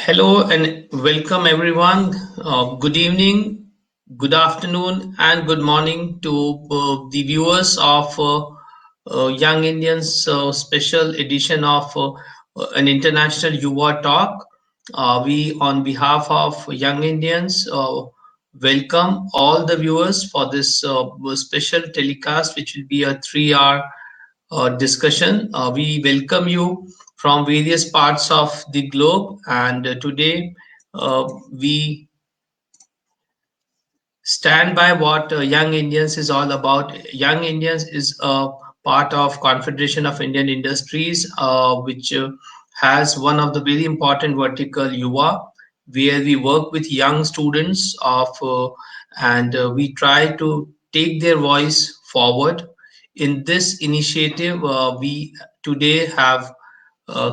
Hello and welcome everyone. Good evening, good afternoon, and good morning to the viewers of Young Indians special edition of an international Yuva talk. We, on behalf of Young Indians, welcome all the viewers for this special telecast, which will be a 3 hour discussion. We welcome you from various parts of the globe, and today we stand by what Young Indians is all about. Young Indians is a part of Confederation of Indian Industries, which has one of the very important vertical Yuva, where we work with young students and we try to take their voice forward. In this initiative, we today have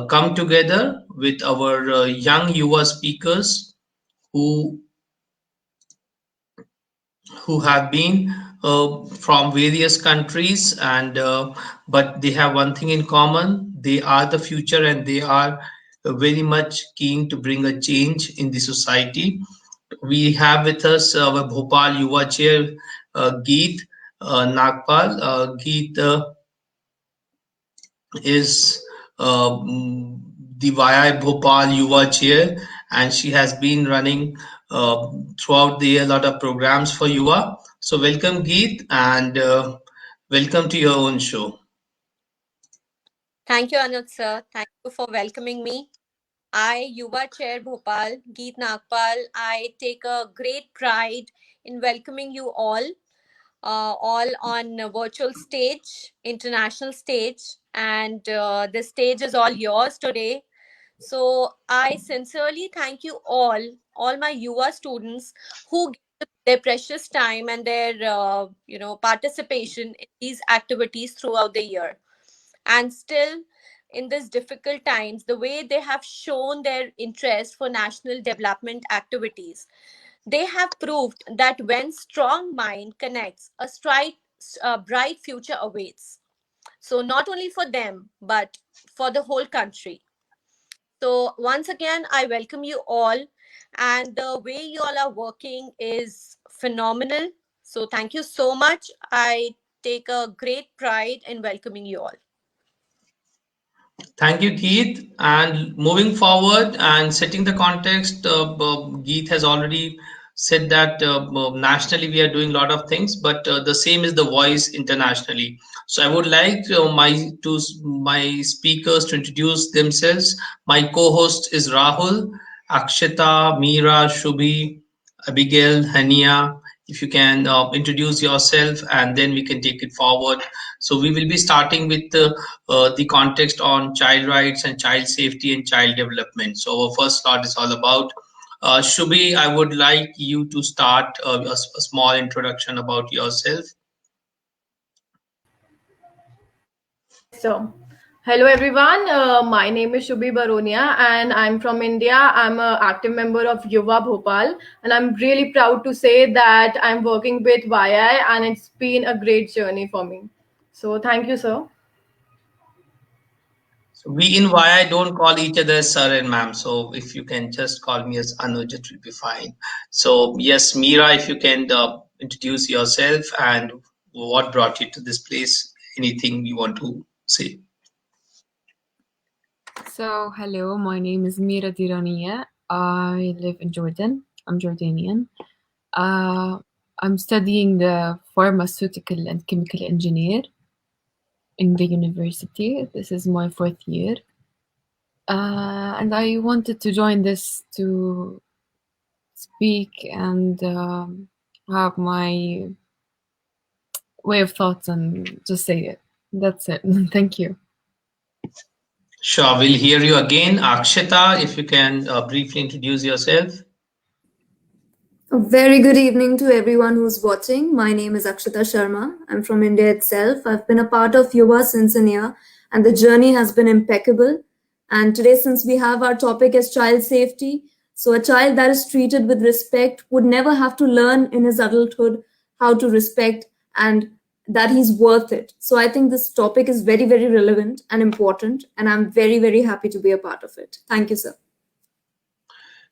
come together with our young Yuva speakers who have been from various countries and but they have one thing in common. They are the future and they are very much keen to bring a change in the society. We have with us our Bhopal Yuva chair, Geet Nagpal. Geet is the YI Bhopal Yuva chair, and she has been running throughout the year a lot of programs for Yuva. So welcome, Geet, and welcome to your own show. Thank you, Anuj sir. Thank you for welcoming me. I, Yuva Chair Bhopal, Geet Nagpal, I take a great pride in welcoming you all on a virtual stage, international stage, and the stage is all yours today. So I sincerely thank you all my Yuva students who give their precious time and their participation in these activities throughout the year. And still, in these difficult times, the way they have shown their interest for national development activities, they have proved that when strong mind connects, a bright future awaits. So not only for them, but for the whole country. So once again, I welcome you all, and the way you all are working is phenomenal. So thank you so much. I take a great pride in welcoming you all. Thank you, Geet. And moving forward and setting the context, Geet has already said that nationally we are doing a lot of things, but the same is the voice internationally. So I would like my speakers to introduce themselves. My co-host is Rahul, Akshita, Meera, Shubhi, Abigail, Hania. If you can introduce yourself, and then we can take it forward. So we will be starting with the context on child rights and child safety and child development. So our first slot is all about. Shubhi, I would like you to start a small introduction about yourself. Yes, so hello everyone. My name is Shubhi Baronia and I'm from India. I'm an active member of Yuva Bhopal and I'm really proud to say that I'm working with YI and it's been a great journey for me. So thank you, sir. So we in YI don't call each other sir and ma'am. So if you can just call me as Anuj, it will be fine. So yes, Meera, if you can introduce yourself and what brought you to this place, anything you want to say. So, hello, my name is Mira Diraniya. I live in Jordan. I'm Jordanian. I'm studying the pharmaceutical and chemical engineer in the university. This is my 4th year. And I wanted to join this to speak and have my way of thoughts and just say it. That's it. Thank you. Sure, we'll hear you again. Akshita, if you can briefly introduce yourself. A very good evening to everyone who's watching. My name is Akshita Sharma. I'm from India itself. I've been a part of Yuva since a year, and the journey has been impeccable. And today, since we have our topic as child safety, so a child that is treated with respect would never have to learn in his adulthood how to respect and that he's worth it. So I think this topic is very, very relevant and important, and I'm very, very happy to be a part of it. Thank you, sir.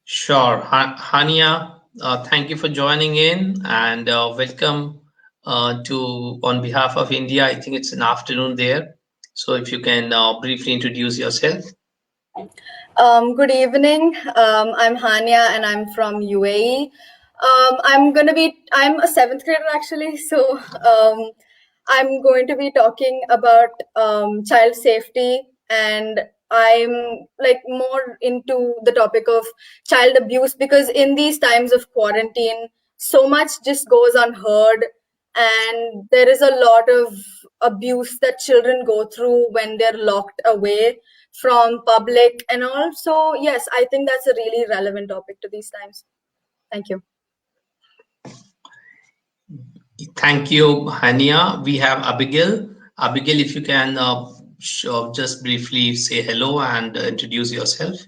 Sure. Hania, thank you for joining in and welcome to on behalf of India. I think it's an afternoon there. So if you can briefly introduce yourself. Good evening. I'm Hania and I'm from UAE. I'm a seventh grader actually, so I'm going to be talking about child safety, and I'm like more into the topic of child abuse because in these times of quarantine, so much just goes unheard, and there is a lot of abuse that children go through when they're locked away from public and all. So yes, I think that's a really relevant topic to these times. Thank you. Thank you, Hania. We have Abigail. Abigail, if you can just briefly say hello and introduce yourself.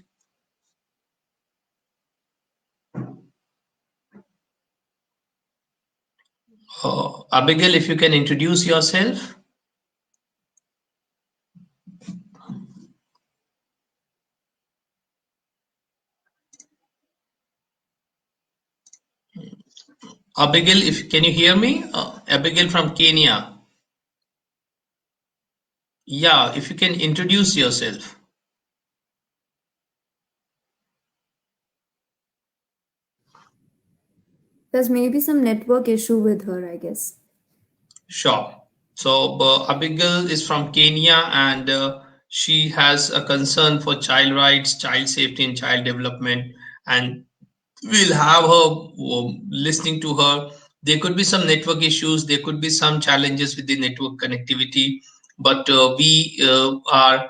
Abigail, if you can introduce yourself. Abigail, if can you hear me? Abigail from Kenya. Yeah, if you can introduce yourself. There's maybe some network issue with her, I guess. Sure. So Abigail is from Kenya and she has a concern for child rights, child safety, and child development. And we'll have her listening to her. There could be some network issues, there could be some challenges with the network connectivity, but we are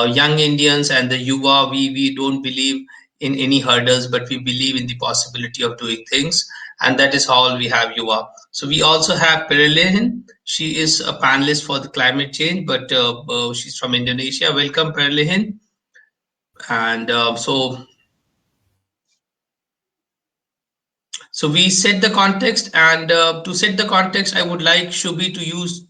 young Indians and the Yuva, we don't believe in any hurdles, but we believe in the possibility of doing things, and that is how we have Yuva. So we also have Perelehin. She is a panelist for the climate change, but she's from Indonesia. Welcome, Perelehin. And so we set the context, and to set the context, I would like Shubhi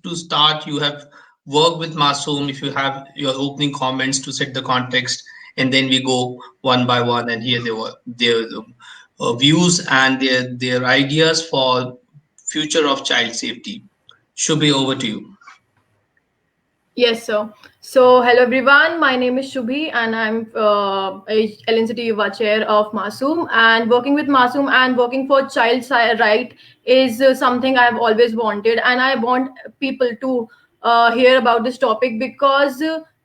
to start. You have worked with Masoom. If you have your opening comments to set the context, and then we go one by one and hear their views and their ideas for future of child safety. Shubhi, over to you. Yes, sir. So, hello everyone. My name is Shubhi, and I'm a LNCT Yuva chair of Masoom. And working with Masoom and working for child right is something I've always wanted, and I want people to hear about this topic because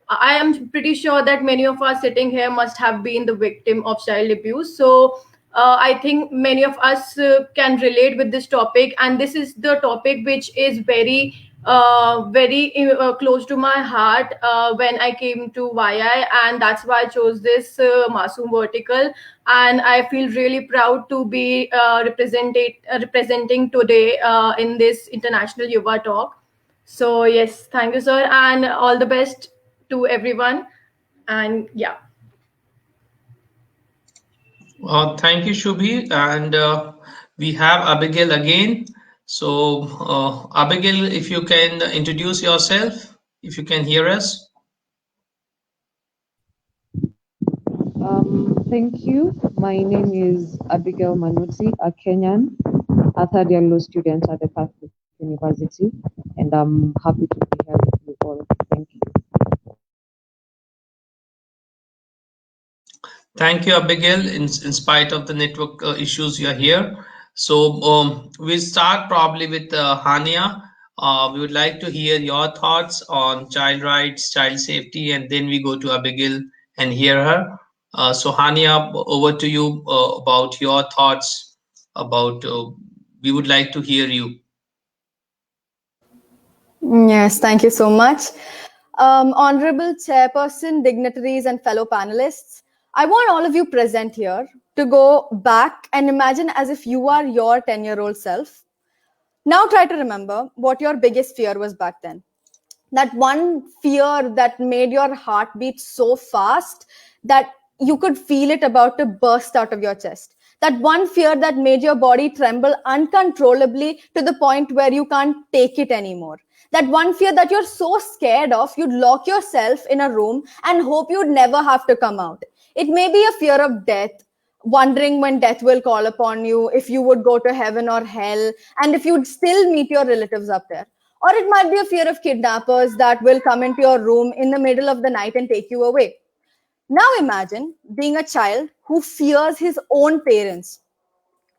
I am pretty sure that many of us sitting here must have been the victim of child abuse. So. I think many of us can relate with this topic, and this is the topic which is very close to my heart when I came to YI, and that's why I chose this Masoom vertical. And I feel really proud to be representing today in this international Yuva talk. So yes, thank you, sir, and all the best to everyone. And yeah. Thank you, Shubhi. And we have Abigail again. So, Abigail, if you can introduce yourself, if you can hear us. Thank you. My name is Abigail Manuti, a Kenyan, a third year law student at the Catholic University, and I'm happy to be here with you all. Thank you. Thank you, Abigail. In spite of the network issues, you are here. So we'll start probably with Hania. We would like to hear your thoughts on child rights, child safety, and then we go to Abigail and hear her. So Hania, over to you about your thoughts about. We would like to hear you. Yes, thank you so much. Honorable chairperson, dignitaries, and fellow panelists, I want all of you present here to go back and imagine as if you are your 10-year-old self. Now try to remember what your biggest fear was back then. That one fear that made your heart beat so fast that you could feel it about to burst out of your chest. That one fear that made your body tremble uncontrollably to the point where you can't take it anymore. That one fear that you're so scared of, you'd lock yourself in a room and hope you'd never have to come out. It may be a fear of death, wondering when death will call upon you, if you would go to heaven or hell, and if you'd still meet your relatives up there. Or it might be a fear of kidnappers that will come into your room in the middle of the night and take you away. Now imagine being a child who fears his own parents.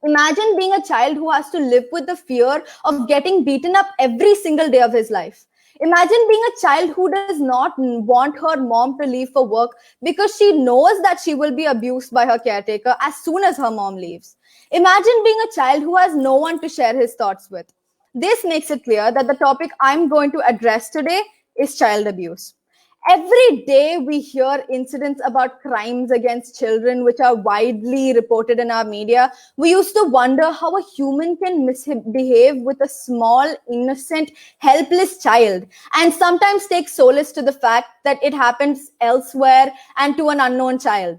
Imagine being a child who has to live with the fear of getting beaten up every single day of his life. Imagine being a child who does not want her mom to leave for work because she knows that she will be abused by her caretaker as soon as her mom leaves. Imagine being a child who has no one to share his thoughts with. This makes it clear that the topic I'm going to address today is child abuse. Every day we hear incidents about crimes against children, which are widely reported in our media. We used to wonder how a human can misbehave with a small, innocent, helpless child, and sometimes take solace to the fact that it happens elsewhere and to an unknown child.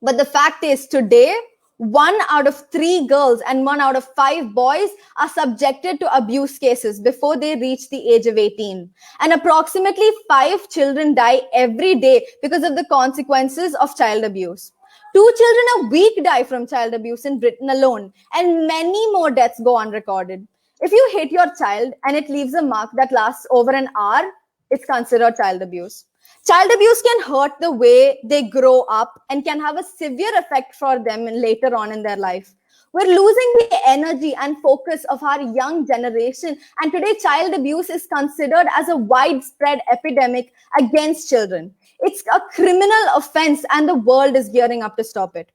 But the fact is, today, 1 out of 3 girls and 1 out of 5 boys are subjected to abuse cases before they reach the age of 18. And approximately 5 children die every day because of the consequences of child abuse. 2 children a week die from child abuse in Britain alone, and many more deaths go unrecorded. If you hit your child and it leaves a mark that lasts over an hour, it's considered child abuse. Child abuse can hurt the way they grow up and can have a severe effect for them later on in their life. We're losing the energy and focus of our young generation, and today child abuse is considered as a widespread epidemic against children. It's a criminal offense, and the world is gearing up to stop it.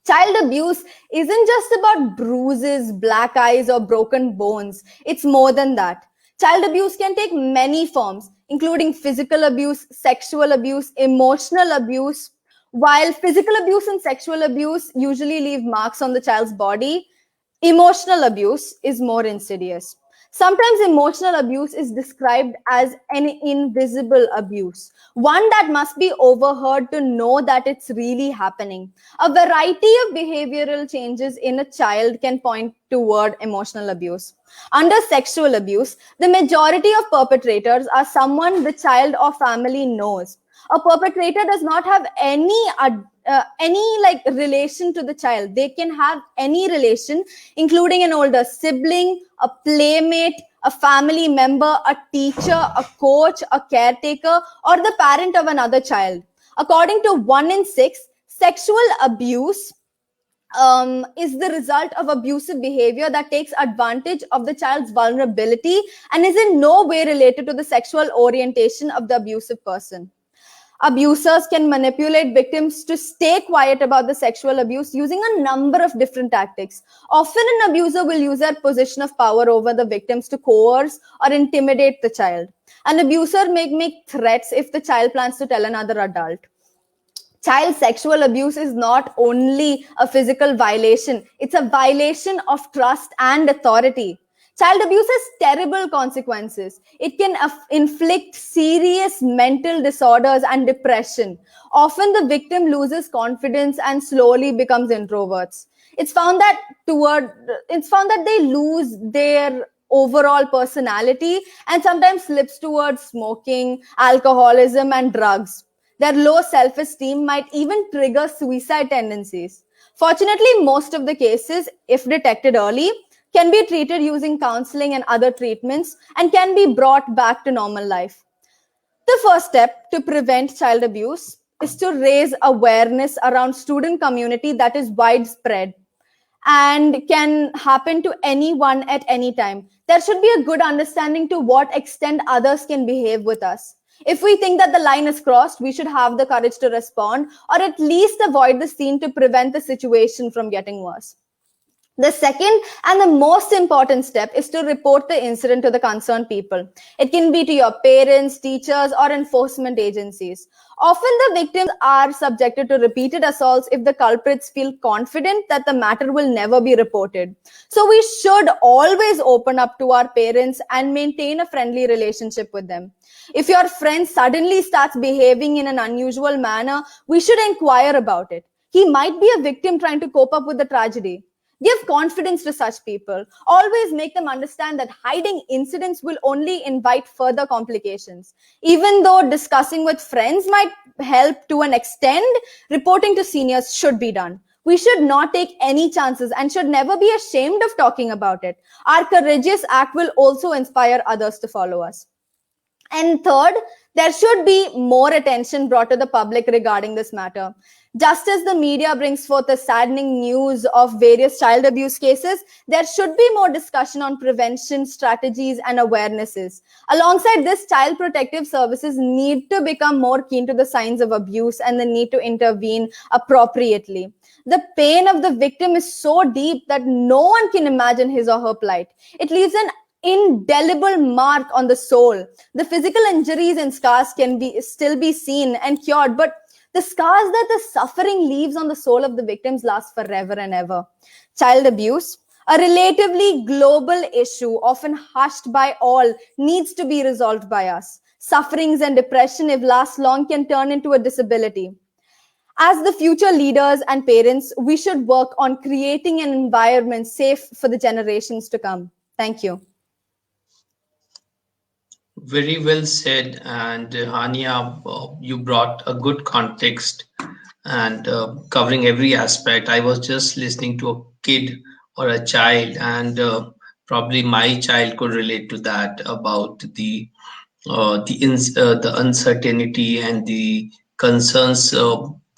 Child abuse isn't just about bruises, black eyes, or broken bones. It's more than that. Child abuse can take many forms, including physical abuse, sexual abuse, emotional abuse. While physical abuse and sexual abuse usually leave marks on the child's body, emotional abuse is more insidious. Sometimes emotional abuse is described as an invisible abuse, one that must be overheard to know that it's really happening. A variety of behavioral changes in a child can point toward emotional abuse. Under sexual abuse, the majority of perpetrators are someone the child or family knows. A perpetrator does not have any relation to the child. They can have any relation, including an older sibling, a playmate, a family member, a teacher, a coach, a caretaker, or the parent of another child. According to 1 in 6, sexual abuse is the result of abusive behavior that takes advantage of the child's vulnerability and is in no way related to the sexual orientation of the abusive person. Abusers can manipulate victims to stay quiet about the sexual abuse using a number of different tactics. Often, an abuser will use their position of power over the victims to coerce or intimidate the child. An abuser may make threats if the child plans to tell another adult. Child sexual abuse is not only a physical violation, it's a violation of trust and authority. Child abuse has terrible consequences. It can inflict serious mental disorders and depression. Often the victim loses confidence and slowly becomes introverts. It's found that they lose their overall personality and sometimes slips towards smoking, alcoholism, and drugs. Their low self-esteem might even trigger suicide tendencies. Fortunately, most of the cases, if detected early, can be treated using counseling and other treatments and can be brought back to normal life. The first step to prevent child abuse is to raise awareness around student community that is widespread and can happen to anyone at any time. There should be a good understanding to what extent others can behave with us. If we think that the line is crossed, we should have the courage to respond or at least avoid the scene to prevent the situation from getting worse. The second and the most important step is to report the incident to the concerned people. It can be to your parents, teachers, or enforcement agencies. Often the victims are subjected to repeated assaults if the culprits feel confident that the matter will never be reported. So we should always open up to our parents and maintain a friendly relationship with them. If your friend suddenly starts behaving in an unusual manner, we should inquire about it. He might be a victim trying to cope up with the tragedy. Give confidence to such people. Always make them understand that hiding incidents will only invite further complications. Even though discussing with friends might help to an extent, reporting to seniors should be done. We should not take any chances and should never be ashamed of talking about it. Our courageous act will also inspire others to follow us. And third, there should be more attention brought to the public regarding this matter. Just as the media brings forth the saddening news of various child abuse cases, there should be more discussion on prevention strategies and awarenesses. Alongside this, child protective services need to become more keen to the signs of abuse and the need to intervene appropriately. The pain of the victim is so deep that no one can imagine his or her plight. It leaves an indelible mark on the soul. The physical injuries and scars can still be seen and cured, but the scars that the suffering leaves on the soul of the victims last forever and ever. Child abuse, a relatively global issue, often hushed by all, needs to be resolved by us. Sufferings and depression, if last long, can turn into a disability. As the future leaders and parents, we should work on creating an environment safe for the generations to come. Thank you. Very well said. And Hania, you brought a good context and covering every aspect. I was just listening to a kid or a child, and probably my child could relate to that about the uncertainty and the concerns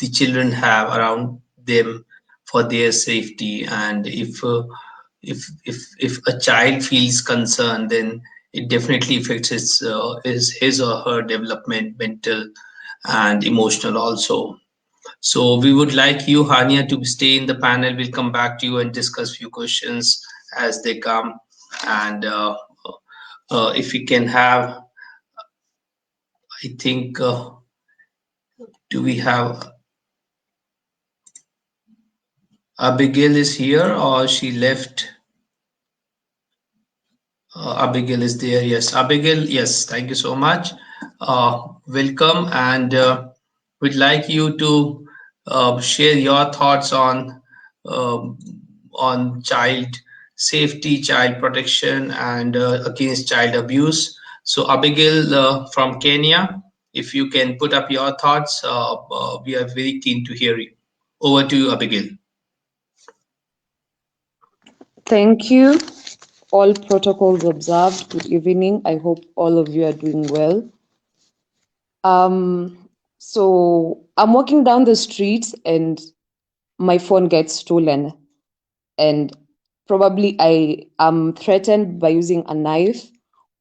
the children have around them for their safety. And if a child feels concerned, then it definitely affects his or her development, mental and emotional also. So we would like you, Hania, to stay in the panel. We'll come back to you and discuss few questions as they come. And if we can have, I think, do we have Abigail is here or she left? Abigail is there. Yes, Abigail. Yes, thank you so much. Welcome, and we'd like you to share your thoughts on child safety, child protection, and against child abuse. So, Abigail from Kenya, if you can put up your thoughts, we are very keen to hear you. Over to you, Abigail. Thank you. All protocols observed. Good evening. I hope all of you are doing well. So I'm walking down the street and my phone gets stolen, and probably I am threatened by using a knife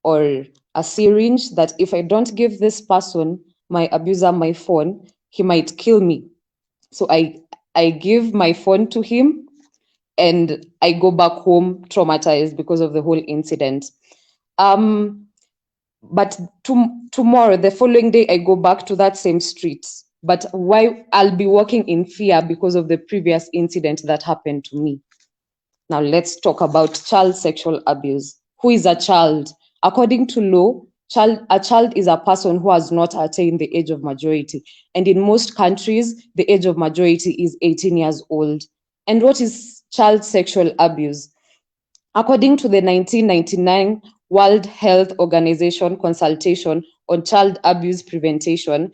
or a syringe that if I don't give this person, my abuser, my phone, he might kill me. So I give my phone to him, and I go back home traumatized because of the whole incident. But tomorrow, the following day, I go back to that same street. But why I'll be walking in fear because of the previous incident that happened to me. Now let's talk about child sexual abuse. Who is a child? According to law, a child is a person who has not attained the age of majority. And in most countries, the age of majority is 18 years old. And what is child sexual abuse? According to the 1999 World Health Organization consultation on child abuse prevention,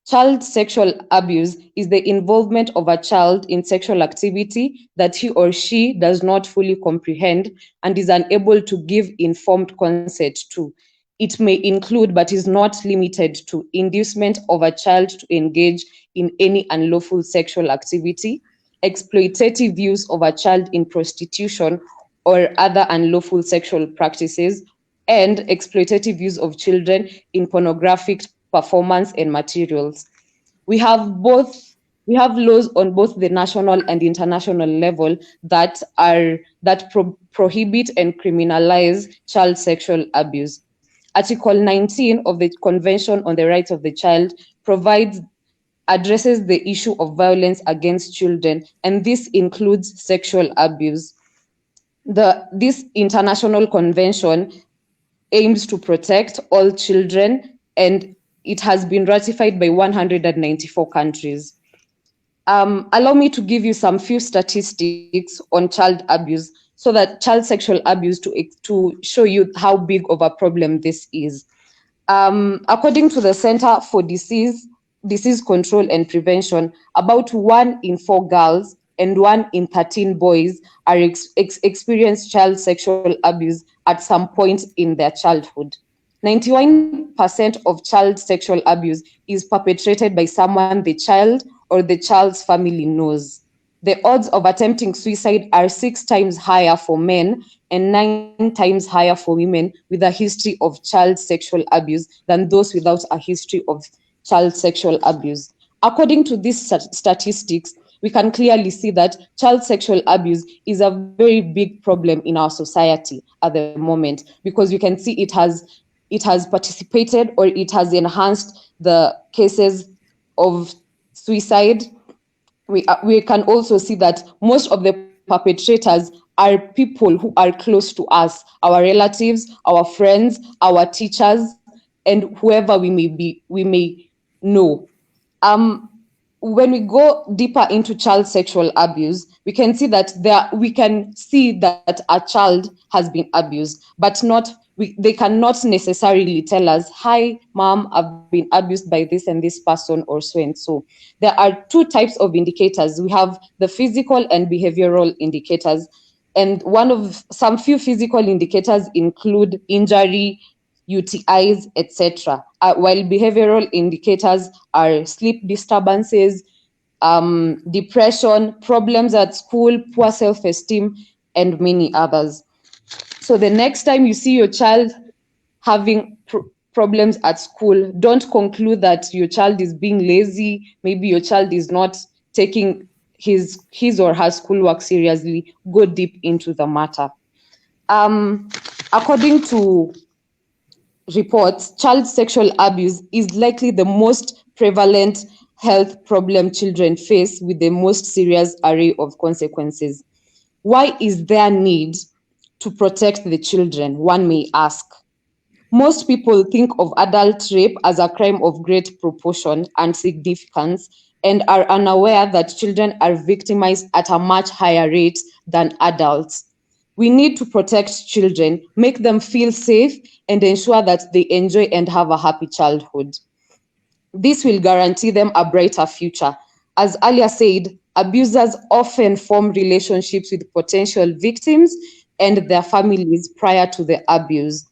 child sexual abuse is the involvement of a child in sexual activity that he or she does not fully comprehend and is unable to give informed consent to. It may include, but is not limited to, inducement of a child to engage in any unlawful sexual activity, exploitative use of a child in prostitution or other unlawful sexual practices, and exploitative use of children in pornographic performance and materials. We have laws on both the national and international level that prohibit and criminalize child sexual abuse. Article 19 of the Convention on the Rights of the Child addresses the issue of violence against children, and this includes sexual abuse. This international convention aims to protect all children, and it has been ratified by 194 countries. Allow me to give you some few statistics on child abuse, so that child sexual abuse to show you how big of a problem this is. According to the Center for Disease Control and Prevention, about 1 in 4 girls and 1 in 13 boys are experience child sexual abuse at some point in their childhood. 91% of child sexual abuse is perpetrated by someone the child or the child's family knows. The odds of attempting suicide are 6 times higher for men and 9 times higher for women with a history of child sexual abuse than those without a history of child sexual abuse. According to these statistics, we can clearly see that child sexual abuse is a very big problem in our society at the moment, because you can see it has participated, or it has enhanced the cases of suicide. We can also see that most of the perpetrators are people who are close to us, our relatives, our friends, our teachers, and whoever we may know. When we go deeper into child sexual abuse, we can see that a child has been abused, but they cannot necessarily tell us, "Hi, mom, I've been abused by this and this person," or so and so. There are 2 types of indicators. We have the physical and behavioral indicators. And some few physical indicators include injury, UTIs, etc. While behavioral indicators are sleep disturbances, depression, problems at school, poor self-esteem, and many others. So the next time you see your child having problems at school, don't conclude that your child is being lazy. Maybe your child is not taking his or her schoolwork seriously. Go deep into the matter. According to reports, child sexual abuse is likely the most prevalent health problem children face, with the most serious array of consequences. Why is there need to protect the children, one may ask? Most people think of adult rape as a crime of great proportion and significance, and are unaware that children are victimized at a much higher rate than adults. We need to protect children, make them feel safe, and ensure that they enjoy and have a happy childhood. This will guarantee them a brighter future. As earlier said, abusers often form relationships with potential victims and their families prior to the abuse.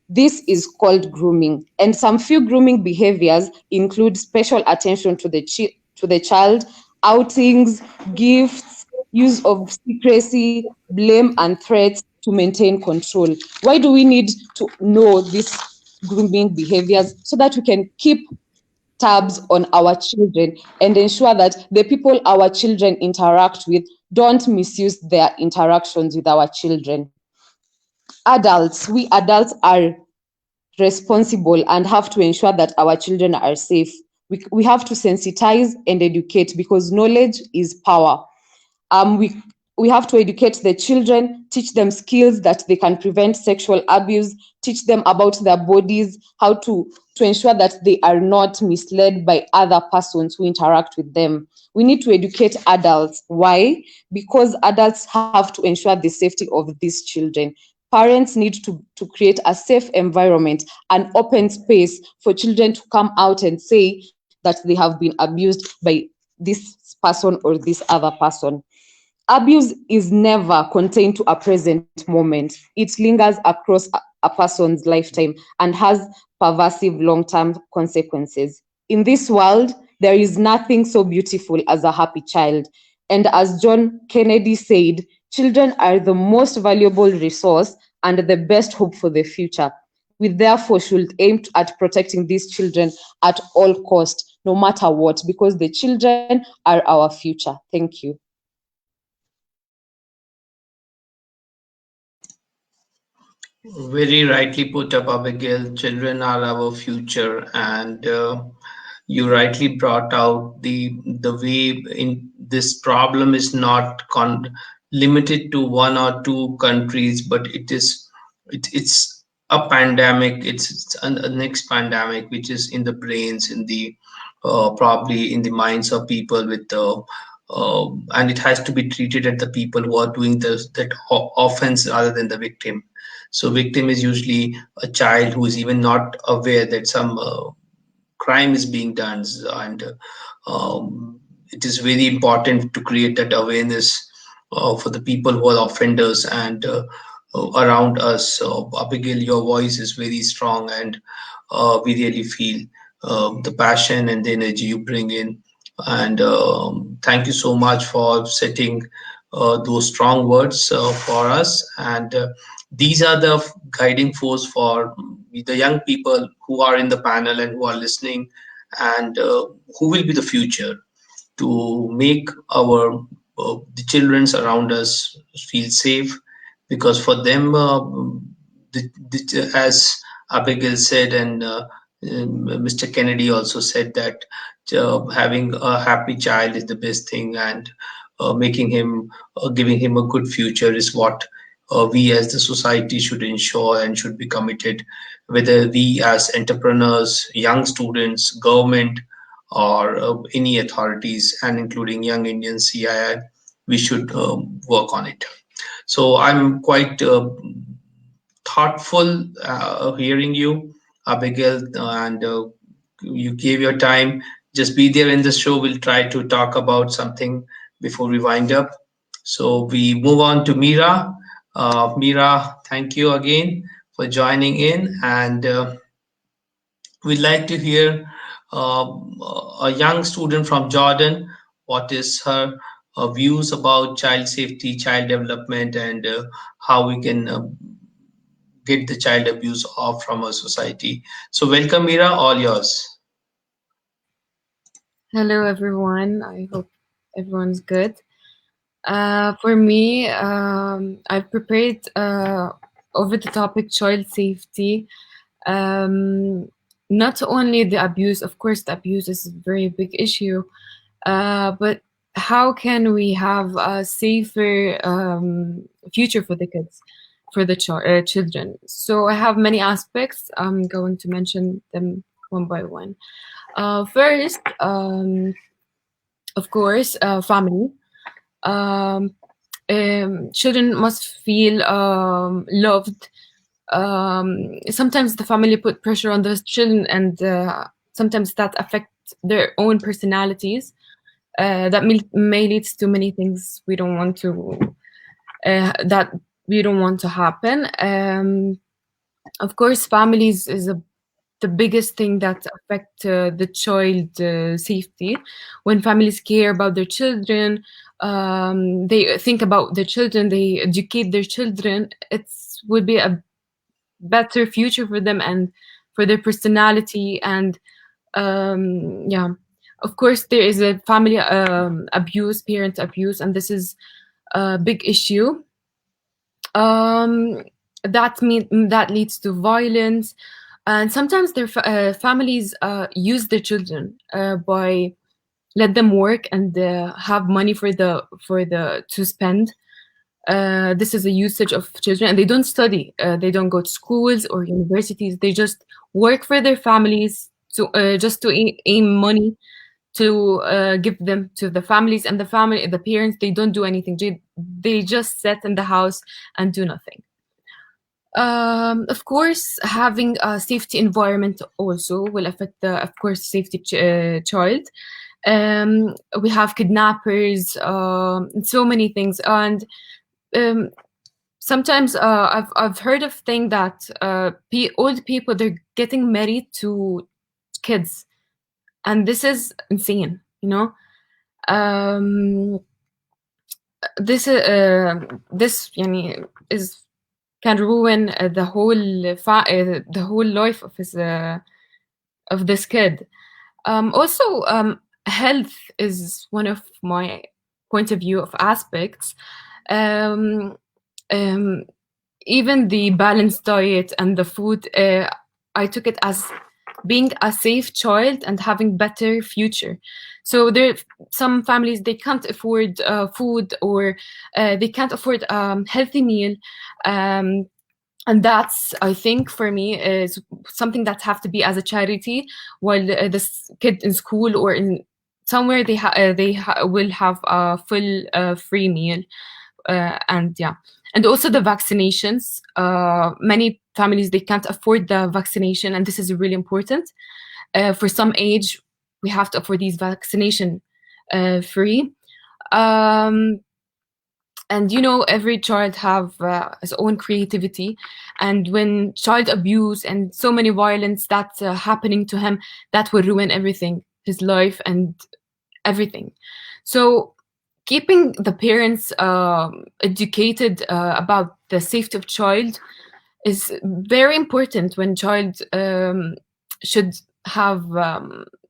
This is called grooming, and some few grooming behaviors include special attention to the child, outings, gifts, use of secrecy, blame, and threats to maintain control. Why do we need to know these grooming behaviors? So that we can keep tabs on our children and ensure that the people our children interact with don't misuse their interactions with our children. We adults are responsible and have to ensure that our children are safe. We have to sensitize and educate, because knowledge is power. We have to educate the children, teach them skills that they can prevent sexual abuse, teach them about their bodies, how to ensure that they are not misled by other persons who interact with them. We need to educate adults. Why? Because adults have to ensure the safety of these children. Parents need to create a safe environment, an open space for children to come out and say that they have been abused by this person or this other person. Abuse is never contained to a present moment. It lingers across a person's lifetime and has pervasive long-term consequences. In this world, there is nothing so beautiful as a happy child. And as John Kennedy said, children are the most valuable resource and the best hope for the future. We therefore should aim at protecting these children at all costs, no matter what, because the children are our future. Thank you. Very rightly put up, Abigail. Children are our future, and you rightly brought out the way in this problem is not limited to 1 or 2 countries, but it's a pandemic. It's a next pandemic, which is in the brains, in the probably in the minds of people with and it has to be treated at the people who are doing that offense rather than the victim. So victim is usually a child who is even not aware that some crime is being done, and it is very important to create that awareness for the people who are offenders and around us. Abigail, your voice is very strong, and we really feel the passion and the energy you bring in. And thank you so much for setting those strong words for us. And these are the guiding force for the young people who are in the panel and who are listening, and who will be the future to make our the childrens around us feel safe, because for them as Abigail said, and Mr. Kennedy also said that having a happy child is the best thing, and making him giving him a good future is what we as the society should ensure and should be committed, whether we as entrepreneurs, young students, government, or any authorities, and including Young Indian CII, we should work on it. So I'm quite thoughtful hearing you, Abigail, and you gave your time. Just be there in the show. We'll try to talk about something before we wind up. So we move on to Mira. Mira, thank you again for joining in, and we'd like to hear a young student from Jordan. What is her views about child safety, child development, and how we can get the child abuse off from our society. So welcome, Mira, all yours. Hello, everyone. I hope everyone's good. For me, I've prepared over the topic child safety. Not only the abuse, of course, the abuse is a very big issue, but how can we have a safer future for the kids, for the children? So I have many aspects. I'm going to mention them one by one. First, of course, family. Children must feel loved. Sometimes the family put pressure on those children, and sometimes that affects their own personalities. That may lead to many things we don't want to happen. Of course, families is the biggest thing that affect the child safety. When families care about their children, they think about their children, they educate their children, it would be a better future for them and for their personality. And yeah, of course there is a family abuse, parent abuse, and this is a big issue. That leads to violence, and sometimes their families use their children by let them work and have money for the to spend. This is a usage of children, and they don't study. They don't go to schools or universities. They just work for their families to just to aim money to give them to the families, and the parents, they don't do anything. They just sit in the house and do nothing. Of course, having a safety environment also will affect the, of course, safety child. We have kidnappers, so many things, and sometimes I've heard of thing that old people, they're getting married to kids, and this is insane, you know. This is can ruin the whole life of his of this kid. Also, health is one of my point of view of aspects. Even the balanced diet and the food, I took it as being a safe child and having better future. So there, some families, they can't afford food, or they can't afford healthy meal. And that's, I think, for me, is something that have to be as a charity, while this kid in school or in somewhere they will have a full free meal. And yeah, and also the vaccinations. Many families, they can't afford the vaccination, and this is really important. For some age, we have to afford these vaccination free. And you know, every child have his own creativity, and when child abuse and so many violence that's happening to him, that will ruin everything, his life and everything. So keeping the parents educated about the safety of child is very important, when child should have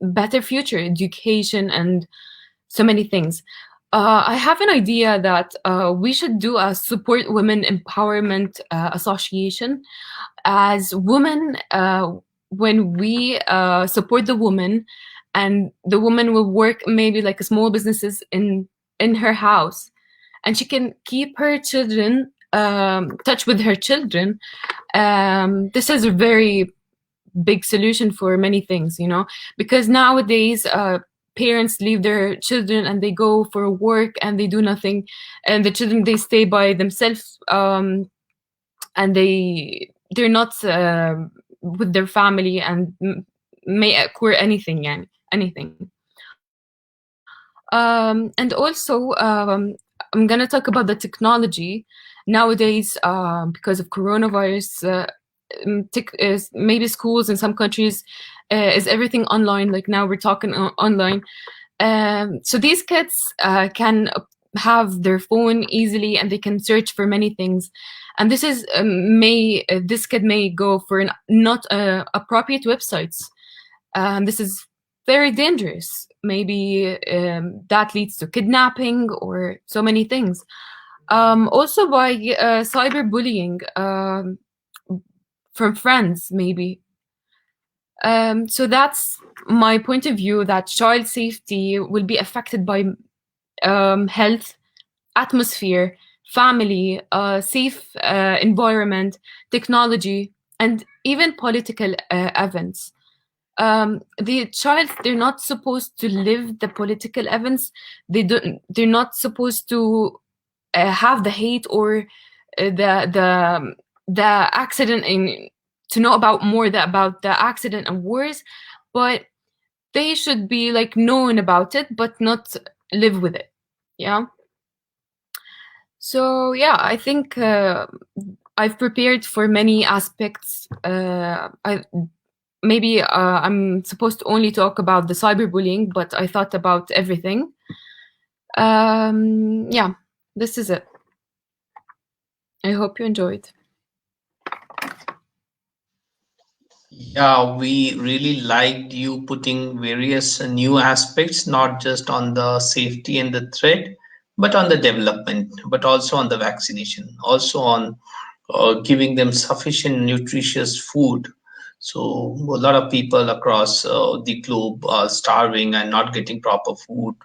better future education and so many things. I have an idea that we should do a support women empowerment association. As women, when we support the woman, and the woman will work maybe like small businesses in her house, and she can keep her children touch with her children. This is a very big solution for many things, you know, because nowadays parents leave their children and they go for work and they do nothing, and the children, they stay by themselves, and they're not with their family, and may occur anything, yani, anything. And also, I'm gonna talk about the technology nowadays, because of coronavirus. Maybe schools in some countries is everything online. Like now we're talking online. So these kids can have their phone easily, and they can search for many things. And this is this kid may go for not appropriate websites. This is very dangerous. Maybe that leads to kidnapping or so many things. Also by cyberbullying from friends, maybe. So that's my point of view, that child safety will be affected by health, atmosphere, family, safe environment, technology, and even political events. The child, they're not supposed to live the political events. They're not supposed to have the hate or the accident, in to know about more about the accident and wars, but they should be like known about it, but not live with it. Yeah. So yeah, I think I've prepared for many aspects. Maybe I'm supposed to only talk about the cyberbullying, but I thought about everything. Yeah, this is it. I hope you enjoyed. Yeah, we really liked you putting various new aspects, not just on the safety and the threat, but on the development, but also on the vaccination, also on giving them sufficient nutritious food. So a lot of people across the globe are starving and not getting proper food,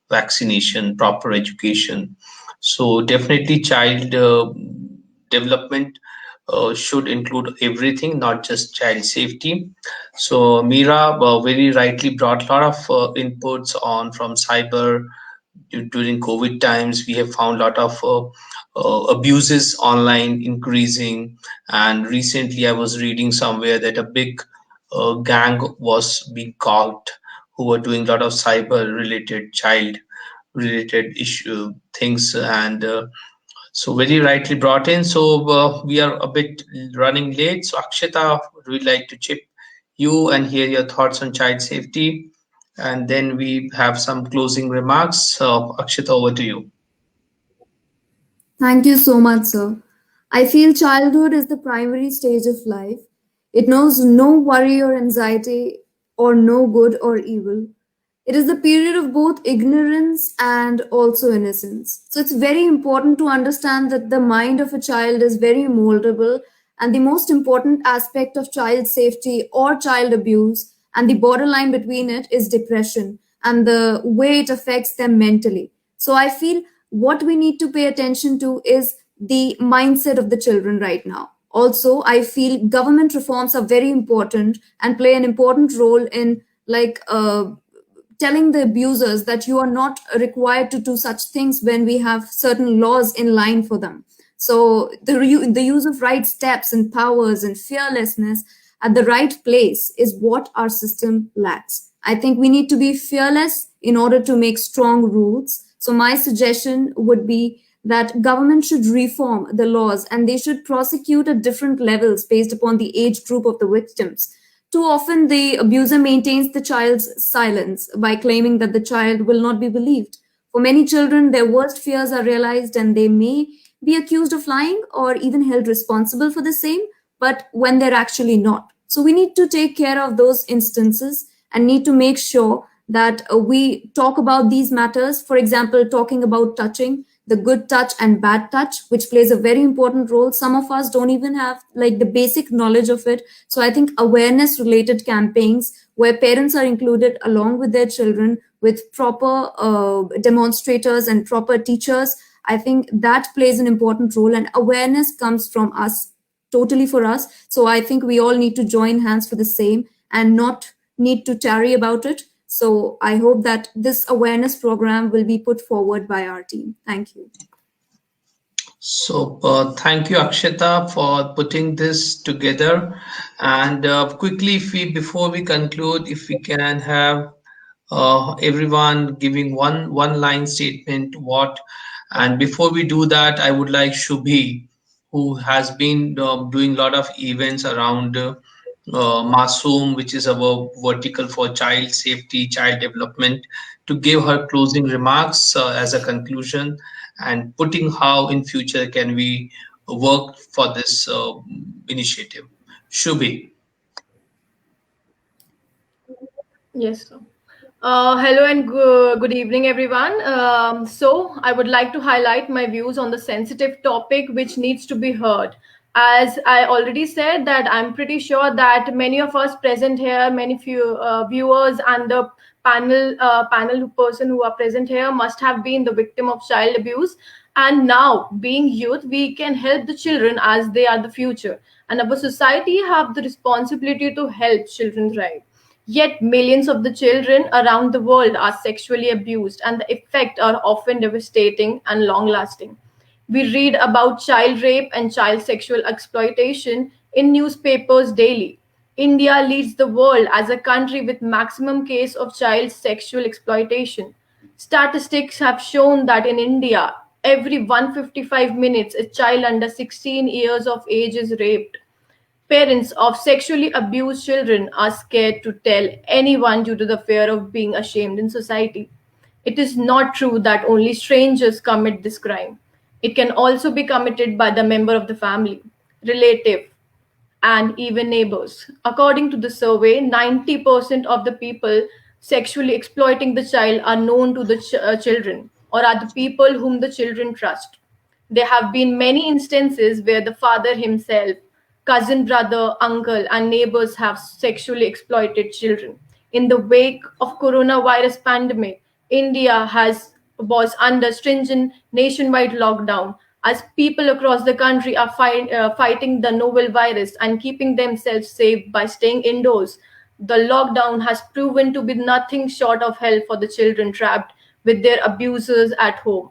vaccination, proper education. So definitely child development should include everything, not just child safety. So Mira very rightly brought a lot of inputs on from cyber. During COVID times, we have found a lot of abuses online increasing, and recently I was reading somewhere that a big gang was being caught who were doing a lot of cyber related child related issue things, and so very rightly brought in. So we are a bit running late. So Akshita, we'd like to chip you and hear your thoughts on child safety, and then we have some closing remarks. So Akshita, over to you. Thank you so much, sir. I feel childhood is the primary stage of life. It knows no worry or anxiety, or no good or evil. It is the period of both ignorance and also innocence. So it's very important to understand that the mind of a child is very moldable, and the most important aspect of child safety or child abuse, and the borderline between it, is depression and the way it affects them mentally. So I feel what we need to pay attention to is the mindset of the children right now. Also, I feel government reforms are very important and play an important role in telling the abusers that you are not required to do such things when we have certain laws in line for them. So the use of right steps and powers and fearlessness at the right place is what our system lacks. I think we need to be fearless in order to make strong rules. So my suggestion would be that government should reform the laws and they should prosecute at different levels based upon the age group of the victims. Too often, the abuser maintains the child's silence by claiming that the child will not be believed. For many children, their worst fears are realized and they may be accused of lying or even held responsible for the same, but when they're actually not. So, we need to take care of those instances and need to make sure that we talk about these matters. For example, talking about touching, the good touch and bad touch, which plays a very important role. Some of us don't even have like the basic knowledge of it. So I think awareness related campaigns where parents are included along with their children with proper demonstrators and proper teachers, I think that plays an important role, and awareness comes from us, totally for us. So I think we all need to join hands for the same and not need to tarry about it. So I hope that this awareness program will be put forward by our team. Thank you. So thank you, Akshita, for putting this together. And quickly, if we before we conclude, if we can have everyone giving one line statement, what. And before we do that, I would like Shubhi, who has been doing a lot of events around Masoom, which is our vertical for child safety, child development, to give her closing remarks as a conclusion and putting how in future can we work for this initiative. Shubhi. Yes, sir. Hello and good evening, everyone. So, I would like to highlight my views on the sensitive topic which needs to be heard. As I already said, that I'm pretty sure that many of us present here, many few viewers and the panel person who are present here must have been the victim of child abuse. And now, being youth, we can help the children as they are the future. And our society have the responsibility to help children thrive. Yet millions of the children around the world are sexually abused, and the effects are often devastating and long lasting. We read about child rape and child sexual exploitation in newspapers daily. India leads the world as a country with maximum case of child sexual exploitation. Statistics have shown that in India, every 155 minutes a child under 16 years of age is raped. Parents of sexually abused children are scared to tell anyone due to the fear of being ashamed in society. It is not true that only strangers commit this crime. It can also be committed by the member of the family, relative, and even neighbors. According to the survey, 90% of the people sexually exploiting the child are known to the children or are the people whom the children trust. There have been many instances where the father himself, cousin, brother, uncle, and neighbors have sexually exploited children. In the wake of coronavirus pandemic, India has was under stringent nationwide lockdown as people across the country are fighting the novel virus and keeping themselves safe by staying indoors. The lockdown has proven to be nothing short of hell for the children trapped with their abusers at home.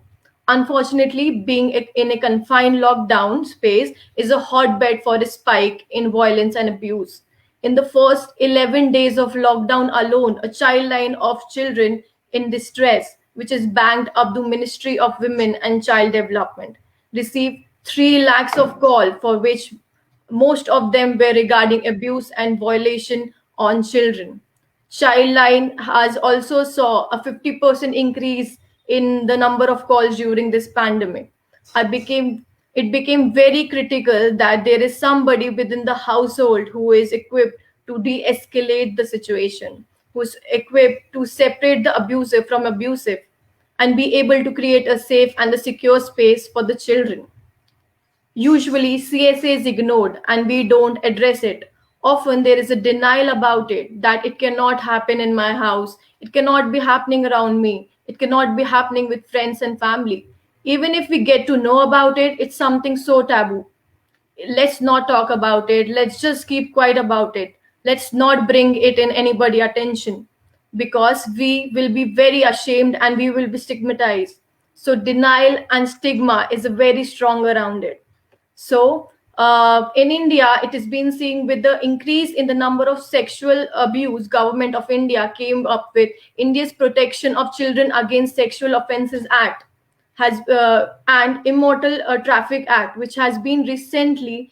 Unfortunately, being in a confined lockdown space is a hotbed for a spike in violence and abuse. In the first 11 days of lockdown alone, a child line of children in distress, which is banked up the Ministry of Women and Child Development, received 3 lakhs of call for which most of them were regarding abuse and violation on children. Childline has also saw a 50% increase in the number of calls during this pandemic. I became It became very critical that there is somebody within the household who is equipped to de-escalate the situation, who's equipped to separate the abusive from abusive and be able to create a safe and a secure space for the children. Usually, CSA is ignored and we don't address it. Often, there is a denial about it that it cannot happen in my house, it cannot be happening around me, it cannot be happening with friends and family. Even if we get to know about it, it's something so taboo. let's not talk about it, let's just keep quiet about it, let's not bring it in anybody attention, because we will be very ashamed and we will be stigmatized. So denial and stigma is very strong around it. So, in India, it has been seen with the increase in the number of sexual abuse. Government of India came up with India's Protection of Children Against Sexual Offences Act, has and Immortal Traffic Act, which has been recently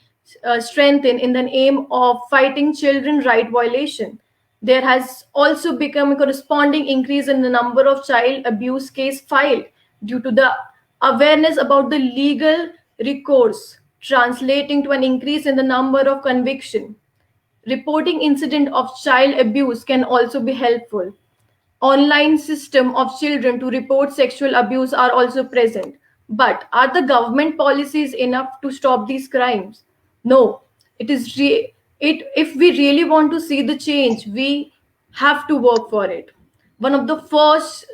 strengthened in the aim of fighting children right violation. There has also become a corresponding increase in the number of child abuse case filed due to the awareness about the legal recourse, translating to an increase in the number of conviction. Reporting incident of child abuse can also be helpful. Online system of children to report sexual abuse are also present. But are the government policies enough to stop these crimes? No. If we really want to see the change, we have to work for it. One of the first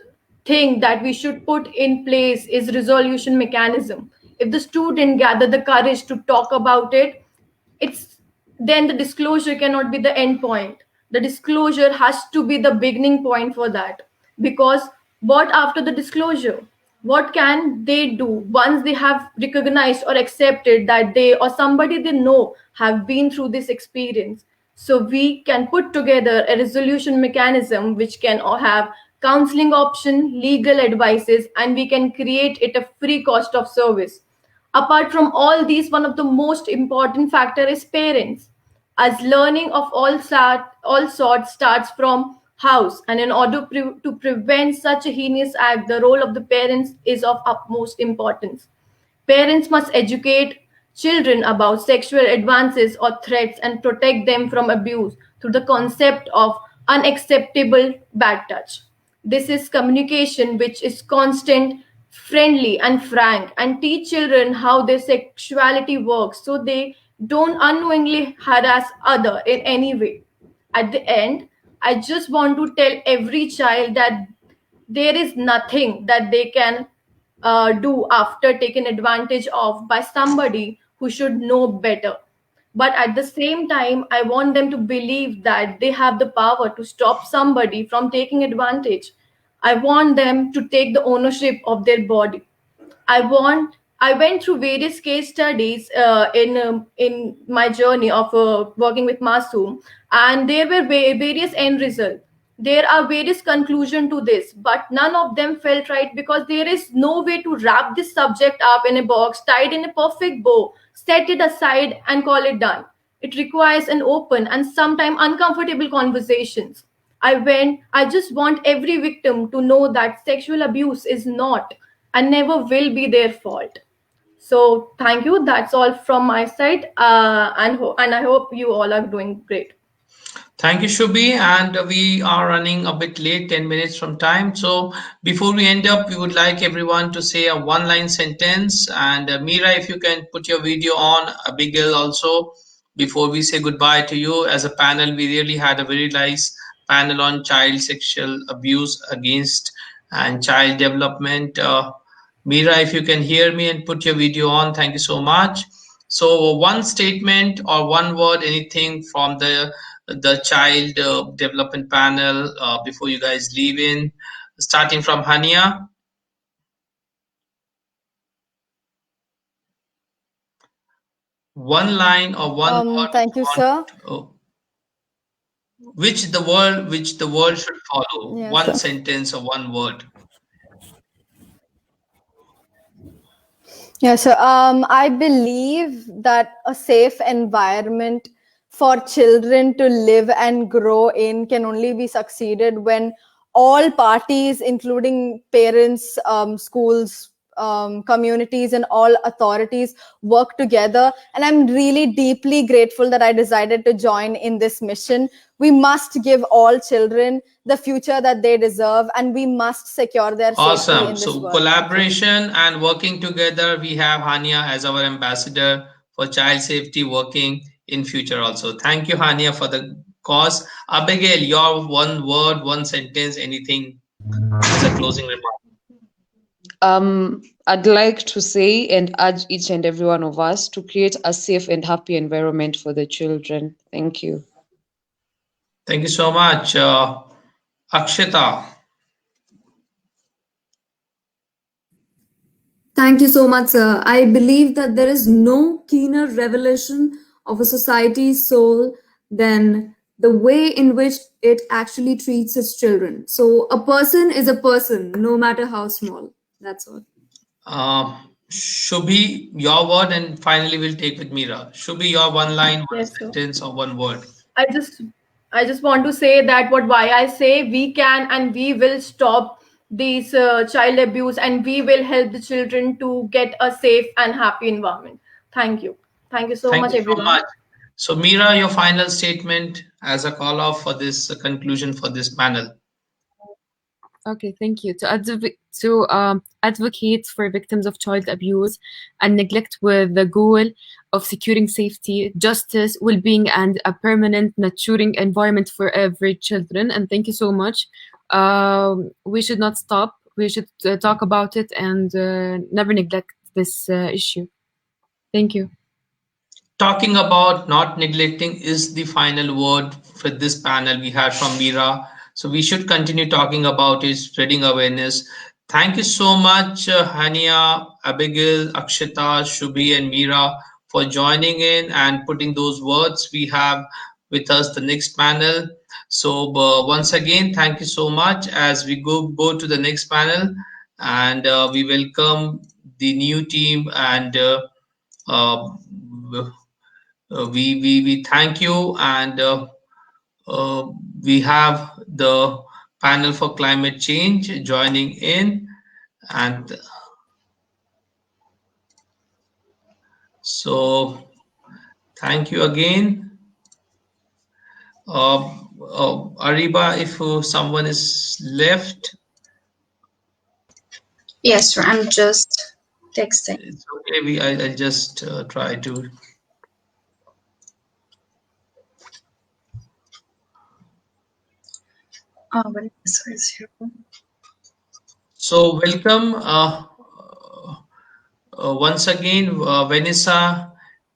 thing that we should put in place is resolution mechanism. If the student gather the courage to talk about it, it's then the disclosure cannot be the end point. The disclosure has to be the beginning point for that. Because what after the disclosure, what can they do once they have recognized or accepted that they or somebody they know have been through this experience? So we can put together a resolution mechanism which can have counseling option, legal advices, and we can create it a free cost of service. Apart from all these, one of the most important factor is parents, as learning of all sorts starts from house, and in order to prevent such a heinous act, the role of the parents is of utmost importance. Parents must educate children about sexual advances or threats and protect them from abuse through the concept of unacceptable bad touch. This is communication which is constant, friendly, and frank, and teach children how their sexuality works so they don't unknowingly harass other in any way. At the end, I just want to tell every child that there is nothing that they can do after taken advantage of by somebody who should know better. But at the same time, I want them to believe that they have the power to stop somebody from taking advantage. I want them to take the ownership of their body. I went through various case studies in my journey of working with Masoom, and there were various end results. There are various conclusion to this, but none of them felt right because there is no way to wrap this subject up in a box, tied in a perfect bow, set it aside, and call it done. It requires an open and sometimes uncomfortable conversations. I just want every victim to know that sexual abuse is not and never will be their fault. So thank you. That's all from my side, and I hope you all are doing great. Thank you, Shubhi. And we are running a bit late, 10 minutes from time. So before we end up, we would like everyone to say a one-line sentence. And Mira, if you can put your video on, Abigail also, before we say goodbye to you. As a panel, we really had a very nice panel on child sexual abuse against and child development. Mira, if you can hear me and put your video on, thank you so much. So one statement or one word, anything from the child development panel before you guys leave in, starting from Hania. One line or one word Thank you, sir. which the world should follow. Yes, One sir. sentence or one word. Yeah, so I believe that a safe environment for children to live and grow in can only be succeeded when all parties, including parents, schools, communities, and all authorities work together. And I'm really deeply grateful that I decided to join in this mission. We must give all children the future that they deserve, and we must secure their safety in Awesome. this So world. collaboration and working together, we have Hania as our ambassador for child safety working in future also. Thank you, Hania, for the cause. Abigail, your one word, one sentence, anything as a closing remark. I'd like to say and urge each and every one of us to create a safe and happy environment for the children. Thank you. Thank you so much. Akshita. Thank you so much, sir. I believe that there is no keener revelation of a society's soul than the way in which it actually treats its children. So, a person is a person, no matter how small. That's all. Shubhi, your word, and finally we'll take with Mira. Shubhi, your one line, one Yes, sir. sentence, or one word. I just I just want to say that what why I say we can and we will stop these child abuse and we will help the children to get a safe and happy environment. Thank you. Thank you so Thank much, you so everyone. much. So, Mira, your final statement as a call off for this conclusion for this panel. Okay, thank you. To advocate for victims of child abuse and neglect with the goal of securing safety, justice, well-being, and a permanent nurturing environment for every children. And thank you so much. We should not stop. We should talk about it and never neglect this issue. Thank you. Talking about not neglecting is the final word for this panel we had from Mira. So we should continue talking about it, spreading awareness. Thank you so much, Hania, Abigail, Akshita, Shubhi, and Mira for joining in and putting those words we have with us the next panel. So once again, thank you so much as we go to the next panel and we welcome the new team and uh, we thank you and uh, we have the panel for climate change joining in and so thank you again. Ariba, if someone is left, Yes, sir. I'm just texting. it's okay. I'll just try to. Oh, but sorry, sir. So welcome once again, Vanessa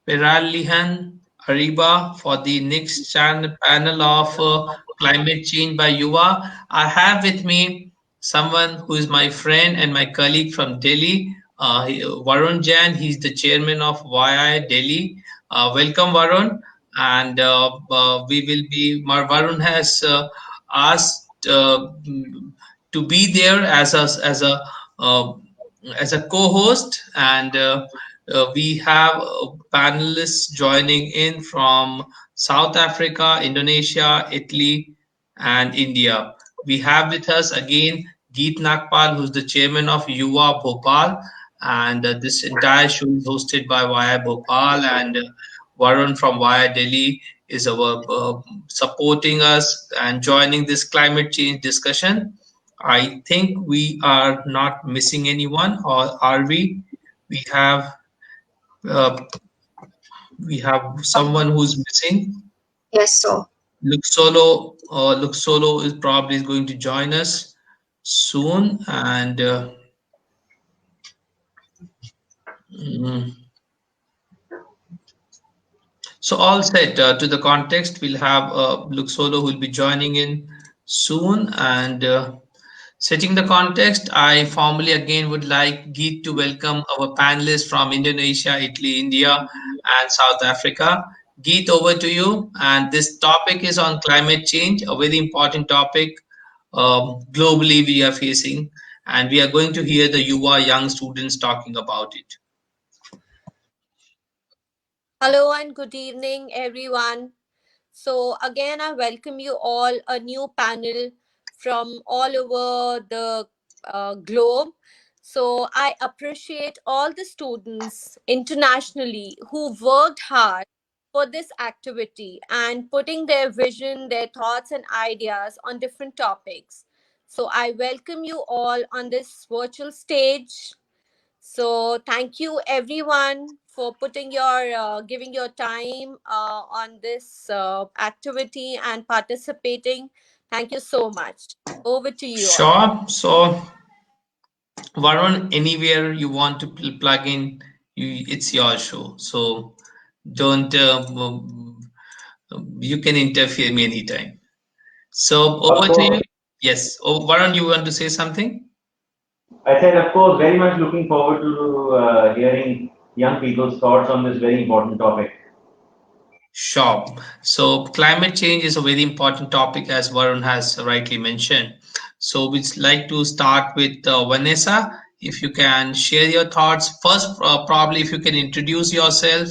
Peralihan Ariba for the next panel of climate change by Yuva. I have with me someone who is my friend and my colleague from Delhi, Varun Jain. He's the chairman of YI Delhi. Welcome, Varun. And we will be, Varun has asked to be there uh, as a co-host, and we have panelists joining in from South Africa, Indonesia, Italy, and India. We have with us again Geet Nagpal, who's the chairman of Yuva Bhopal, and this entire show is hosted by Via Bhopal, and Varun from Via Delhi is our supporting us and joining this climate change discussion. I think we are not missing anyone, or are we? We have uh, we have someone who's missing. Yes, sir. Luxolo is probably going to join us soon, and mm, so all set to the context. We'll have Luxolo who will be joining in soon, and setting the context, I formally again would like Geet to welcome our panelists from Indonesia, Italy, India, and South Africa. Geet, over to you. And this topic is on climate change, a very important topic globally we are facing, and we are going to hear the Yuva young students talking about it. Hello and good evening, everyone. So, again, I welcome you all, a new panel from all over the globe. So, I appreciate all the students internationally who worked hard for this activity and putting their vision, their thoughts, and ideas on different topics. So, I welcome you all on this virtual stage. So thank you everyone for putting your giving your time on this activity and participating. Thank you so much. Over to you all. Sure. So Varun, anywhere you want to plug in, it's your show. So don't, you can interfere me anytime. So Of over to you. course, Yes. Oh, Varun, you want to say something? I said, of course, very much looking forward to hearing young people's thoughts on this very important topic. Sure. So climate change is a very important topic, as Varun has rightly mentioned. So we'd like to start with Vanessa. If you can share your thoughts first, probably if you can introduce yourself,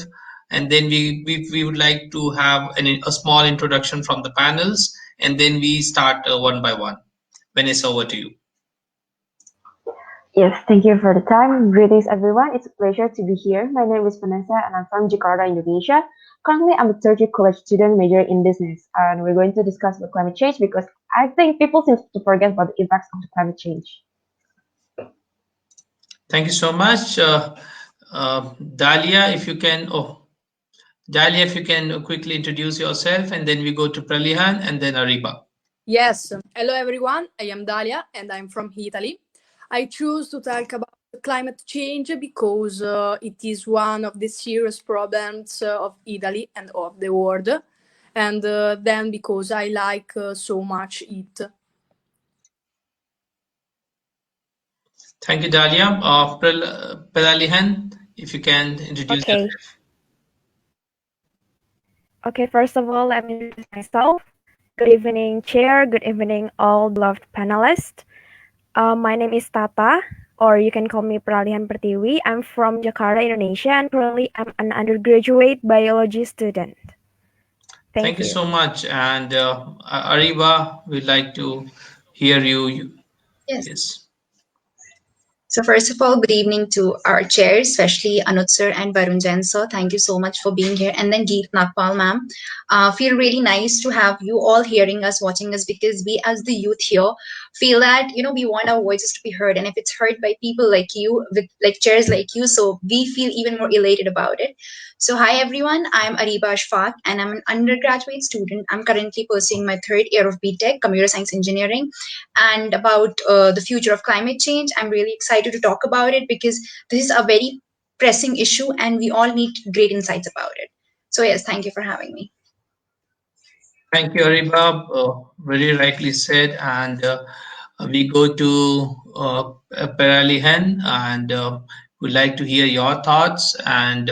and then we would like to have a small introduction from the panels, and then we start one by one. Vanessa, over to you. Yes, thank you for the time. Greetings, everyone. It's a pleasure to be here. My name is Vanessa, and I'm from Jakarta, Indonesia. Currently, I'm a third year college student majoring in business, and we're going to discuss about climate change because I think people seem to forget about the impacts of the climate change. Thank you so much. Dalia, if you can, Dalia, if you can quickly introduce yourself, and then we go to Pralihan and then Ariba. Yes, hello everyone. I am Dalia and I'm from Italy. I choose to talk about climate change because it is one of the serious problems of Italy and of the world, and then because I like so much it. Thank you, Dalia. Pralihan, if you can introduce Okay. yourself. Okay, first of all, let me introduce myself. Good evening, Chair. Good evening, all beloved panelists. My name is Tata, or you can call me Pralihan Pertiwi. I'm from Jakarta, Indonesia, and currently I'm an undergraduate biology student. Thank you so much. And Ariba, we'd like to hear you. Yes. Yes. So first of all, good evening to our chairs, especially Anuj sir and Varun Jain sir. Thank you so much for being here. And then Geet Nagpal ma'am. Feel really nice to have you all hearing us, watching us, because we as the youth here feel that, we want our voices to be heard. And if it's heard by people like you, with like chairs like you, so we feel even more elated about it. So hi everyone, I'm Ariba Ashfaq and I'm an undergraduate student. I'm currently pursuing my third year of BTech, Computer Science Engineering, and about the future of climate change. I'm really excited to talk about it because this is a very pressing issue and we all need great insights about it. So yes, thank you for having me. Thank you, Ariba. Very rightly said. And we go to Pralihan, and we'd like to hear your thoughts and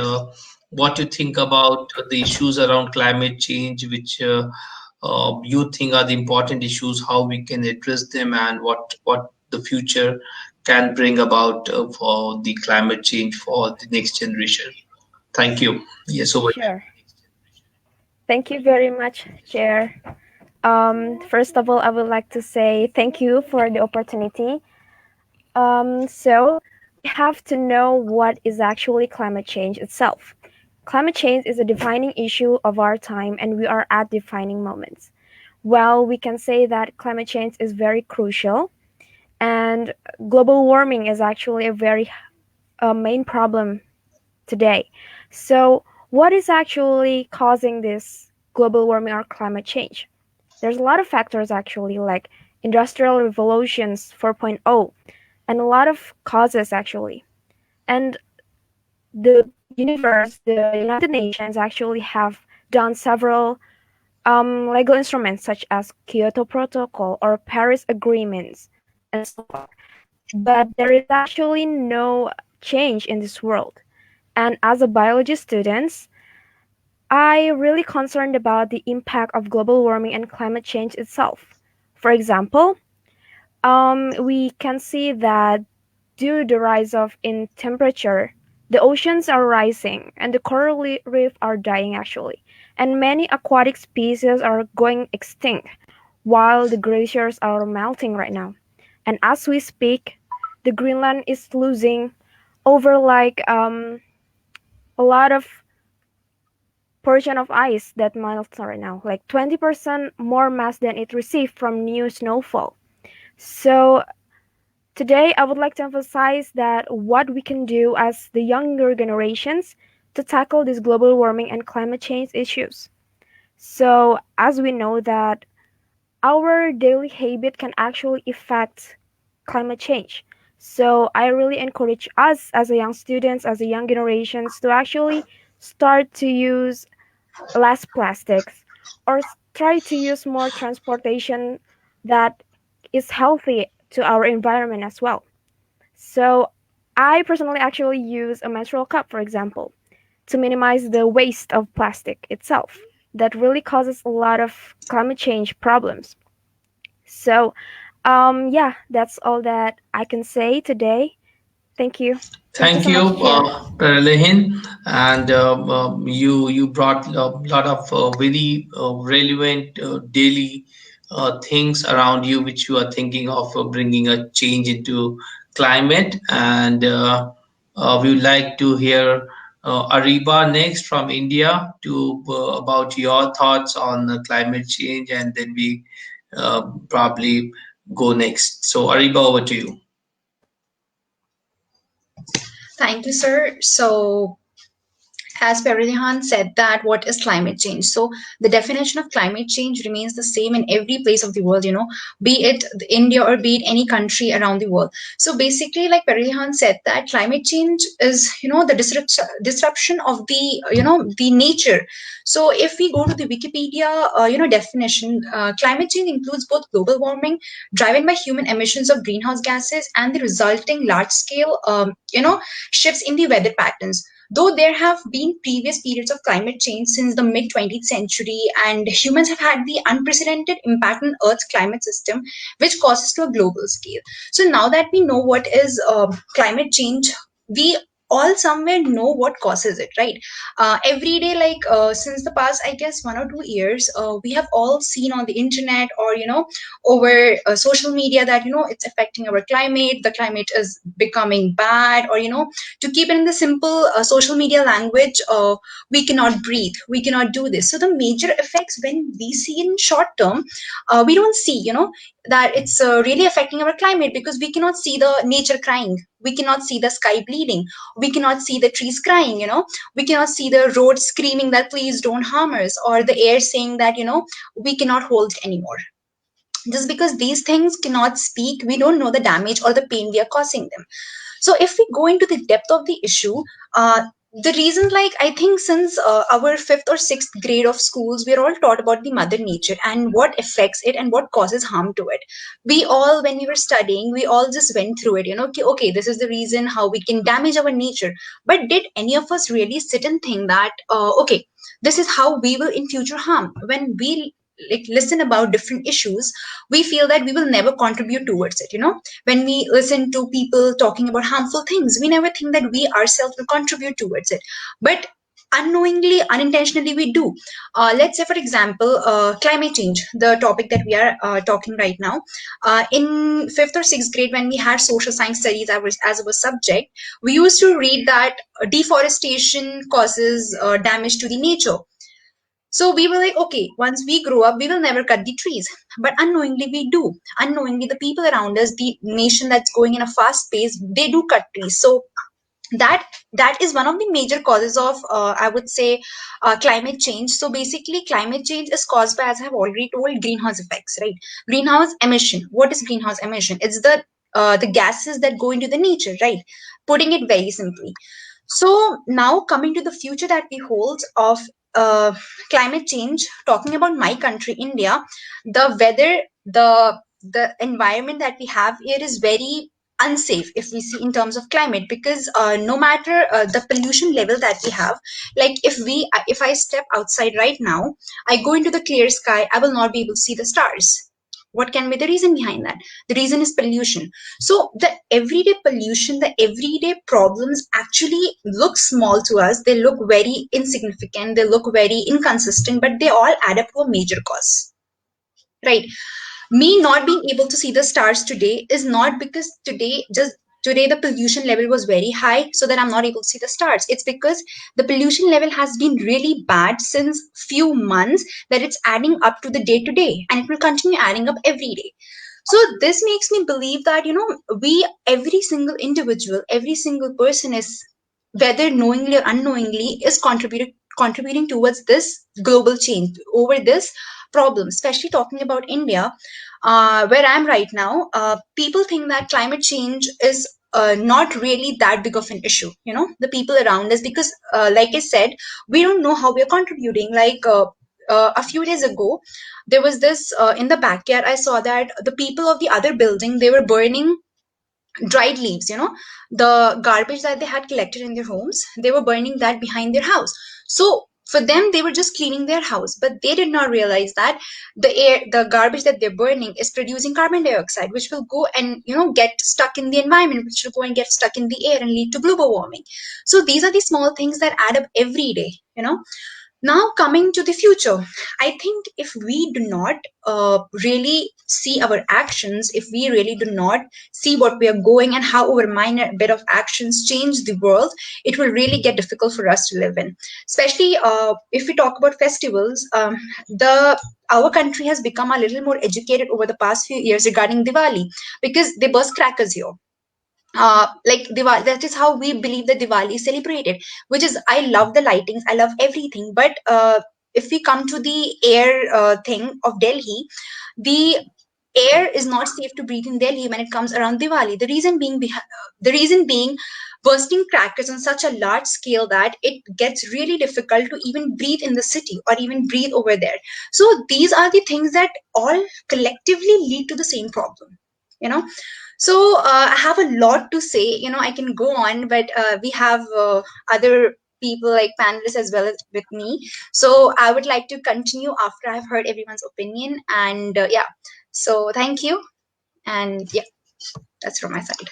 what you think about the issues around climate change, which you think are the important issues, how we can address them, and what the future can bring about for the climate change for the next generation. Thank you. Yes, over. Sure. Thank you very much, Chair. First of all, I would like to say thank you for the opportunity. So we have to know what is actually climate change itself. Climate change is a defining issue of our time, and we are at defining moments. Well, we can say that climate change is very crucial, and global warming is actually a very main problem today. So, what is actually causing this global warming or climate change? There's a lot of factors actually, like industrial revolutions 4.0, and a lot of causes actually. And the universe, the United Nations actually have done several legal instruments such as Kyoto Protocol or Paris agreements and so on. But there is actually no change in this world. And as a biology student, I really concerned about the impact of global warming and climate change itself. For example, we can see that due to the rise of in temperature, the oceans are rising and the coral reef are dying actually, and many aquatic species are going extinct, while the glaciers are melting right now. And as we speak, the Greenland is losing over like a lot of portion of ice that melts right now, like 20% more mass than it received from new snowfall. So today I would like to emphasize that what we can do as the younger generations to tackle these global warming and climate change issues. So as we know that our daily habit can actually affect climate change. So I really encourage us as a young students, as a young generations, to actually start to use less plastics, or try to use more transportation that is healthy to our environment as well. So I personally actually use a menstrual cup, for example, to minimize the waste of plastic itself that really causes a lot of climate change problems. So yeah, that's all that I can say today. Thank you. Thank you Thank so you, much, Chair. Paralehin, and you brought a lot of very relevant daily things around you, which you are thinking of bringing a change into climate. And we would like to hear Ariba next from India to about your thoughts on climate change, and then we probably go next. So, Ariba, over to you. Thank you, sir. So, as Parilihan said that what is climate change? So the definition of climate change remains the same in every place of the world, be it India or be it any country around the world. So basically, like Parilihan said, that climate change is, the disruption of the, the nature. So if we go to the Wikipedia, definition, climate change includes both global warming driven by human emissions of greenhouse gases and the resulting large scale, shifts in the weather patterns. Though there have been previous periods of climate change since the mid 20th century, and humans have had the unprecedented impact on Earth's climate system, which causes to a global scale. So now that we know what is climate change, we all somewhere know what causes it, right? Every day, like since the past, I guess 1 or 2 years, we have all seen on the internet or over social media that it's affecting our climate. The climate is becoming bad, or to keep it in the simple social media language, we cannot breathe, we cannot do this. So the major effects when we see in short term, we don't see that it's really affecting our climate, because we cannot see the nature crying, we cannot see the sky bleeding, we cannot see the trees crying, we cannot see the road screaming that please don't harm us, or the air saying that we cannot hold it anymore. Just because these things cannot speak, we don't know the damage or the pain we are causing them. So if we go into the depth of the issue, the reason, like I think since our fifth or sixth grade of schools, we're all taught about the mother nature and what affects it and what causes harm to it. We all, when we were studying, we all just went through it, okay, this is the reason how we can damage our nature. But did any of us really sit and think that, okay, this is how we will in future harm? When we like listen about different issues, we feel that we will never contribute towards it. When we listen to people talking about harmful things, we never think that we ourselves will contribute towards it. But unknowingly, unintentionally, we do. Let's say, for example, climate change, the topic that we are talking right now. In fifth or sixth grade, when we had social science studies as our subject, we used to read that deforestation causes damage to the nature. So we were like, okay, once we grow up, we will never cut the trees. But unknowingly, we do. Unknowingly, the people around us, the nation that's going in a fast pace, they do cut trees. So that is one of the major causes of, I would say, climate change. So basically, climate change is caused by, as I have already told, greenhouse effects, right? Greenhouse emission. What is greenhouse emission? It's the gases that go into the nature, right? Putting it very simply. So now coming to the future that we hold of climate change, talking about my country, India, the weather, the environment that we have here is very unsafe if we see in terms of climate, because no matter the pollution level that we have, like if I step outside right now, I go into the clear sky, I will not be able to see the stars. What can be the reason behind that? The reason is pollution. So the everyday pollution, the everyday problems actually look small to us. They look very insignificant. They look very inconsistent, but they all add up to a major cause, right? Me not being able to see the stars today is not because today the pollution level was very high, so that I'm not able to see the stars. It's because the pollution level has been really bad since few months, that it's adding up to the day to day, and it will continue adding up every day. So this makes me believe that we, every single individual, every single person is, whether knowingly or unknowingly, is contributing towards this global change over this problem. Especially talking about India, where I'm right now, people think that climate change is not really that big of an issue, the people around us, because like I said, we don't know how we're contributing. Like a few days ago, there was this in the backyard, I saw that the people of the other building, they were burning dried leaves, the garbage that they had collected in their homes, they were burning that behind their house. So for them, they were just cleaning their house, but they did not realize that the garbage that they're burning is producing carbon dioxide, which will go and get stuck in the environment, which will go and get stuck in the air and lead to global warming. So these are the small things that add up every day. Now, coming to the future, I think if we do not really see our actions, if we really do not see what we are going and how our minor bit of actions change the world, it will really get difficult for us to live in. Especially if we talk about festivals, our country has become a little more educated over the past few years regarding Diwali, because they burst crackers here. Like Diwali, that is how we believe that Diwali is celebrated, which is, I love the lightings, I love everything. But if we come to the air thing of Delhi, the air is not safe to breathe in Delhi when it comes around Diwali. The reason being bursting crackers on such a large scale that it gets really difficult to even breathe in the city or even breathe over there. So these are the things that all collectively lead to the same problem, you know. So I have a lot to say. I can go on, but we have other people like panelists as well as with me. So I would like to continue after I've heard everyone's opinion. And yeah, so thank you. And yeah, that's from my side.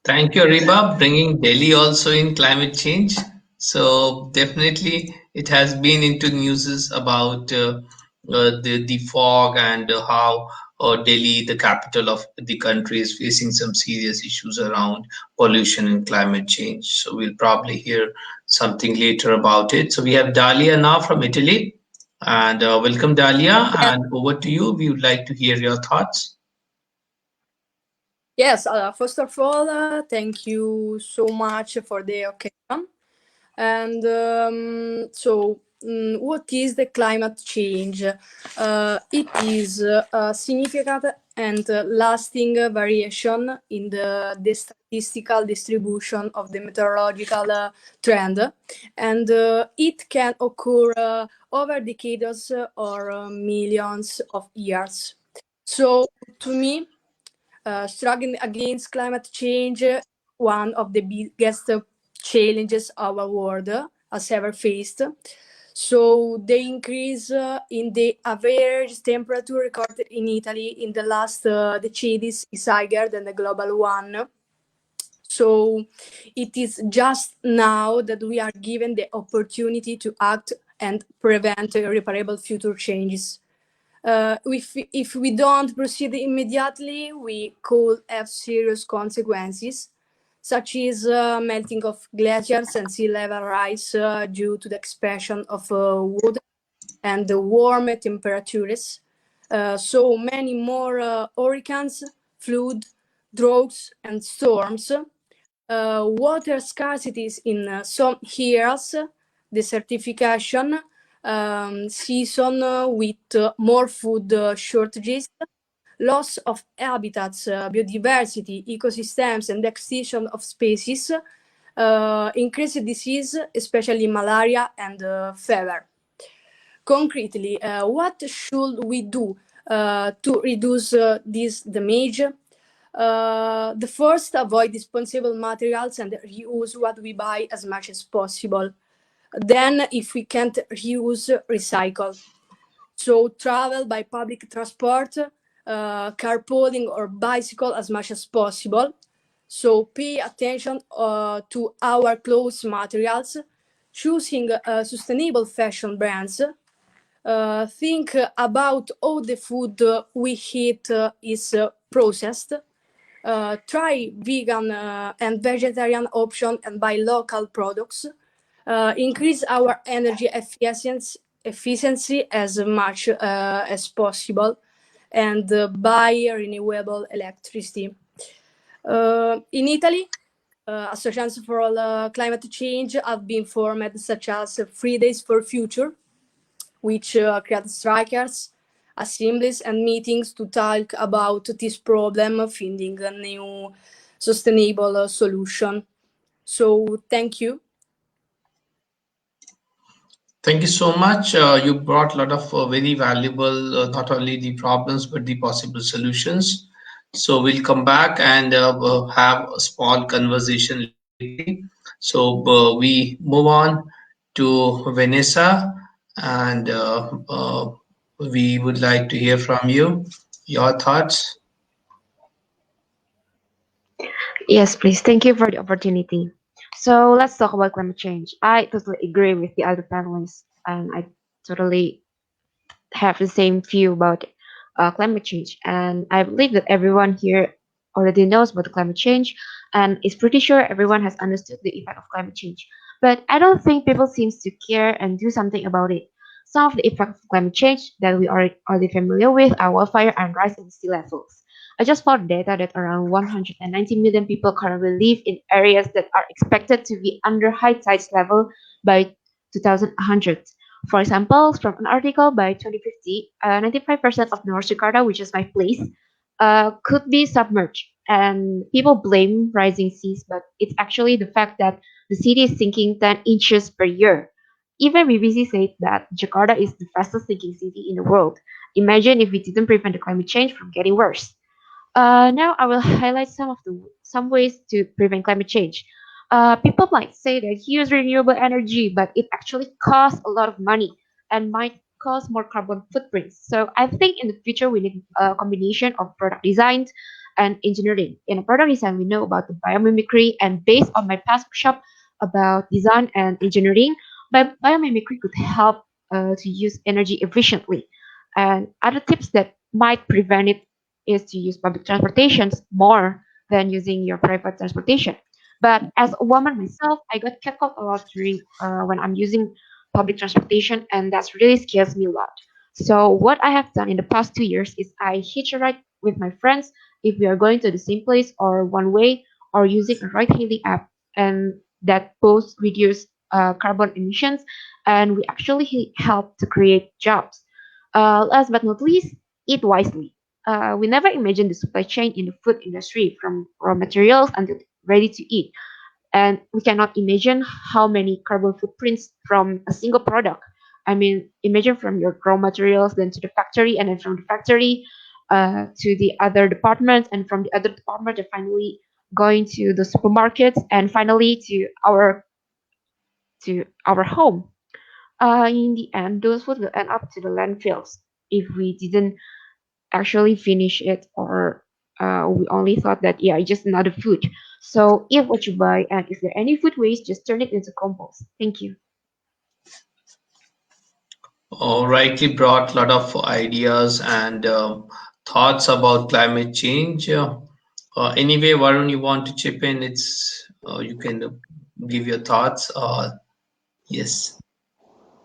Thank you, Ariba, bringing Delhi also in climate change. So definitely, it has been into news about the fog and how Delhi, the capital of the country, is facing some serious issues around pollution and climate change. So we'll probably hear something later about it. So we have Dalia now from Italy, and welcome, Dalia. And over to you. We would like to hear your thoughts. Yes, first of all, thank you so much for the occasion. And what is the climate change? It is a significant and lasting variation in the statistical distribution of the meteorological trend, and it can occur over decades or millions of years. So, to me, struggling against climate change, one of the biggest challenges our world has ever faced. So the increase in the average temperature recorded in Italy in the last decades is higher than the global one. So it is just now that we are given the opportunity to act and prevent irreparable future changes. If we don't proceed immediately, we could have serious consequences, such as melting of glaciers and sea level rise due to the expansion of water and the warm temperatures. So many more hurricanes, flood, droughts, and storms. Water scarcities in some areas, desertification, season with more food shortages, loss of habitats, biodiversity, ecosystems, and extinction of species, increased disease, especially malaria and fever. Concretely, what should we do to reduce this damage? The first, avoid disposable materials and reuse what we buy as much as possible. Then, if we can't reuse, recycle. So travel by public transport, carpooling or bicycle as much as possible. So pay attention to our clothes materials, choosing sustainable fashion brands. Think about how the food we eat is processed. Try vegan and vegetarian options and buy local products. Increase our energy efficiency as much as possible, and buy renewable electricity. In Italy, associations for climate change have been formed, such as 3 Days for Future, which create strikers, assemblies and meetings to talk about this problem, finding a new sustainable solution. So thank you. Thank you so much. You brought a lot of very valuable, not only the problems, but the possible solutions. So we'll come back and have a small conversation later. So we move on to Vanessa, and we would like to hear from you, your thoughts. Yes, please. Thank you for the opportunity. So let's talk about climate change. I totally agree with the other panelists, and I totally have the same view about climate change. And I believe that everyone here already knows about the climate change and is pretty sure everyone has understood the effect of climate change. But I don't think people seems to care and do something about it. Some of the effects of climate change that we are already familiar with are wildfire and rise in sea levels. I just found data that around 190 million people currently live in areas that are expected to be under high tides level by 2100. For example, from an article by 2050, 95% of North Jakarta, which is my place, could be submerged. And people blame rising seas, but it's actually the fact that the city is sinking 10 inches per year. Even BBC said that Jakarta is the fastest sinking city in the world. Imagine if we didn't prevent the climate change from getting worse. Now I will highlight some ways to prevent climate change. People might say that use renewable energy, but it actually costs a lot of money and might cause more carbon footprints. So I think in the future we need a combination of product design and engineering. In a product design, we know about the biomimicry, and based on my past workshop about design and engineering, biomimicry could help to use energy efficiently. And other tips that might prevent it is to use public transportation more than using your private transportation. But as a woman myself, I got catcalled a lot during when I'm using public transportation, and that really scares me a lot. So what I have done in the past 2 years is I hitch a ride with my friends if we are going to the same place or one way, or using a ride-hailing app, and that both reduce carbon emissions, and we actually help to create jobs. Last but not least, eat wisely. We never imagined the supply chain in the food industry from raw materials until ready to eat. And we cannot imagine how many carbon footprints from a single product. I mean, imagine from your raw materials, then to the factory, and then from the factory to the other departments, and from the other department, and finally going to the supermarkets, and finally to our home. In the end, those food will end up to the landfills if we didn't actually finish it, or we only thought that yeah, it's just another food. So eat what you buy, and if there any food waste, just turn it into compost. Thank you. Rightly brought a lot of ideas and thoughts about climate change. Anyway, Varun, you want to chip in? It's you can give your thoughts. Yes.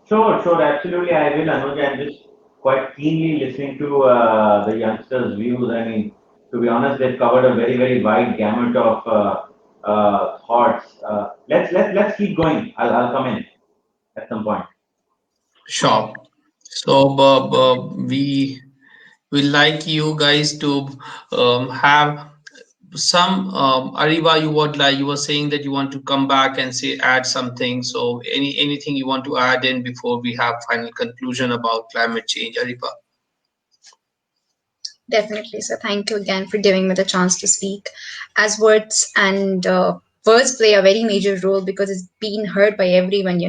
Sure, sure, absolutely. I will, Anuj. I'm just quite keenly listening to the youngsters' views. I mean, to be honest, they've covered a very, very wide gamut of thoughts. Let's keep going. I'll come in at some point. Sure. So we will like you guys to have some Ariba, you were saying that you want to come back and say add something. So anything you want to add in before we have final conclusion about climate change, Ariba? Definitely. So thank you again for giving me the chance to speak. As words play a very major role because it's being heard by everyone,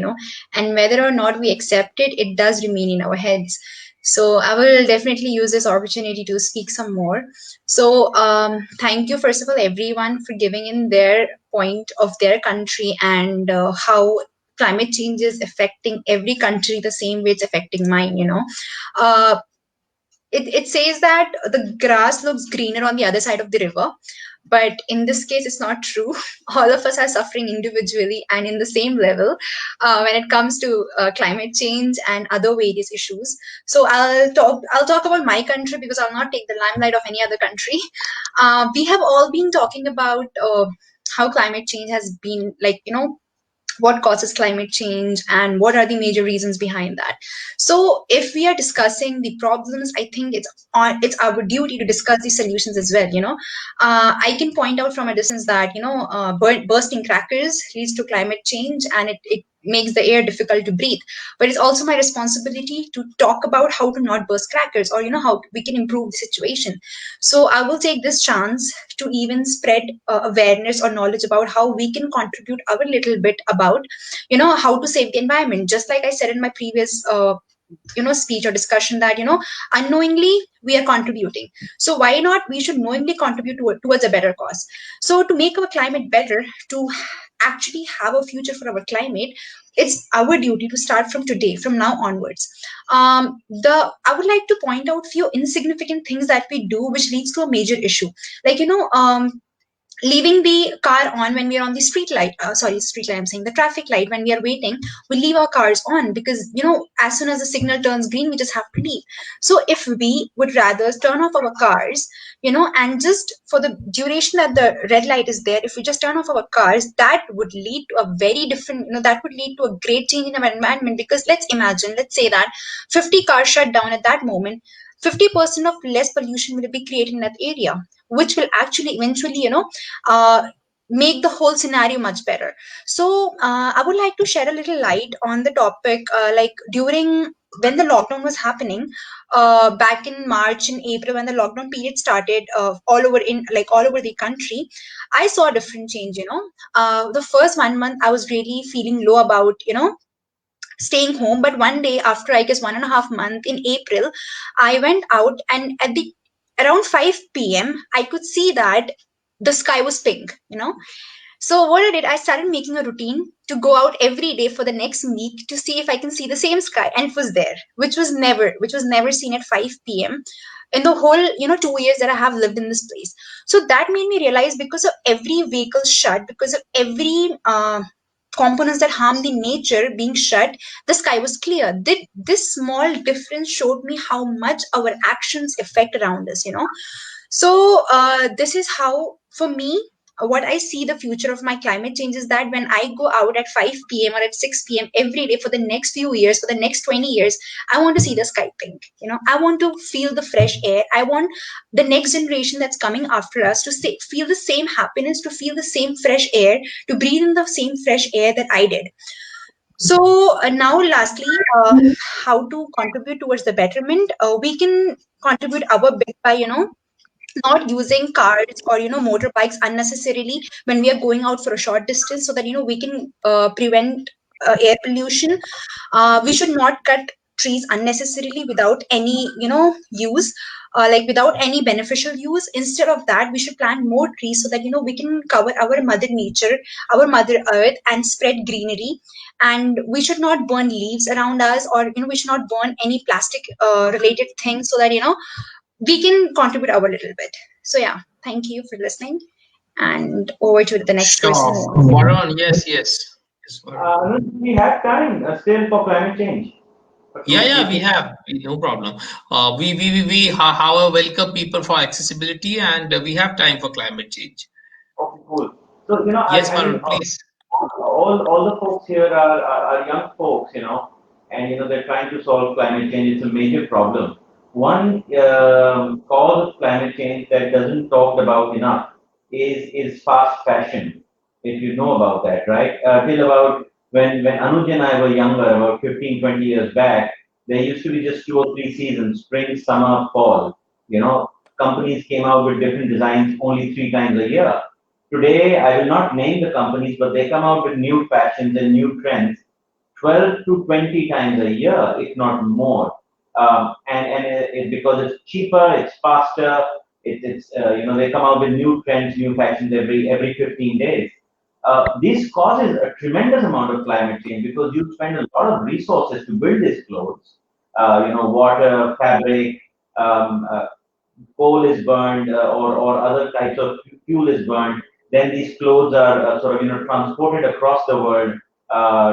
and whether or not we accept it, it does remain in our heads. So I will definitely use this opportunity to speak some more. So thank you, first of all, everyone for giving in their point of their country and how climate change is affecting every country the same way it's affecting mine. Uh, it says that the grass looks greener on the other side of the river, but in this case it's not true. All of us are suffering individually and in the same level when it comes to climate change and other various issues. So I'll talk about my country because I'll not take the limelight of any other country. We have all been talking about how climate change has been, like, what causes climate change and what are the major reasons behind that. So if we are discussing the problems, I think it's our duty to discuss the solutions as well. I can point out from a distance that bursting crackers leads to climate change, and it makes the air difficult to breathe. But it's also my responsibility to talk about how to not burst crackers, or how we can improve the situation. So I will take this chance to even spread awareness or knowledge about how we can contribute our little bit about how to save the environment. Just like I said in my previous speech or discussion, that unknowingly we are contributing. So why not we should knowingly contribute towards a better cause. So to make our climate better, to actually have a future for our climate, it's our duty to start from today, from now onwards. I would like to point out few insignificant things that we do which leads to a major issue, like leaving the car on when we are on the street light, I'm saying the traffic light. When we are waiting, we leave our cars on because as soon as the signal turns green, we just have to leave. So if we would rather turn off our cars, and just for the duration that the red light is there, if we just turn off our cars, that would lead to a very different, that would lead to a great change in our environment. Because let's say that 50 cars shut down at that moment, 50% of less pollution will be created in that area, which will actually eventually uh, make the whole scenario much better. So I would like to shed a little light on the topic, like during when the lockdown was happening, back in March and April, when the lockdown period started, all over the country, I saw a different change. The first 1 month I was really feeling low about staying home. But one day, after I guess 1.5 months, in April, I went out, and at the around 5 p.m. I could see that the sky was pink. So what I did, I started making a routine to go out every day for the next week to see if I can see the same sky, and it was there, which was never seen at 5 p.m. in the whole 2 years that I have lived in this place. So that made me realize, because of every vehicle shut, because of every components that harm the nature being shut, the sky was clear. This small difference showed me how much our actions affect around us. So this is how, for me, what I see the future of my climate change is that when I go out at 5 p.m. or at 6 p.m. every day for the next few years, for the next 20 years, I want to see the sky pink. I want to feel the fresh air. I want the next generation that's coming after us to feel the same happiness, to feel the same fresh air, to breathe in the same fresh air that I did. So now, lastly, how to contribute towards the betterment? We can contribute our bit by not using cars or motorbikes unnecessarily when we are going out for a short distance, so that we can prevent air pollution. We should not cut trees unnecessarily without any use, like without any beneficial use. Instead of that, we should plant more trees, so that we can cover our mother nature, our mother earth, and spread greenery. And we should not burn leaves around us, or we should not burn any plastic related things, so that we can contribute our little bit. So yeah, thank you for listening, and over to the next person. Sure. Varun, yes, yes. Yes, Varun. We have time still for climate change. Yeah, we have. No problem. However, welcome people for accessibility, and we have time for climate change. Okay, cool. So, Yes, I mean, Varun, please. all the folks here are young folks, and, they're trying to solve climate change. It's a major problem. One cause of climate change that doesn't talked about enough is fast fashion, if you know about that, right? Till about when Anuj and I were younger, about 15, 20 years back, there used to be just 2 or 3 seasons: spring, summer, fall. Companies came out with different designs only 3 times a year. Today, I will not name the companies, but they come out with new fashions and new trends 12 to 20 times a year, if not more. Because it's cheaper, it's faster, they come out with new trends, new fashions every 15 days. This causes a tremendous amount of climate change because you spend a lot of resources to build these clothes. Water, fabric, um, uh, coal is burned, or other types of fuel is burned. Then these clothes are sort of transported across the world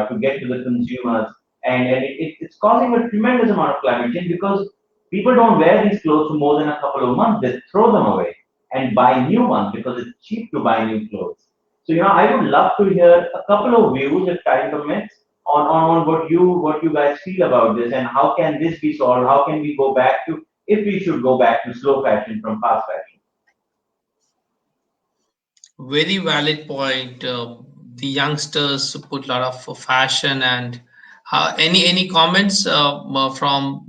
to get to the consumers, and it's causing a tremendous amount of climate change because people don't wear these clothes for more than a couple of months. They throw them away and buy new ones because it's cheap to buy new clothes. So, I would love to hear a couple of views, if time permits, on what you guys feel about this, and how can this be solved? How can we go back to, if we should go back to slow fashion from fast fashion? Very valid point. The youngsters put a lot of fashion, and any comments from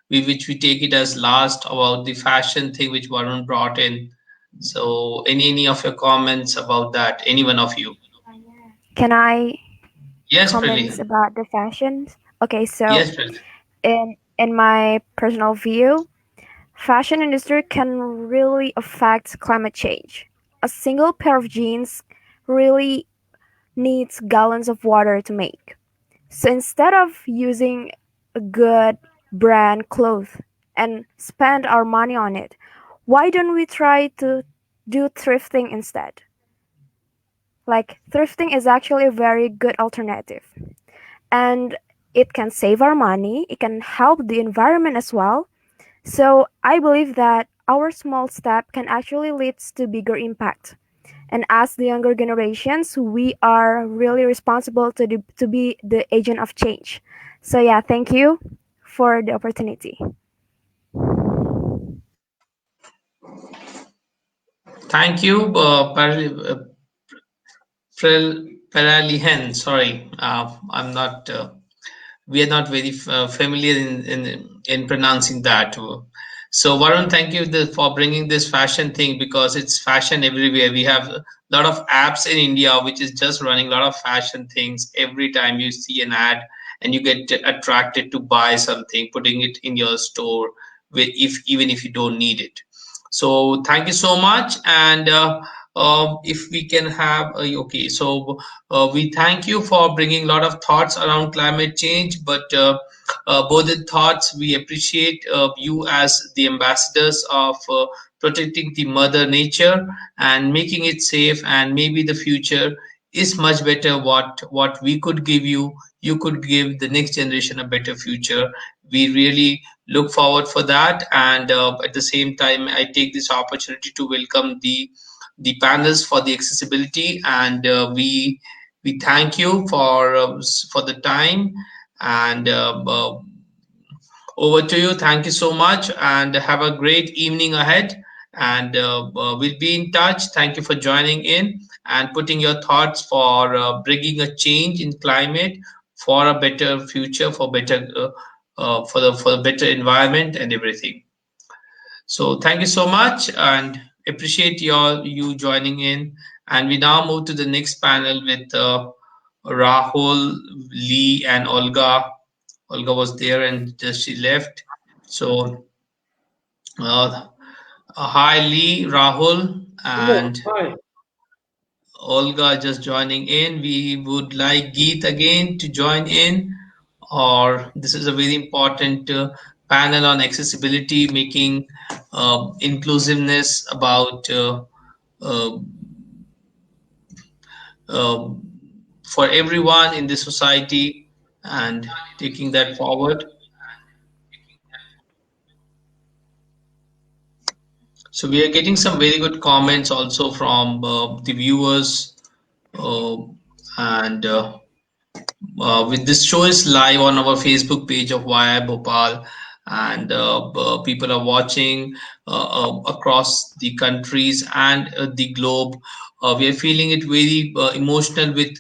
which we take it as last about the fashion thing which Varun brought in. So any of your comments about that? Any one of you? Can I Yes, comments Prilly. about the fashions? Okay, so Yes, Prilly. in my personal view, fashion industry can really affect climate change. A single pair of jeans really needs gallons of water to make. So instead of using a good brand clothes and spend our money on it, why don't we try to do thrifting instead? Like thrifting is actually a very good alternative. And it can save our money, it can help the environment as well. So I believe that our small step can actually lead to bigger impact. And as the younger generations, we are really responsible to be the agent of change. So yeah, thank you for the opportunity. Thank you, Paralihen. Sorry, I'm not. We are not very familiar in pronouncing that. So Varun, thank you for bringing this fashion thing, because it's fashion everywhere. We have a lot of apps in India which is just running a lot of fashion things. Every time you see an ad and you get attracted to buy something, putting it in your store, if even if you don't need it. So thank you so much. And if we can have okay, so we thank you for bringing a lot of thoughts around climate change, but both the thoughts, we appreciate you as the ambassadors of protecting the mother nature and making it safe, and maybe the future is much better. What we could give you, you could give the next generation a better future. We really look forward for that. And at the same time, I take this opportunity to welcome the panels for the accessibility, and we thank you for the time. And over to you. Thank you so much, and have a great evening ahead. And we'll be in touch. Thank you for joining in and putting your thoughts for bringing a change in climate for a better future, for better for the better environment and everything. So thank you so much, and appreciate you joining in. And we now move to the next panel with Rahul, Lee, and Olga. Olga was there and just she left. So hi Lee, Rahul, Yeah, and hi. Olga just joining in. We would like Geet again to join in, or this is a very important panel on accessibility, making inclusiveness about uh, uh, for everyone in the society, and taking that forward. So we are getting some very good comments also from the viewers, uh, and with this show is live on our Facebook page of YI Bhopal, and people are watching across the countries and the globe. We are feeling it very emotional with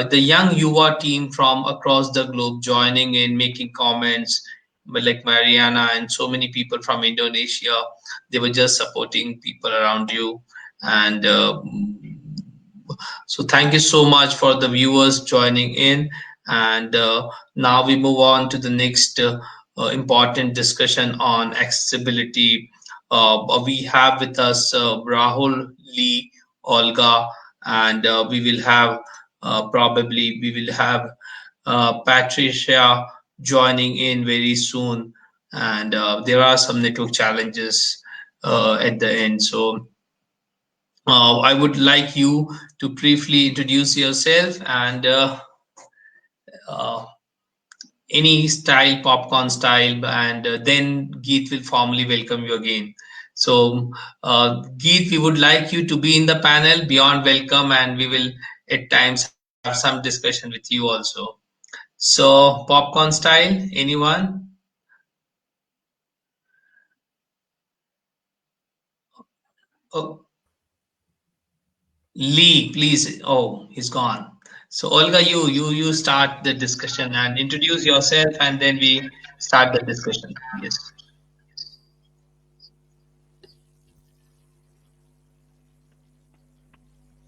the young Yuva team from across the globe joining in, making comments, like Mariana and so many people from Indonesia. They were just supporting people around you, and so thank you so much for the viewers joining in. And now we move on to the next important discussion on accessibility. We have with us Rahul, Lee, Olga, and we will have probably we will have Patricia joining in very soon. And there are some network challenges at the end. So I would like you to briefly introduce yourself, and uh, any style, popcorn style, and then Geet will formally welcome you again. So, Geet, we would like you to be in the panel, beyond welcome, and we will at times have some discussion with you also. So, popcorn style, anyone? Oh, Lee, please. Oh, he's gone. So, Olga, you start the discussion and introduce yourself, and then we start the discussion. Yes.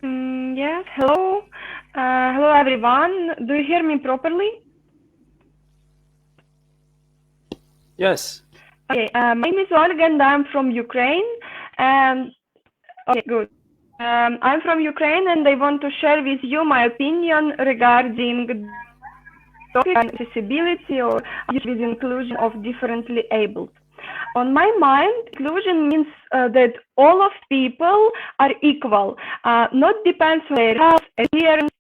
Yes, hello. Hello, everyone. Do you hear me properly? Yes. Okay, my name is Olga and I'm from Ukraine. And okay, good. I'm from Ukraine and I want to share with you my opinion regarding topic accessibility or with inclusion of differently abled. On my mind, inclusion means that all of people are equal, not depends on their health, appearance,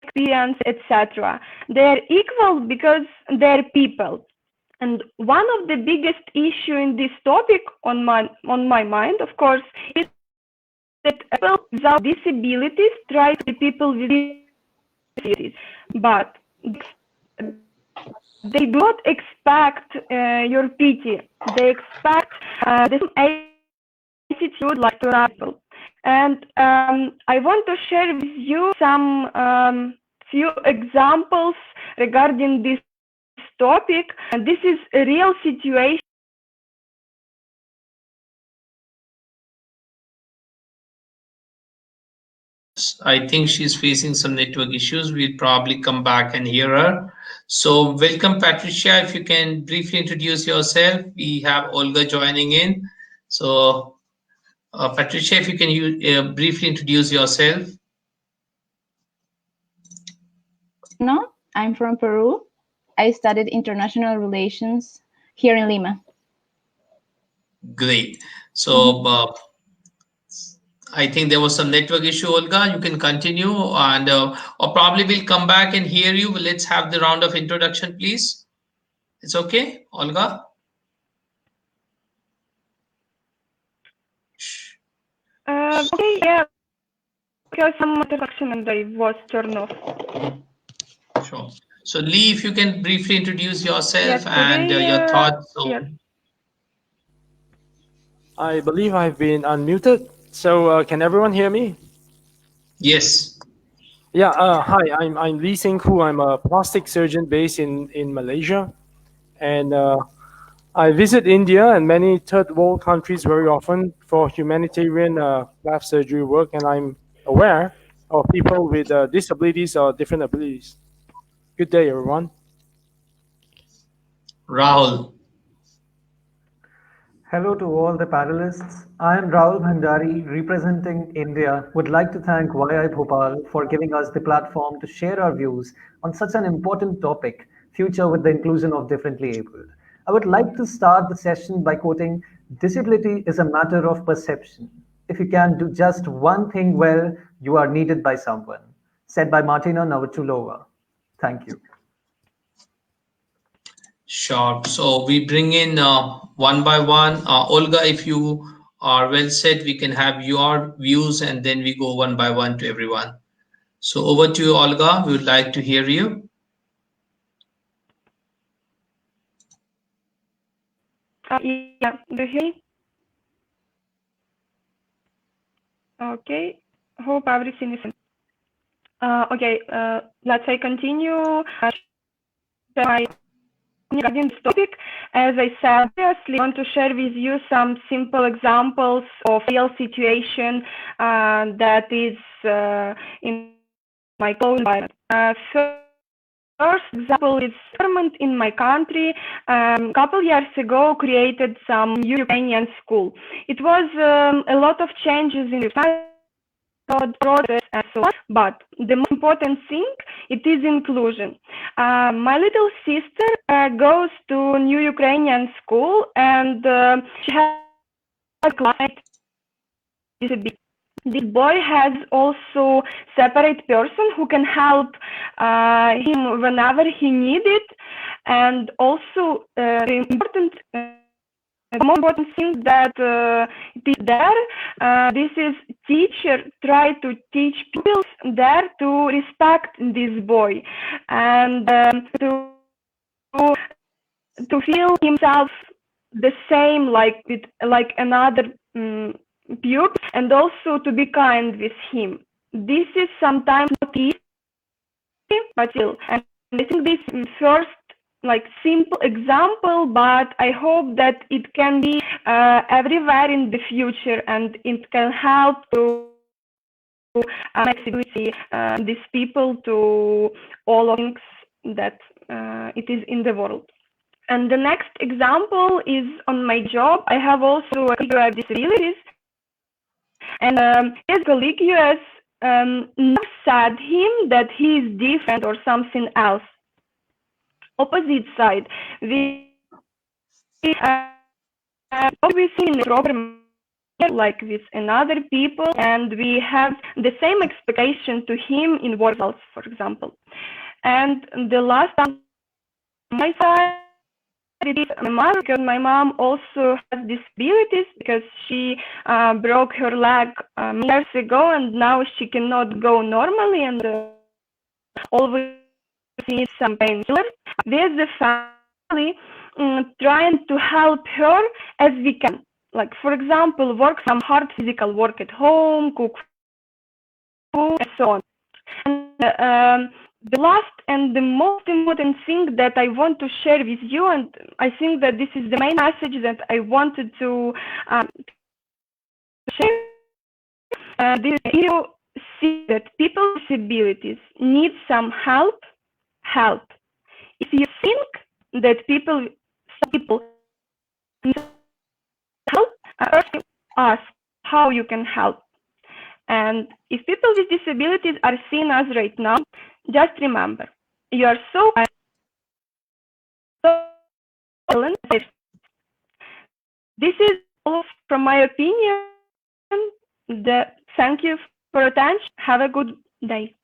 experience, etc. They are equal because they're people. And one of the biggest issue in this topic on my mind, of course, is that people without disabilities try to be people with disabilities, but they do not expect your pity. They expect the same attitude like to people. And I want to share with you some few examples regarding this topic. And this is a real situation. I think she's facing some network issues. We'll probably come back and hear her. So, welcome, Patricia. If you can briefly introduce yourself, we have Olga joining in. So, Patricia, if you can briefly introduce yourself. No, I'm from Peru. I studied international relations here in Lima. Great. So, I think there was some network issue, Olga. You can continue, and or probably we'll come back and hear you. Let's have the round of introduction, please. It's okay, Olga? Okay, yeah, because some introduction and I was turned off. Sure. So, Lee, if you can briefly introduce yourself Yes, and today, your thoughts. So, yes. I believe I've been unmuted. So can everyone hear me? Yes. Yeah. Hi, I'm Lee Sing Hu. I'm a plastic surgeon based in Malaysia, and I visit India and many third world countries very often for humanitarian plastic surgery work, and I'm aware of people with disabilities or different abilities. Good day, everyone. Rahul. Hello to all the panelists. I am Rahul Bhandari, representing India. Would like to thank YI Bhopal for giving us the platform to share our views on such an important topic, future with the inclusion of differently abled. I would like to start the session by quoting, "Disability is a matter of perception. If you can do just one thing well, you are needed by someone," said by Martina Navratilova. Thank you. Sure. So we bring in one by one. Olga, if you are well set, we can have your views and then we go one by one to everyone. So over to you, Olga. We would like to hear you. Yeah, do you hear me? Okay, hope everything is. Okay, let's say continue. Regarding this topic, as I said previously, I want to share with you some simple examples of real situation that is in my own environment. First example is government in my country a couple years ago created some Ukrainian school. It was a lot of changes in the process and so on, but the most important thing, it is inclusion. My little sister goes to new Ukrainian school and she has a class. This boy has also separate person who can help him whenever he need it, and also the important the most important thing that it is there. This is teacher try to teach people there to respect this boy and to feel himself the same like another pupil, and also to be kind with him. This is sometimes not easy, but still, and I think this first simple example, but I hope that it can be everywhere in the future, and it can help to accessibility these people to all of things that it is in the world. And the next example is on my job. I have also a colleague who has disabilities, and his colleague US never said him that he is different or something else. Opposite side, we see in a proper manner, like with another people, and we have the same expectation to him in work results, for example. And the last time on my side, it is my mother, because my mom also has disabilities because she broke her leg years ago, and now she cannot go normally and always needs some painkillers. There's the family trying to help her as we can. Like, for example, work some hard physical work at home, cook food, and so on. And the last and the most important thing that I want to share with you, and I think that this is the main message that I wanted to share, this you see that people with disabilities need some help. If you think that some people need help, ask how you can help. And if people with disabilities are seeing us right now, just remember, you are so talented. This is all from my opinion. Thank you for your attention. Have a good day.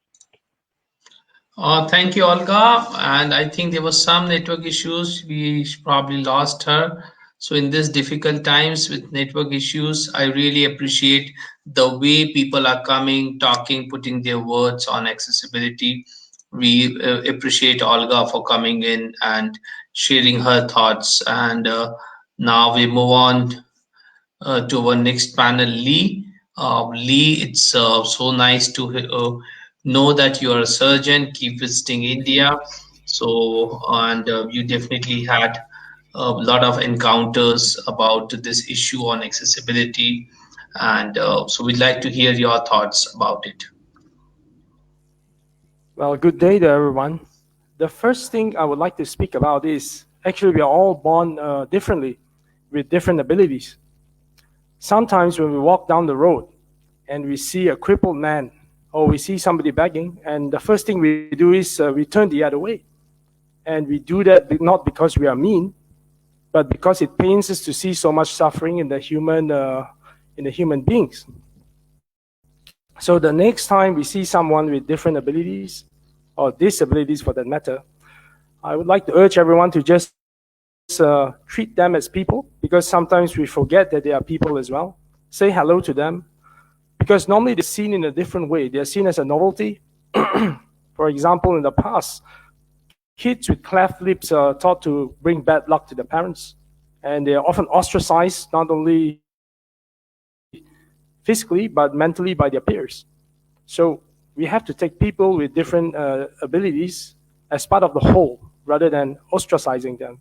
Thank you, Olga. And I think there was some network issues. We probably lost her. So in these difficult times with network issues, I really appreciate the way people are coming, talking, putting their words on accessibility. We appreciate Olga for coming in and sharing her thoughts. And now we move on to our next panel, Lee. Lee, it's so nice to know that you are a surgeon. Keep visiting India. So, and you definitely had a lot of encounters about this issue on accessibility. And so we'd like to hear your thoughts about it. Well, good day to everyone. The first thing I would like to speak about is actually we are all born differently with different abilities. Sometimes when we walk down the road and we see a crippled man or we see somebody begging, and the first thing we do is we turn the other way. And we do that not because we are mean, but because it pains us to see so much suffering in the human beings. So the next time we see someone with different abilities, or disabilities for that matter, I would like to urge everyone to just treat them as people, because sometimes we forget that they are people as well. Say hello to them, because normally they're seen in a different way. They're seen as a novelty. For example, in the past, kids with cleft lips are thought to bring bad luck to their parents, and they are often ostracized not only physically but mentally by their peers. So we have to take people with different abilities as part of the whole rather than ostracizing them.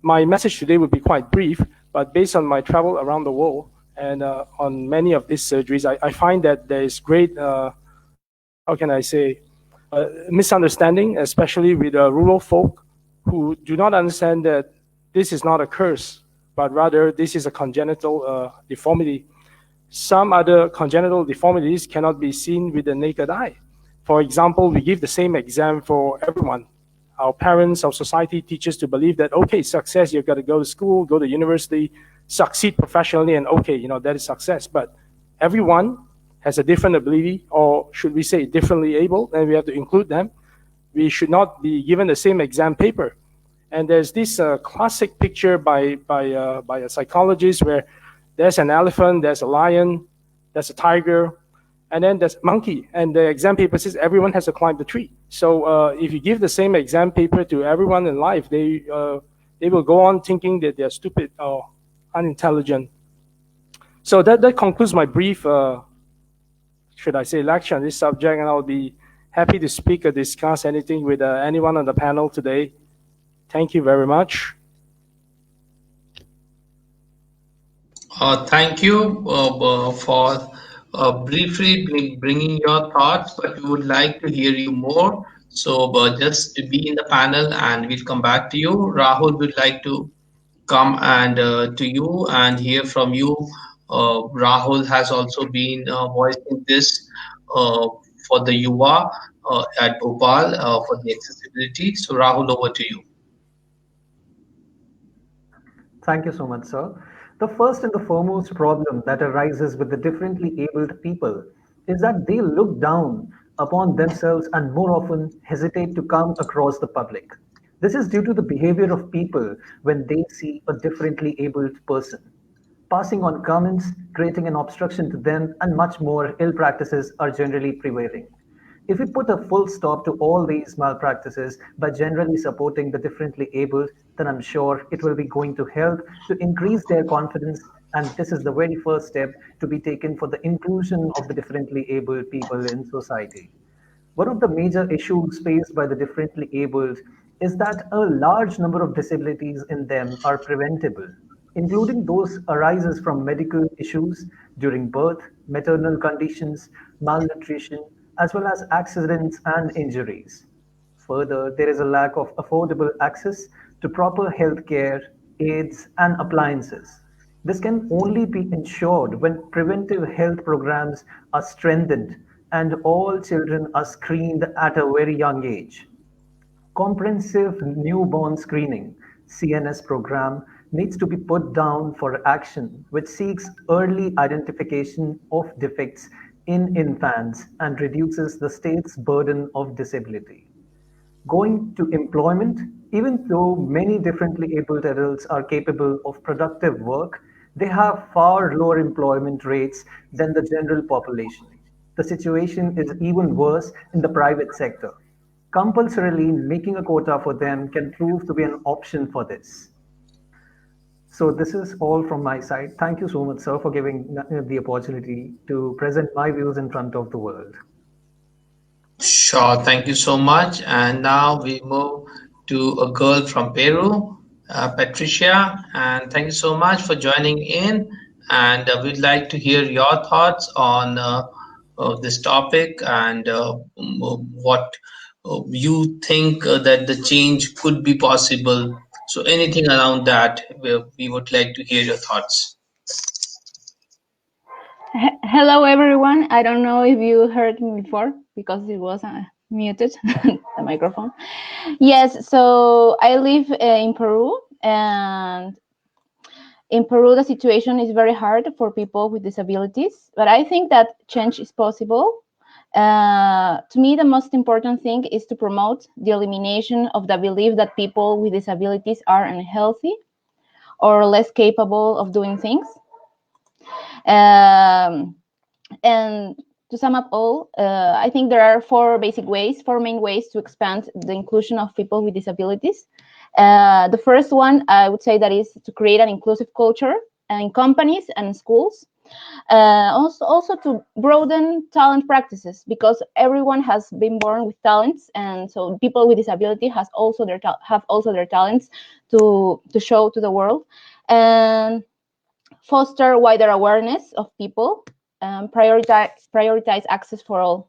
My message today would be quite brief, but based on my travel around the world and on many of these surgeries, I find that there is great, how can I say, misunderstanding, especially with rural folk who do not understand that this is not a curse, but rather this is a congenital deformity. Some other congenital deformities cannot be seen with the naked eye. For example, we give the same exam for everyone. Our parents, our society teach us to believe that, okay, success, you've got to go to school, go to university, succeed professionally, and okay, that is success. But everyone has a different ability, or should we say differently able, and we have to include them. We should not be given the same exam paper. And there's this classic picture by a psychologist where there's an elephant, there's a lion, there's a tiger, and then there's a monkey. And the exam paper says everyone has to climb the tree. So if you give the same exam paper to everyone in life, they will go on thinking that they're stupid or unintelligent. So that concludes my brief, should I say, lecture on this subject, and I'll be happy to speak or discuss anything with anyone on the panel today. Thank you very much. Thank you for briefly bringing your thoughts, but we would like to hear you more. So just be in the panel and we'll come back to you. Rahul would like to come and to you and hear from you. Rahul has also been voicing this for the Yuva at Bhopal for the accessibility. So Rahul, over to you. Thank you so much, sir. The first and the foremost problem that arises with the differently abled people is that they look down upon themselves and more often hesitate to come across the public. This is due to the behavior of people when they see a differently abled person. Passing on comments, creating an obstruction to them, and much more ill practices are generally prevailing. If we put a full stop to all these malpractices by generally supporting the differently abled, then I'm sure it will be going to help to increase their confidence. And this is the very first step to be taken for the inclusion of the differently abled people in society. One of the major issues faced by the differently abled is that a large number of disabilities in them are preventable, including those arises from medical issues during birth, maternal conditions, malnutrition, as well as accidents and injuries. Further, there is a lack of affordable access to proper health care, aids, and appliances. This can only be ensured when preventive health programs are strengthened and all children are screened at a very young age. Comprehensive newborn screening (CNS) program needs to be put down for action, which seeks early identification of defects in infants and reduces the state's burden of disability. Going to employment, even though many differently abled adults are capable of productive work, they have far lower employment rates than the general population. The situation is even worse in the private sector. Compulsorily making a quota for them can prove to be an option for this. So this is all from my side. Thank you so much, sir, for giving the opportunity to present my views in front of the world. Sure, thank you so much. And now we move to a girl from Peru, Patricia. And thank you so much for joining in. And we'd like to hear your thoughts on this topic and what you think that the change could be possible. So anything around that, we would like to hear your thoughts. Hello, everyone. I don't know if you heard me before because it was muted, the microphone. Yes, so I live in Peru, and in Peru, the situation is very hard for people with disabilities, but I think that change is possible. To me, the most important thing is to promote the elimination of the belief that people with disabilities are unhealthy or less capable of doing things. And to sum up all, I think there are four main ways to expand the inclusion of people with disabilities. The first one, I would say, that is to create an inclusive culture in companies and schools. Also to broaden talent practices, because everyone has been born with talents, and so people with disability have also their talents to show to the world. And foster wider awareness of people, prioritize access for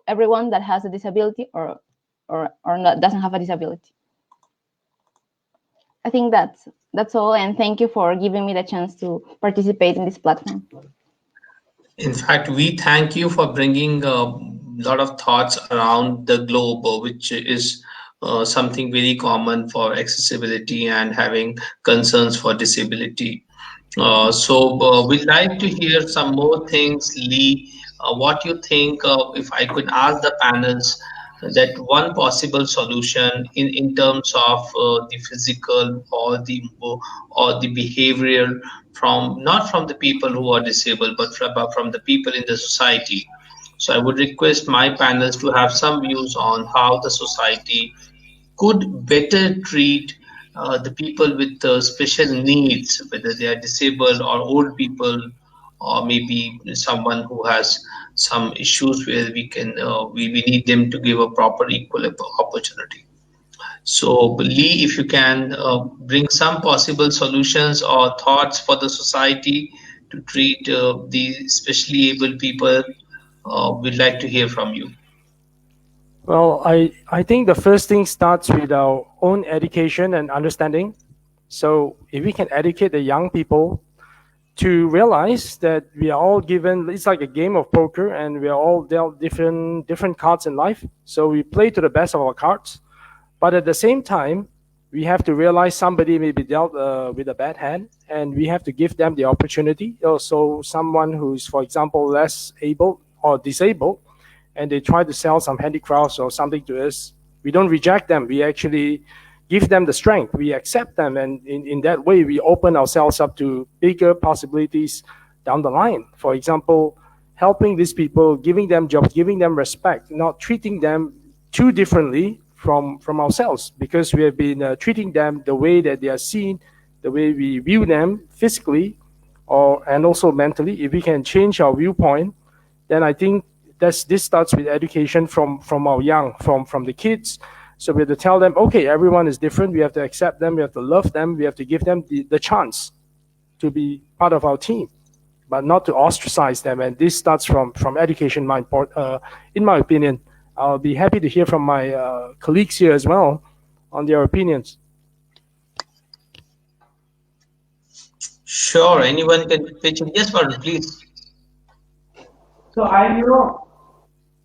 everyone that has a disability or doesn't have a disability. I think that's all, and thank you for giving me the chance to participate in this platform. In fact, we thank you for bringing a lot of thoughts around the globe, which is something very common for accessibility and having concerns for disability. So we'd like to hear some more things, Lee. What you think, if I could ask the panels, that one possible solution in terms of the physical or the behavioral, from not from the people who are disabled, but from the people in the society. So I would request my panels to have some views on how the society could better treat the people with special needs, whether they are disabled or old people, or maybe someone who has some issues where we need them to give a proper equal opportunity. So, Lee, if you can bring some possible solutions or thoughts for the society to treat the specially able people, we'd like to hear from you. Well, I think the first thing starts with our own education and understanding. So if we can educate the young people to realize that we are all given, it's like a game of poker, and we are all dealt different cards in life. So we play to the best of our cards, but at the same time, we have to realize somebody may be dealt with a bad hand, and we have to give them the opportunity. Also, someone who's, for example, less able or disabled, and they try to sell some handicrafts or something to us, we don't reject them. We actually give them the strength. We accept them, and in that way, we open ourselves up to bigger possibilities down the line. For example, helping these people, giving them jobs, giving them respect, not treating them too differently from ourselves, because we have been treating them the way that they are seen, the way we view them physically, and also mentally. If we can change our viewpoint, then I think this starts with education from our young, from the kids. So we have to tell them, okay, everyone is different. We have to accept them. We have to love them. We have to give them the chance to be part of our team, but not to ostracize them. And this starts from education, in my opinion. I'll be happy to hear from my colleagues here as well on their opinions. Sure, anyone can pitch in. Yes, Varun, please. So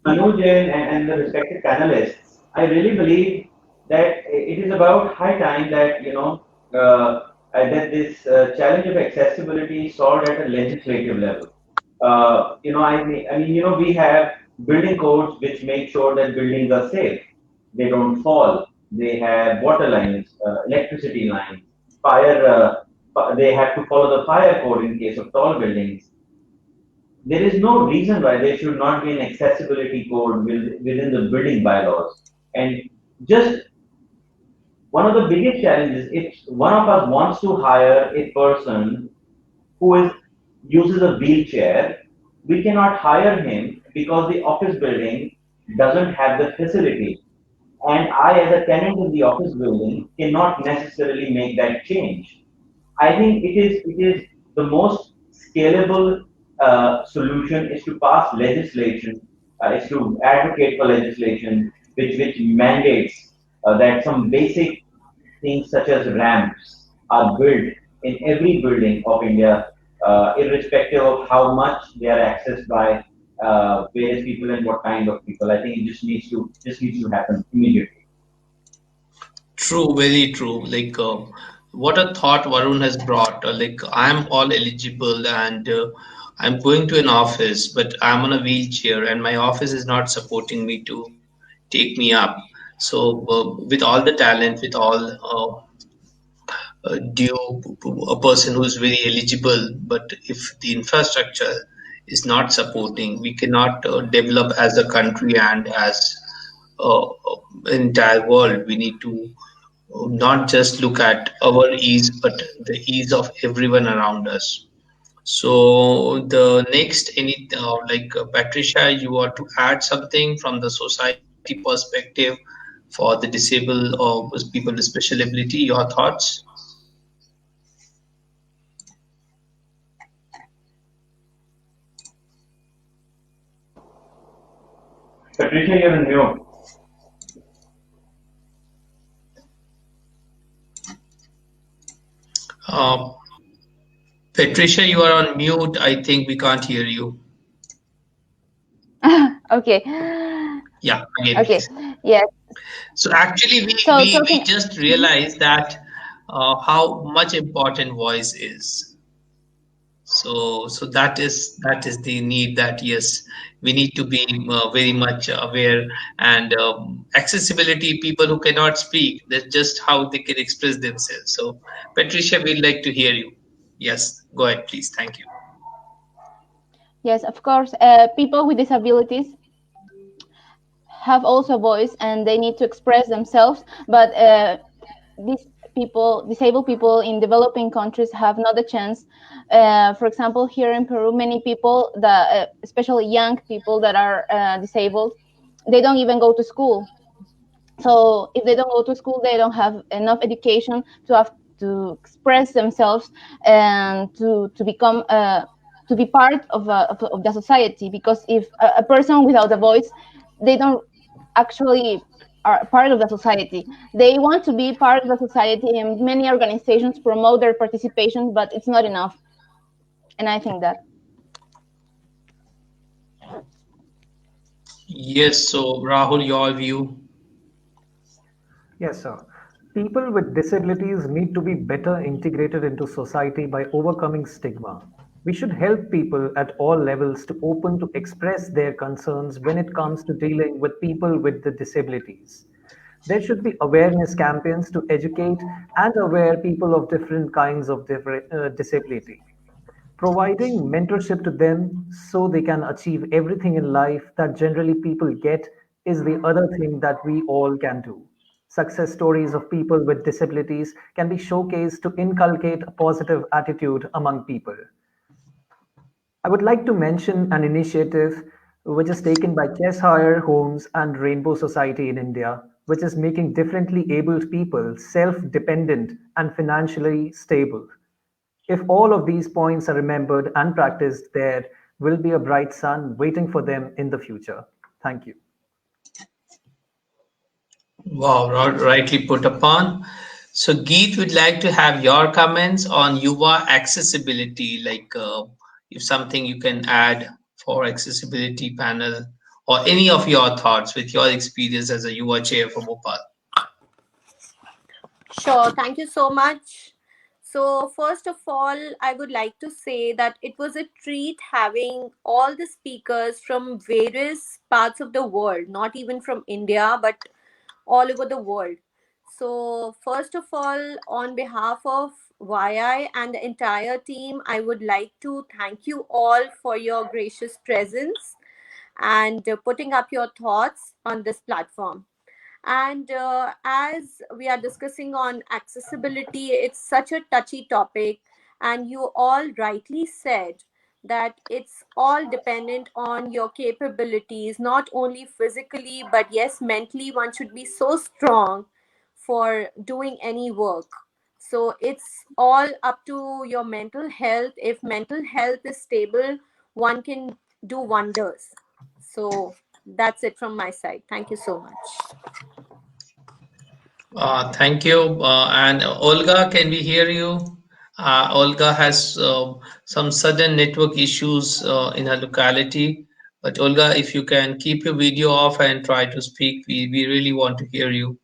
Manoj and the respected panelists, I really believe that it is about high time that that this challenge of accessibility is solved at a legislative level. We have building codes which make sure that buildings are safe, they don't fall. They have water lines, electricity lines, fire. They have to follow the fire code in case of tall buildings. There is no reason why there should not be an accessibility code within the building bylaws. And just one of the biggest challenges, if one of us wants to hire a person who uses a wheelchair, we cannot hire him because the office building doesn't have the facility. And I, as a tenant in the office building, cannot necessarily make that change. I think it is the most scalable solution is to pass legislation, is to advocate for legislation which mandates that some basic things such as ramps are built in every building of India, irrespective of how much they are accessed by various people and what kind of people. I think it just needs to happen immediately. True, very true. Like, what a thought Varun has brought. Like, I'm all eligible and I'm going to an office, but I'm on a wheelchair and my office is not supporting me to take me up. So, with all the talent, with all due a person who is very eligible, but if the infrastructure is not supporting, we cannot develop as a country and as entire world. We need to not just look at our ease, but the ease of everyone around us. So the next, Patricia, you want to add something from the society perspective for the disabled or people with special ability? Your thoughts? Patricia, you're in mute. Patricia, you are on mute. I think we can't hear you. Okay. Yeah, again. Okay. Yes. So actually, we just realized that how much important voice is. So that is the need, that yes, we need to be very much aware. And accessibility, people who cannot speak, that's just how they can express themselves. So Patricia, we'd like to hear you. Yes, go ahead please. Thank you. Yes, of course. People with disabilities have also a voice and they need to express themselves, but these people, disabled people in developing countries, have not a chance. For example, here in Peru, many people that, especially young people that are disabled, they don't even go to school. So if they don't go to school, they don't have enough education to have to express themselves and to become to be part of the society. Because if a person without a voice, they don't actually are part of the society. They want to be part of the society, and many organizations promote their participation, but it's not enough. And I think that. Yes, so Rahul, your view. Yes, sir. People with disabilities need to be better integrated into society by overcoming stigma. We should help people at all levels to open to express their concerns when it comes to dealing with people with the disabilities. There should be awareness campaigns to educate and aware people of different kinds of disability. Providing mentorship to them so they can achieve everything in life that generally people get is the other thing that we all can do. Success stories of people with disabilities can be showcased to inculcate a positive attitude among people. I would like to mention an initiative which is taken by Cheshire Homes and Rainbow Society in India, which is making differently abled people self dependent and financially stable. If all of these points are remembered and practiced, there will be a bright sun waiting for them in the future. Thank you. Wow, rightly put upon. So Geet, would like to have your comments on Yuva accessibility, like if something you can add for accessibility panel, or any of your thoughts with your experience as a Yuva chair for Bhopal. Sure, thank you so much. So, first of all, I would like to say that it was a treat having all the speakers from various parts of the world, not even from India, but all over the world. So, first of all, on behalf of YI and the entire team, I would like to thank you all for your gracious presence and putting up your thoughts on this platform. And as we are discussing on accessibility, it's such a touchy topic. And you all rightly said that it's all dependent on your capabilities, not only physically, but yes, mentally, one should be so strong for doing any work. So it's all up to your mental health. If mental health is stable, one can do wonders. So that's it from my side. Thank you so much. Thank you. And Olga, can we hear you? Olga has some sudden network issues in her locality. But Olga, if you can keep your video off and try to speak, we really want to hear you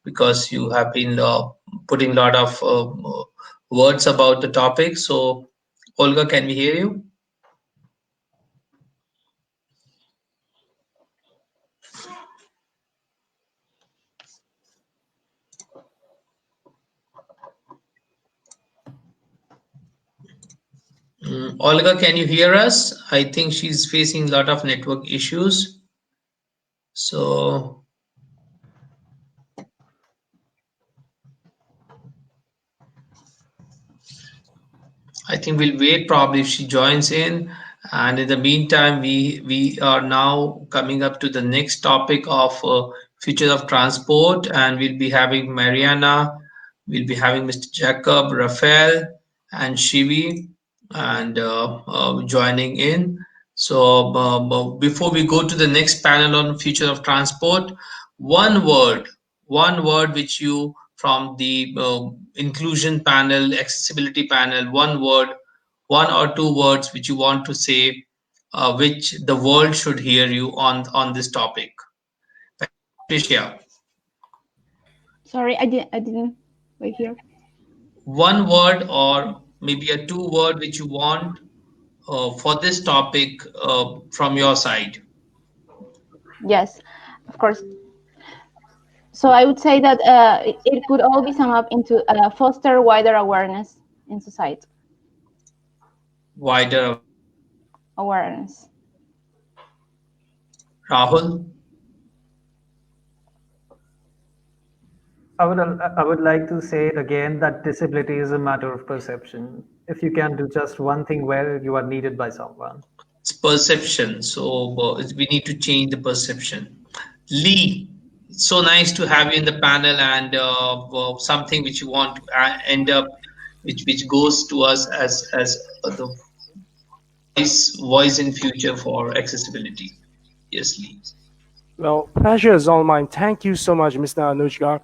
because you have been putting a lot of words about the topic. So, Olga, can we hear you? Olga, can you hear us? I think she's facing a lot of network issues. So, I think we'll wait probably if she joins in. And in the meantime, we are now coming up to the next topic of future of transport, and we'll be having Mariana, we'll be having Mr. Jacob, Rafael, and Shivi, and joining in. So before we go to the next panel on future of transport, one word, one word which you from the inclusion panel, accessibility panel, one word, one or two words which you want to say, which the world should hear you on this topic. Patricia. Sorry, I didn't wait here. One word or maybe a two word which you want for this topic from your side? Yes, of course. So I would say that it could all be summed up into foster wider awareness in society. Wider Awareness. Rahul? I would like to say again that disability is a matter of perception. If you can do just one thing well, you are needed by someone. It's perception. So we need to change the perception. Lee, so nice to have you in the panel, and something which you want to end up, which goes to us as the voice in future for accessibility. Yes, Lee. Well, pleasure is all mine. Thank you so much, Mr. Anushkar.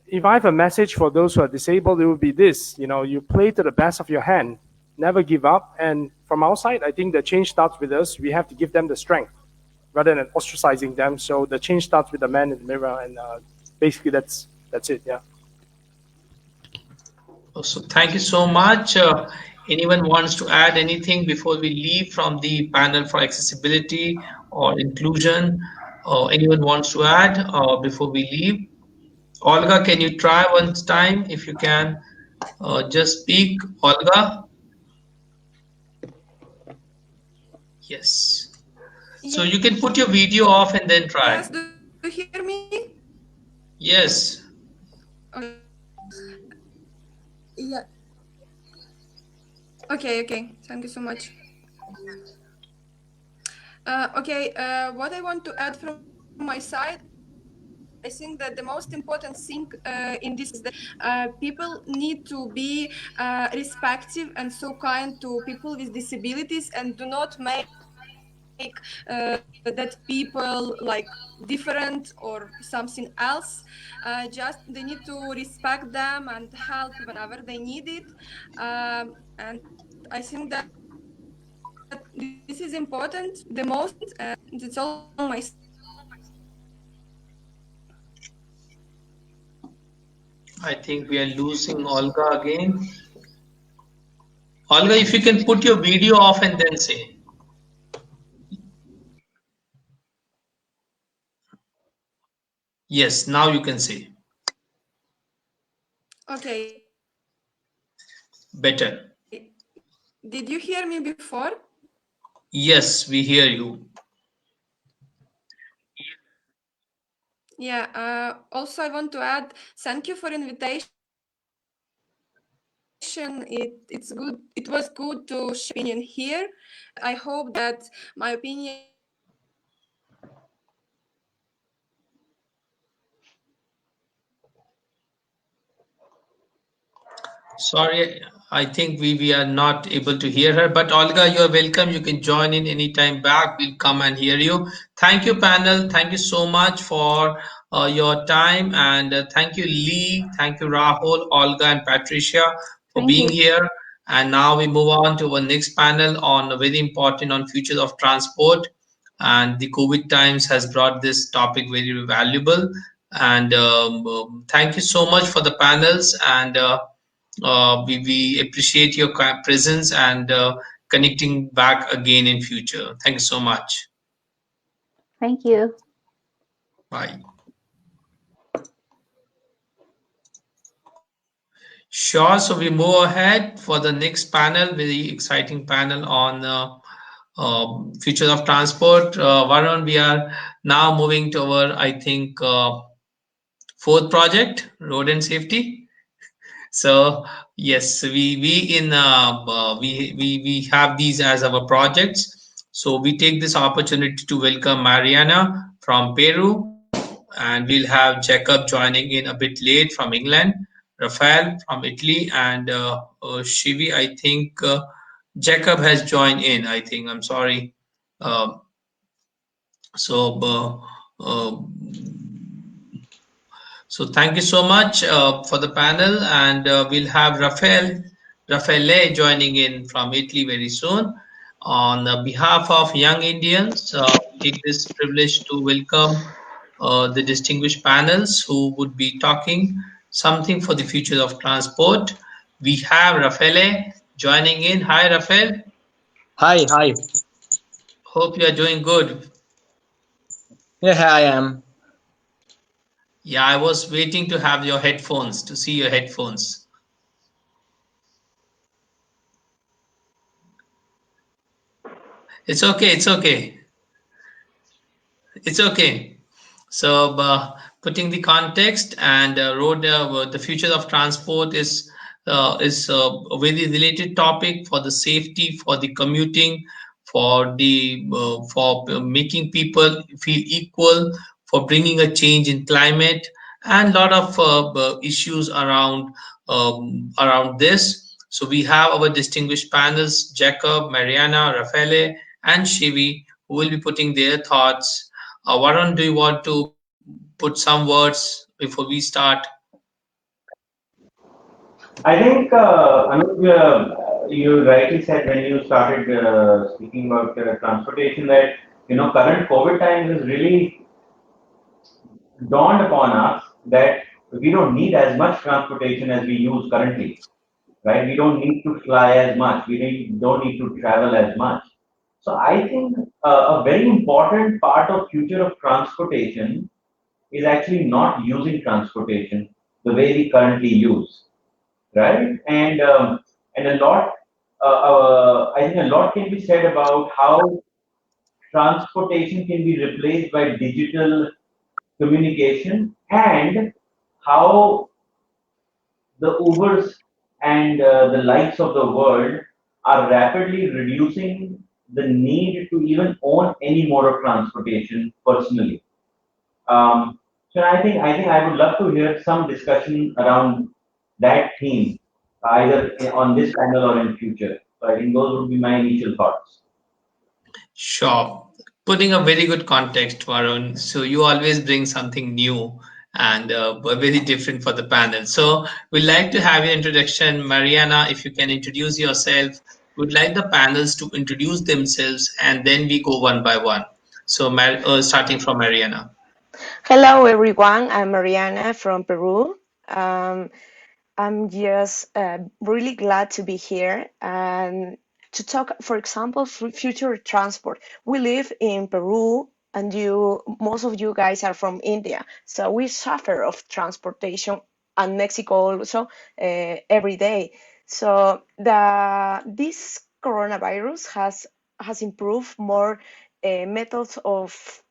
If I have a message for those who are disabled, it would be this: you play to the best of your hand, never give up. And from our side, I think the change starts with us. We have to give them the strength rather than ostracizing them. So the change starts with the man in the mirror, and basically that's it. Yeah. So thank you so much. Anyone wants to add anything before we leave from the panel for accessibility or inclusion? Anyone wants to add before we leave? Olga, can you try one time if you can just speak? Olga? Yes. So you can put your video off and then try. Yes, do you hear me? Yes. Okay. Yeah. Okay. Thank you so much. Okay, what I want to add from my side, I think that the most important thing in this is that people need to be respectful and so kind to people with disabilities, and do not make that people like different or something else. Just they need to respect them and help whenever they need it. And I think that this is important the most, and it's all on my. I think we are losing Olga again. Olga, if you can put your video off and then say. Yes, now you can say. Okay. Better. Did you hear me before? Yes, we hear you. Yeah. Also, I want to add, thank you for invitation. It's good. It was good to share opinion here. I hope that my opinion. Sorry, I think we are not able to hear her, but Olga, you are welcome. You can join in anytime back. We'll come and hear you. Thank you, panel. Thank you so much for your time, and thank you, Lee. Thank you, Rahul, Olga, and Patricia for being here. And now we move on to our next panel on a very important on future of transport. And the COVID times has brought this topic very valuable. And thank you so much for the panels, and we appreciate your presence and connecting back again in future. Thank you so much. Thank you. Bye. Sure. So we move ahead for the next panel, very exciting panel on future of transport. Varun, we are now moving to our, I think, fourth project, road and safety. So yes, we have these as our projects. So we take this opportunity to welcome Mariana from Peru, and we'll have Jacob joining in a bit late from England, Rafael from Italy, and Shivi. I think Jacob has joined in. I think I'm sorry. So thank you so much for the panel, and we'll have Raffaele joining in from Italy very soon. On behalf of Young Indians, take this privilege to welcome the distinguished panels who would be talking something for the future of transport. We have Raffaele joining in. Hi, Raffaele. Hi. Hope you are doing good. Yeah, I am. Yeah, I was waiting to have your headphones, to see your headphones. It's okay, it's okay. It's okay. So, putting the context and the future of transport is a very related topic for the safety, for the commuting, for making people feel equal, for bringing a change in climate, and a lot of issues around this. So we have our distinguished panels: Jacob, Mariana, Raffaele, and Shivi, who will be putting their thoughts. Varun, do you want to put some words before we start? I think, Anuj, you rightly said when you started speaking about transportation that current COVID times has really dawned upon us that we don't need as much transportation as we use currently, right? We don't need to fly as much. Don't need to travel as much. So I think a very important part of future of transportation is actually not using transportation the way we currently use, right? And a lot, I think a lot can be said about how transportation can be replaced by digital communication and how the Ubers and the likes of the world are rapidly reducing the need to even own any mode of transportation personally. So I think I would love to hear some discussion around that theme, either on this panel or in future. So I think those would be my initial thoughts. Sure. Putting a very good context, Varun. So you always bring something new and very different for the panel. So we'd like to have your introduction. Mariana, if you can introduce yourself. We'd like the panels to introduce themselves and then we go one by one. So starting from Mariana. Hello, everyone. I'm Mariana from Peru. Um, I'm just really glad to be here and to talk, for example, future transport. We live in Peru, and most of you guys are from India, so we suffer of transportation, and Mexico also every day. So this coronavirus has improved more methods of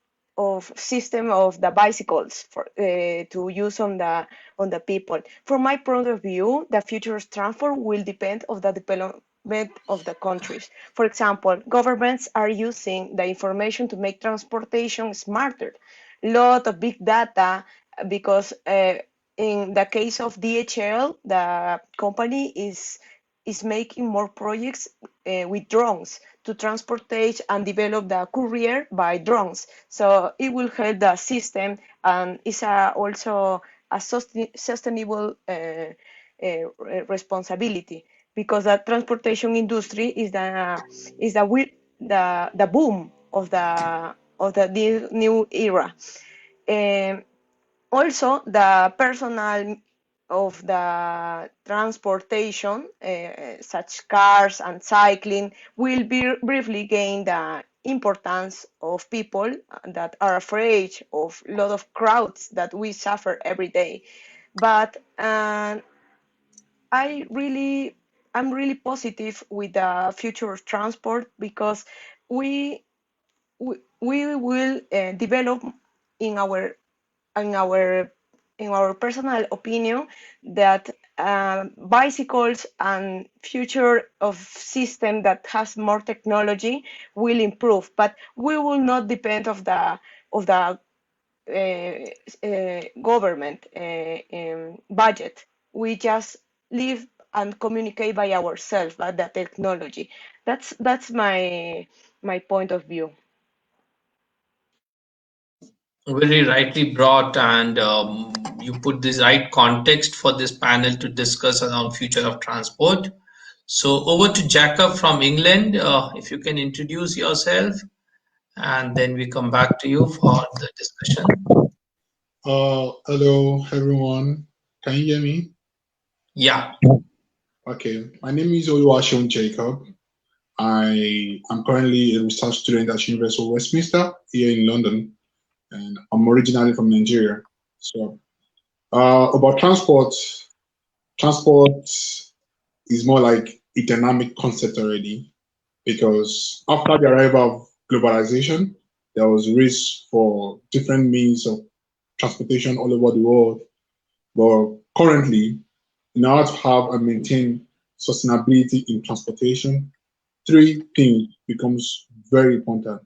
system of the bicycles to use on the people. From my point of view, the future of transport will depend on the development of the countries. For example, governments are using the information to make transportation smarter. Lot of big data because in the case of DHL, the company is making more projects with drones to transportate and develop the courier by drones. So it will help the system and is also a sustainable responsibility because the transportation industry is the boom of the new era. Also, the personal of the transportation, such cars and cycling, will be briefly gain the importance of people that are afraid of a lot of crowds that we suffer every day. But I'm really positive with the future of transport because we we will develop in our in our in our personal opinion that bicycles and future of system that has more technology will improve, but we will not depend of the government budget. We just live and communicate by ourselves by the technology. That's my point of view. Very rightly brought, and you put this right context for this panel to discuss around future of transport. So over to Jacob from England. If you can introduce yourself, and then we come back to you for the discussion. Hello everyone. Can you hear me? Yeah. Okay. My name is Oluwaseun Jacob. I am currently a research student at University of Westminster here in London, and I'm originally from Nigeria. So about transport is more like a dynamic concept already, because after the arrival of globalization, there was a race for different means of transportation all over the world. But currently, in order to have and maintain sustainability in transportation, three things becomes very important.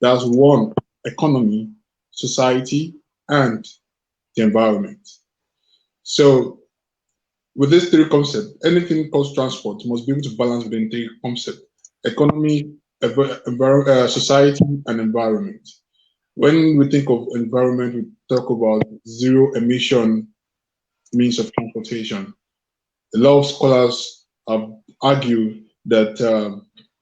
That's one, economy, society, and the environment. So with these three concepts, anything called transport must be able to balance within three concepts: economy, society, and environment. When we think of environment, we talk about zero emission means of transportation. A lot of scholars have argued that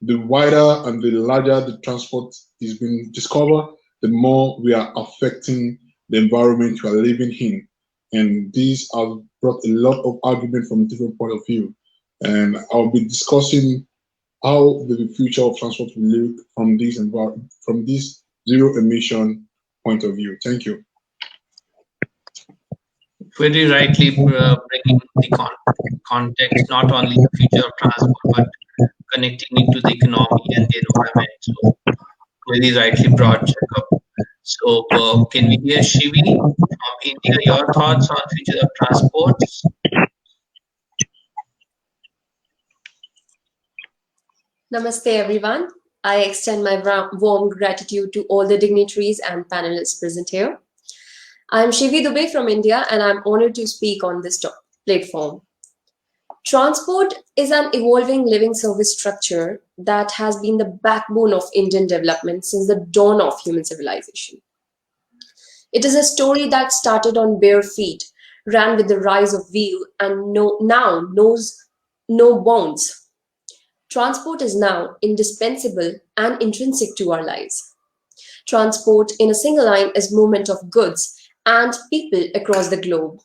the wider and the larger the transport is being discovered, the more we are affecting the environment we are living in. And these have brought a lot of argument from a different point of view. And I'll be discussing how the future of transport will look from this zero emission point of view. Thank you. Very rightly bringing the context, not only the future of transport, but connecting it to the economy and the environment. So very rightly brought, Jacob. So can we hear Shivi from India, your thoughts on future of transports? Namaste everyone. I extend my warm gratitude to all the dignitaries and panelists present here. I'm Shivi Dubey from India and I'm honored to speak on this platform. Transport is an evolving living service structure that has been the backbone of Indian development since the dawn of human civilization. It is a story that started on bare feet, ran with the rise of wheel, and now knows no bounds. Transport is now indispensable and intrinsic to our lives. Transport in a single line is movement of goods and people across the globe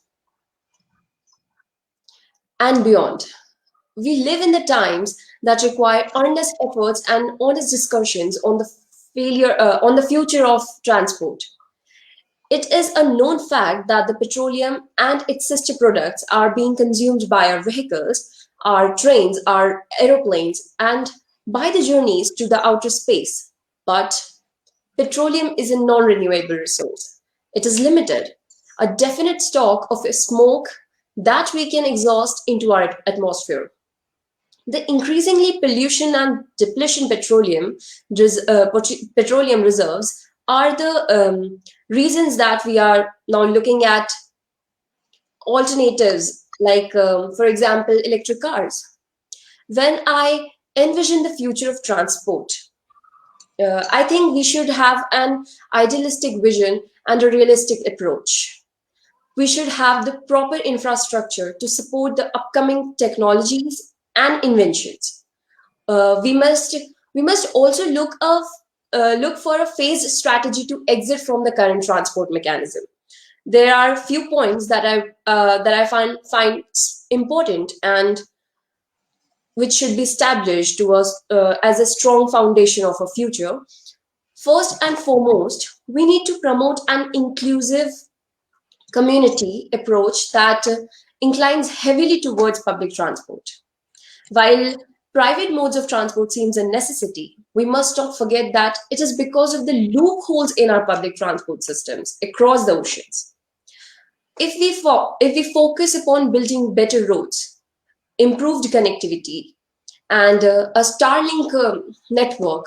and beyond. We live in the times that require earnest efforts and honest discussions on the future of transport. It is a known fact that the petroleum and its sister products are being consumed by our vehicles, our trains, our aeroplanes, and by the journeys to the outer space. But petroleum is a non-renewable resource. It is limited, a definite stock of smoke that we can exhaust into our atmosphere. The increasingly pollution and depletion petroleum reserves are the reasons that we are now looking at alternatives like, for example, electric cars. When I envision the future of transport, I think we should have an idealistic vision and a realistic approach. We should have the proper infrastructure to support the upcoming technologies and inventions. We must also look for a phased strategy to exit from the current transport mechanism. There are a few points that I find important and which should be established to us as a strong foundation of a future. First and foremost, we need to promote an inclusive community approach that inclines heavily towards public transport. While private modes of transport seems a necessity, we must not forget that it is because of the loopholes in our public transport systems across the oceans. If we focus upon building better roads, improved connectivity, and a Starlink network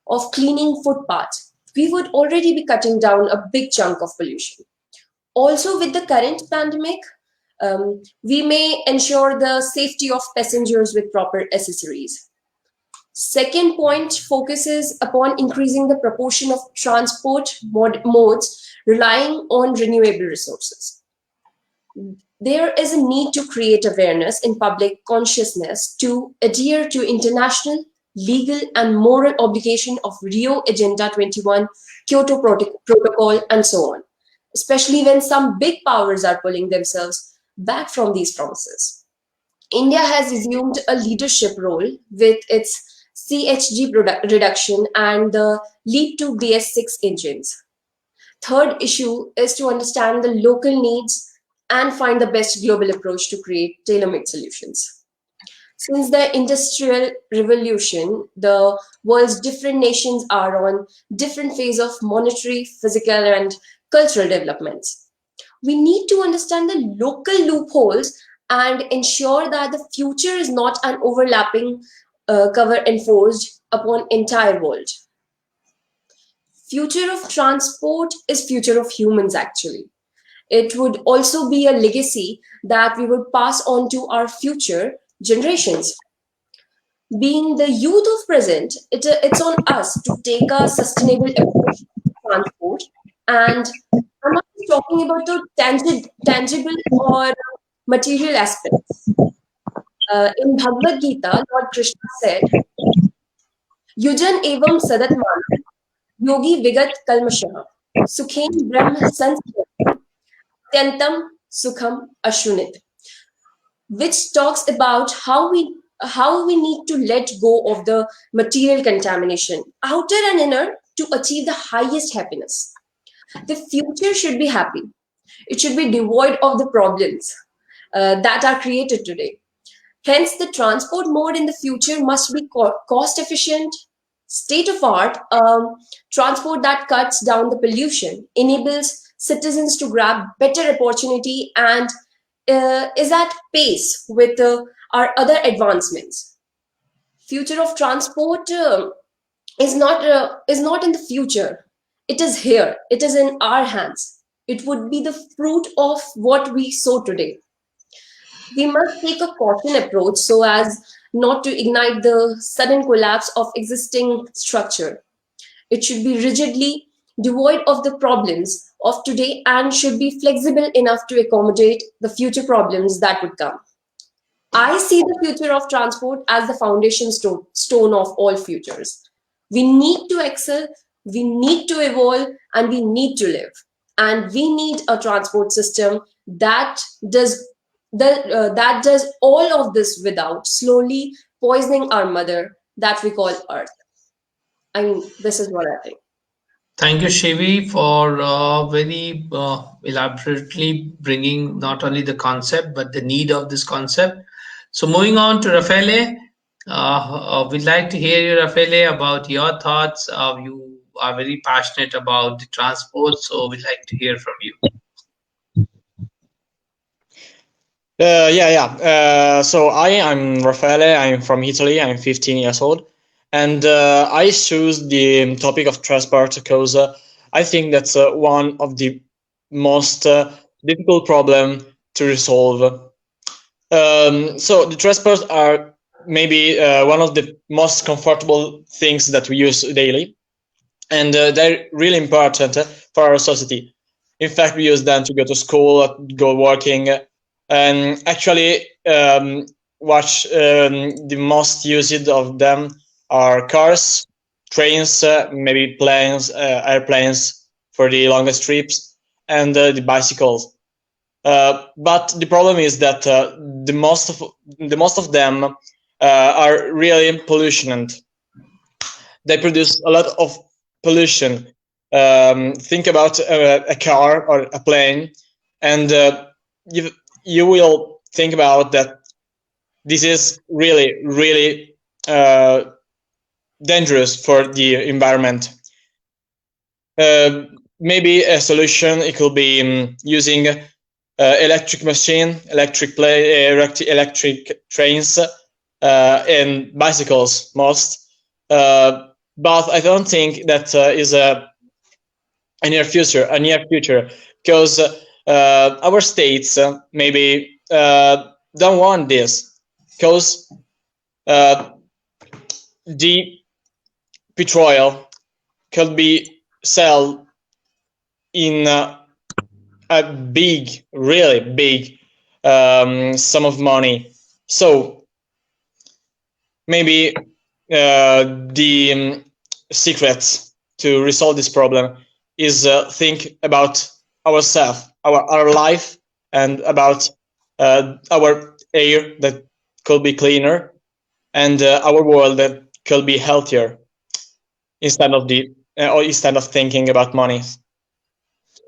of cleaning footpaths, we would already be cutting down a big chunk of pollution. Also, with the current pandemic, we may ensure the safety of passengers with proper accessories. Second point focuses upon increasing the proportion of transport modes relying on renewable resources. There is a need to create awareness in public consciousness to adhere to international, legal, and moral obligation of Rio Agenda 21, Kyoto Protocol, and so on, especially when some big powers are pulling themselves back from these promises. India has assumed a leadership role with its CHG reduction, and the leap to BS6 engines. Third issue is to understand the local needs and find the best global approach to create tailor-made solutions. Since the Industrial Revolution, the world's different nations are on different phases of monetary, physical, and cultural developments. We need to understand the local loopholes and ensure that the future is not an overlapping cover enforced upon entire world. Future of transport is future of humans actually. It would also be a legacy that we would pass on to our future generations. Being the youth of present, it's on us to take a sustainable approach to transport. And I'm not just talking about the tangible or material aspects. In Bhagavad Gita, Lord Krishna said, Yujan evam sadat manam yogi vigat kalmashah sukhen brahm sanskrit atyantam sukham ashunit, which talks about how we need to let go of the material contamination, outer and inner, to achieve the highest happiness. The future should be happy. It should be devoid of the problems that are created today. Hence, the transport mode in the future must be cost efficient, state of art, transport that cuts down the pollution, enables citizens to grab better opportunity, and is at pace with our other advancements. Future of transport is not in the future. It is here. It is in our hands. It would be the fruit of what we sow today. We must take a caution approach so as not to ignite the sudden collapse of existing structure. It should be rigidly devoid of the problems of today and should be flexible enough to accommodate the future problems that would come. I see the future of transport as the foundation stone of all futures. We need to excel, we need to evolve, and we need to live. And we need a transport system that does all of this without slowly poisoning our mother that we call Earth. I mean, this is what I think. Thank you, Shivi, for very elaborately bringing not only the concept but the need of this concept. So, moving on to Raffaele, we'd like to hear you, Raffaele, about your thoughts. You are very passionate about the transport, so we'd like to hear from you. So I'm Raffaele. I'm from Italy. I'm 15 years old, and I choose the topic of transport because I think that's one of the most difficult problem to resolve. So the transports are maybe one of the most comfortable things that we use daily, and they're really important for our society. In fact, we use them to go to school, go working, and actually the most used of them are cars, trains, maybe planes, airplanes for the longest trips, and the bicycles. But the problem is that the most of them are really pollutant. They produce a lot of pollution. Think about a car or a plane, and you will think about that this is really dangerous for the environment. Maybe a solution, it could be using electric machine, electric trains, and bicycles most. But I don't think that is a near future, because our states maybe don't want this, because the petrol could be sold in a big, really big sum of money. So maybe the secret to resolve this problem is think about ourselves, our life, and about our air that could be cleaner, and our world that could be healthier instead of thinking about money.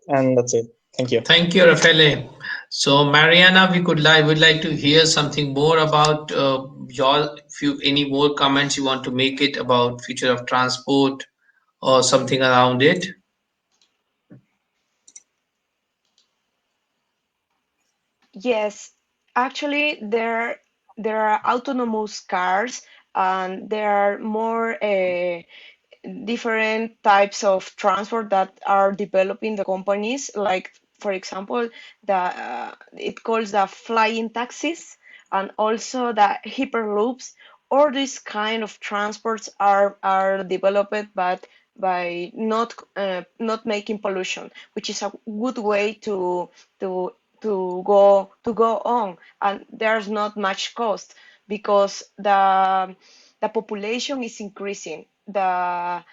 And that's it. Thank you. Thank you, Raffaele. So, Mariana, would like to hear something more about your, if you any more comments you want to make it about future of transport or something around it. Yes, actually, there are autonomous cars, and there are more different types of transport that are developing the companies. Like, for example, it calls the flying taxis, and also the hyperloops. All these kind of transports are developed, but by not making pollution, which is a good way to to go on, and there's not much cost because the population is increasing, the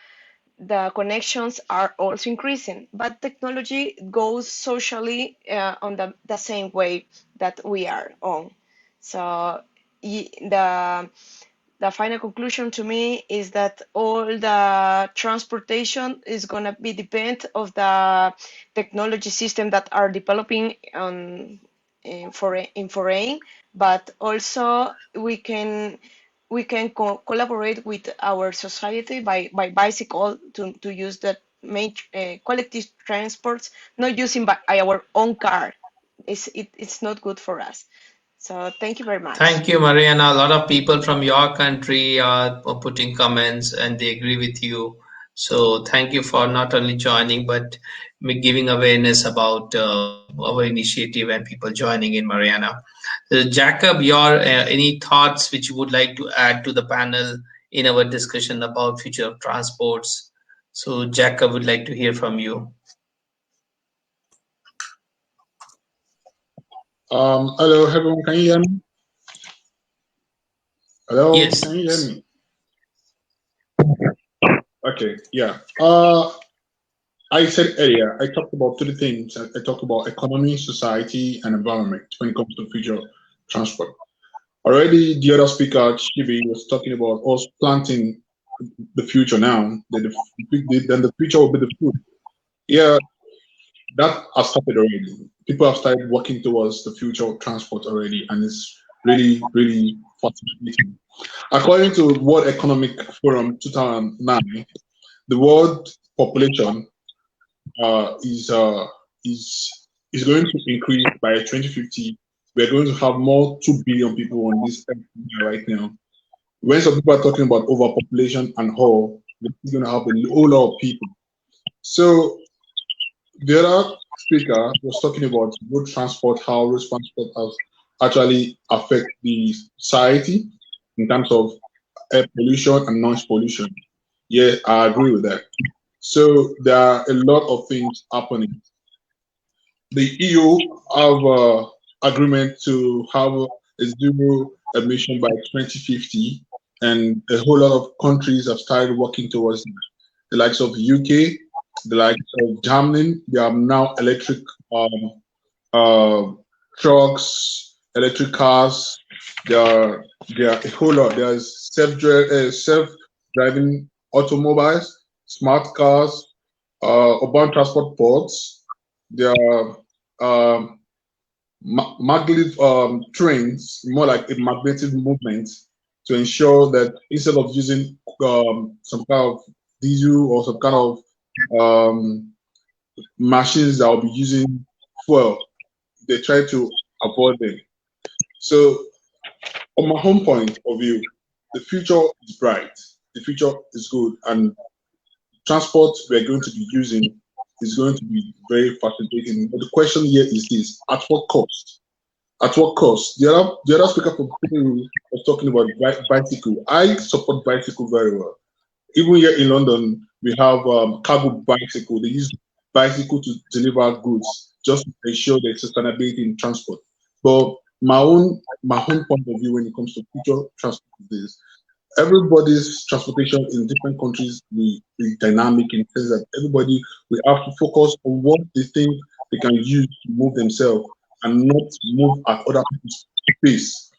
connections are also increasing, but technology goes socially on the same way that we are on. So the final conclusion to me is that all the transportation is going to be depend of the technology system that are developing in foreign, but also we can collaborate with our society by bicycle to use the main collective transports, not using by our own car. It's not good for us. So thank you very much. Thank you, Mariana. A lot of people from your country are putting comments and they agree with you. So thank you for not only joining but giving awareness about our initiative and people joining in, Mariana. Jacob, your any thoughts which you would like to add to the panel in our discussion about future of transports? So Jacob would like to hear from you. Hello, everyone. Can you hear me? Hello, Yes. can you hear me? Okay, yeah. I said earlier, I talked about three things. I talked about economy, society, and environment when it comes to future transport. Already, the other speaker, Chibi, was talking about us planting the future now. Then the future will be the food. Yeah, that has started already. People have started working towards the future of transport already, and it's really, really fascinating. According to World Economic Forum 2009, the world population is is going to increase by 2050. We're going to have more 2 billion people on this earth right now. When some people are talking about overpopulation and all, we're going to have a whole lot of people. So the other speaker was talking about road transport, how road transport has actually affect the society in terms of air pollution and noise pollution. Yeah, I agree with that. So there are a lot of things happening. The EU have agreement to have a zero emission by 2050, and a whole lot of countries have started working towards that. The likes of UK, the likes of Germany, they are now electric trucks, electric cars. There are a whole lot. There's self-driving automobiles, smart cars, urban transport ports. There are maglev trains, more like a magnetic movement, to ensure that instead of using some kind of diesel or some kind of machines that will be using fuel, they try to avoid them. So, on my home point of view, the future is bright, the future is good, and transport we're going to be using is going to be very fascinating. But the question here is this: at what cost? At what cost? The other speaker from Peru was talking about bicycle. I support bicycle very well. Even here in London, we have cargo bicycle. They use bicycle to deliver goods just to ensure the sustainability in transport. But my own point of view when it comes to future transport is everybody's transportation in different countries will be dynamic in the sense that everybody will have to focus on what they think they can use to move themselves and not move at other people's pace.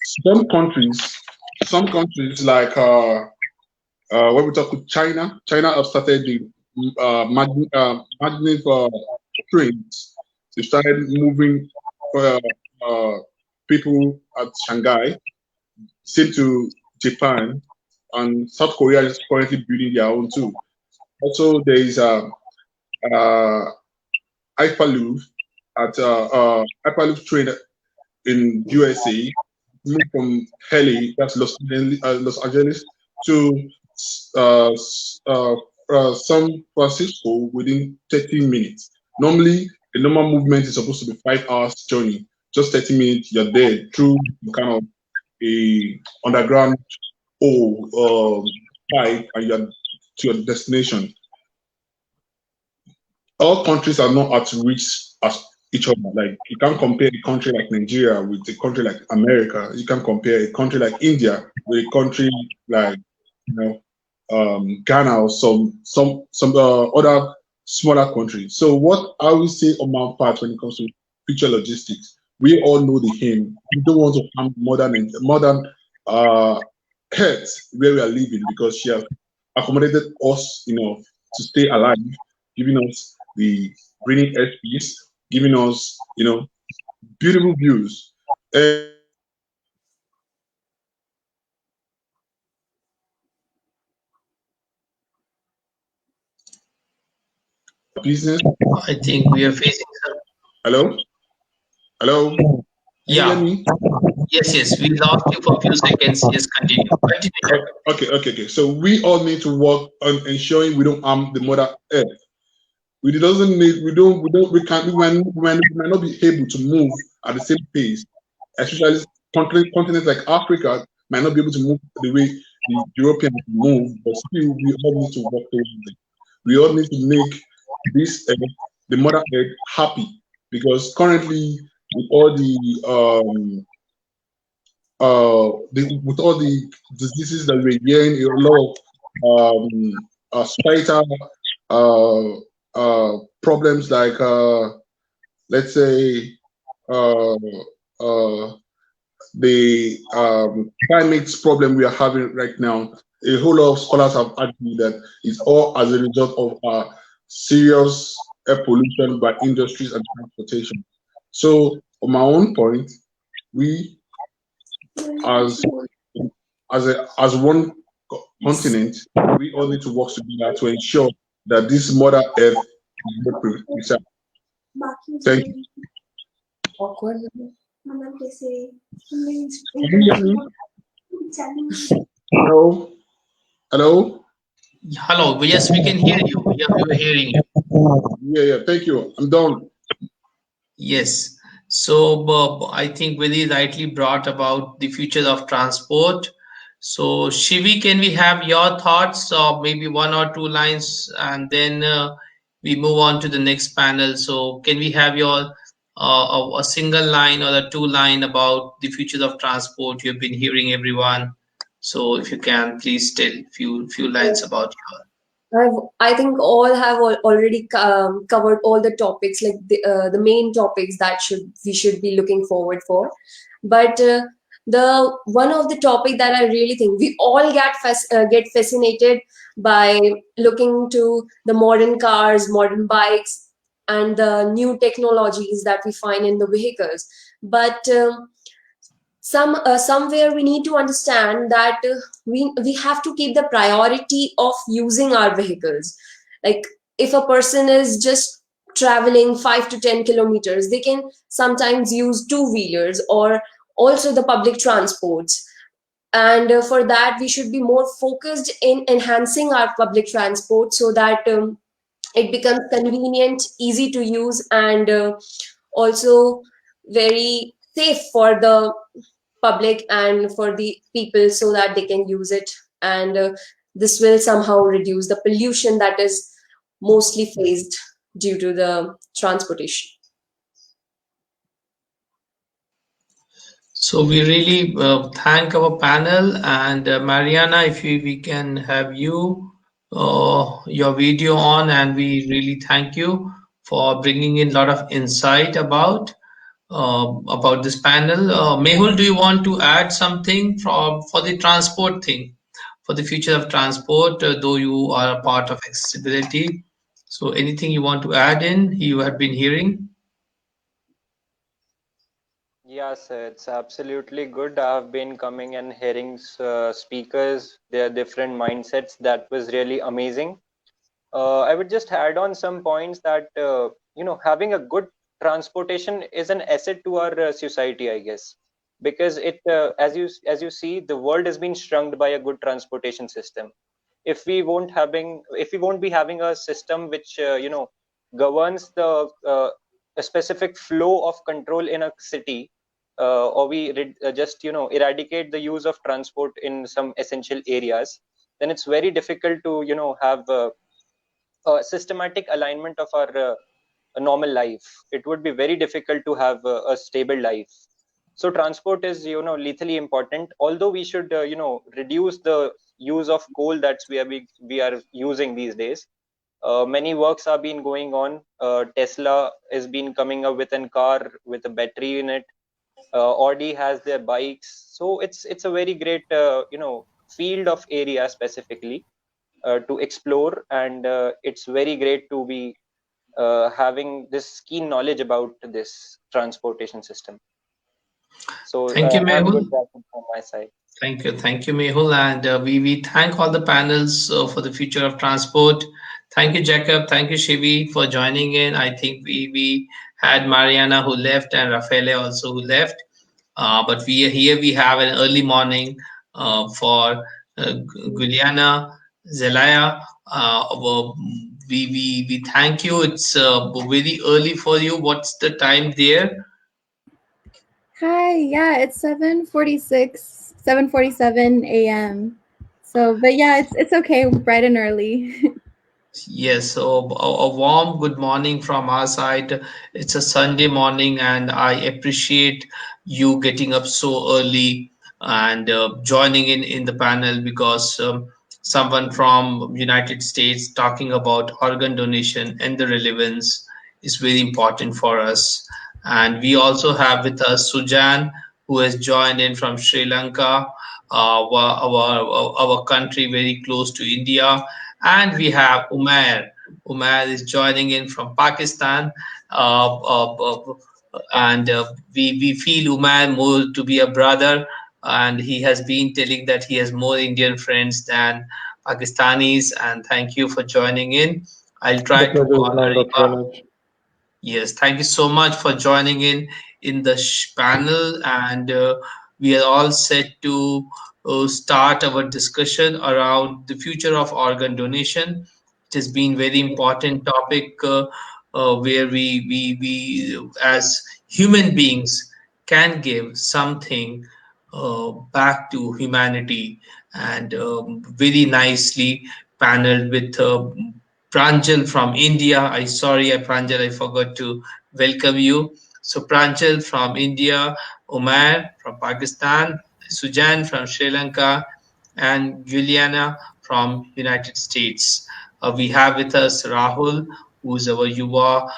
Some countries like when we talk with China, China have started the magnet trains. They started moving people at Shanghai, same to Japan, and South Korea is currently building their own too. Also, there is Hyperloop at Hyperloop train in USA, moved from LA, that's Los Angeles, to San Francisco within 30 minutes. Normally, a normal movement is supposed to be 5 hours journey. Just 30 minutes, you're there through kind of a underground pipe, and you're to your destination. All countries are not at reach as each other. Like, you can't compare a country like Nigeria with a country like America. You can compare a country like India with a country like Ghana or some other smaller countries. So what I will say on my part when it comes to future logistics, we all know the aim. We don't want to harm modern Earth where we are living, because she has accommodated us enough to stay alive, giving us the breathing airspace, giving us beautiful views. Business. I think we are facing some. Hello? Yeah. Yes, we lost you for a few seconds. Yes, continue. Okay. So we all need to work on ensuring we don't harm the Mother Earth. We might not be able to move at the same pace, especially continents like Africa might not be able to move the way the Europeans move, but still we all need to work towards it. We all need to make this the Mother Earth happy, because currently with all the diseases that we're hearing, a lot of spider problems like let's say the climate problem we are having right now. A whole lot of scholars have argued that it's all as a result of serious air pollution by industries and transportation. So, on my own point, we as one continent, we all need to work together to ensure that this Mother Earth is preserved. Thank you. Hello. Yes, we can hear you. Yeah, we were hearing you. Yeah. Thank you. I'm done. Yes. So I think Vidhi rightly brought about the future of transport. So Shivi, can we have your thoughts, or maybe 1 or 2 lines, and then we move on to the next panel. So can we have your a single line or a 2 line about the future of transport? You've been hearing everyone. So if you can, please tell few lines about your. I think all have already covered all the topics, like the main topics that we should be looking forward for. But the one of the topic that I really think we all get fascinated by looking to the modern cars, modern bikes, and the new technologies that we find in the vehicles. But somewhere we need to understand that we have to keep the priority of using our vehicles. Like, if a person is just traveling 5 to 10 kilometers, they can sometimes use 2-wheelers or also the public transports. And for that, we should be more focused in enhancing our public transport, so that it becomes convenient, easy to use, and also very safe for the public and for the people, so that they can use it. And this will somehow reduce the pollution that is mostly faced due to the transportation. So we really thank our panel, and Mariana, if we can have you your video on, and we really thank you for bringing in a lot of insight about this panel. Mehul, do you want to add something for the transport thing, for the future of transport, though you are a part of accessibility. So anything you want to add in, you have been hearing? Yes, it's absolutely good. I've been coming and hearing speakers, their different mindsets. That was really amazing. I would just add on some points that having a good transportation is an asset to our society, I guess, because it as you see, the world has been shrunk by a good transportation system. If we won't be having a system which governs the a specific flow of control in a city, or just eradicate the use of transport in some essential areas, then it's very difficult to have a systematic alignment of our a normal life. It would be very difficult to have a stable life. So transport is lethally important, although we should reduce the use of coal that we are using these days. Many works are been going on. Tesla has been coming up with a car with a battery in it. Audi has their bikes. So it's a very great field of area specifically to explore, and it's very great to be having this keen knowledge about this transportation system. So Thank you, I'm good. Mehul. That's it from my side. Thank you, Mehul, and we thank all the panels for the future of transport. Thank you, Jacob. Thank you, Shivi, for joining in. I think we had Mariana who left and Rafaele also who left. But we are here. We have an early morning for Guliana, Zelaya. We thank you. It's very early for you. What's the time there? Hi, yeah, it's 7:46, 7:47 a.m. So, but yeah, it's okay, bright and early. Yes, so a warm good morning from our side. It's a Sunday morning, and I appreciate you getting up so early and joining in the panel because someone from United States talking about organ donation and the relevance is very important for us. And we also have with us Sujan, who has joined in from Sri Lanka, our country very close to India, and we have Umair. Umair is joining in from Pakistan, and we feel Umair more to be a brother, and he has been telling that he has more Indian friends than Pakistanis. And thank you for joining in. I'll try The to pleasure is call mine, Dr. Ariba. Anuj. Yes, thank you so much for joining in the panel, and we are all set to start our discussion around the future of organ donation. It has been very important topic where we as human beings can give something back to humanity, and very nicely paneled with Pranjal from India. Pranjal, I forgot to welcome you. So Pranjal from India, Umair from Pakistan, Sujan from Sri Lanka, and Juliana from United States. We have with us Rahul, who's our Yuva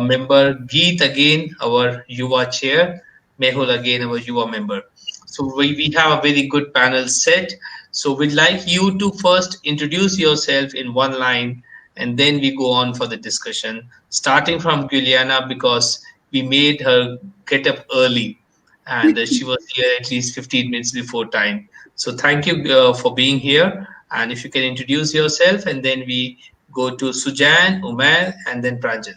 member, Geet again, our Yuva chair, Mehul again, our Yuva member. So we have a very good panel set. So we'd like you to first introduce yourself in one line, and then we go on for the discussion, starting from Juliana because we made her get up early, and she was here at least 15 minutes before time. So thank you for being here. And if you can introduce yourself, and then we go to Sujan, Umair, and then Pranjal.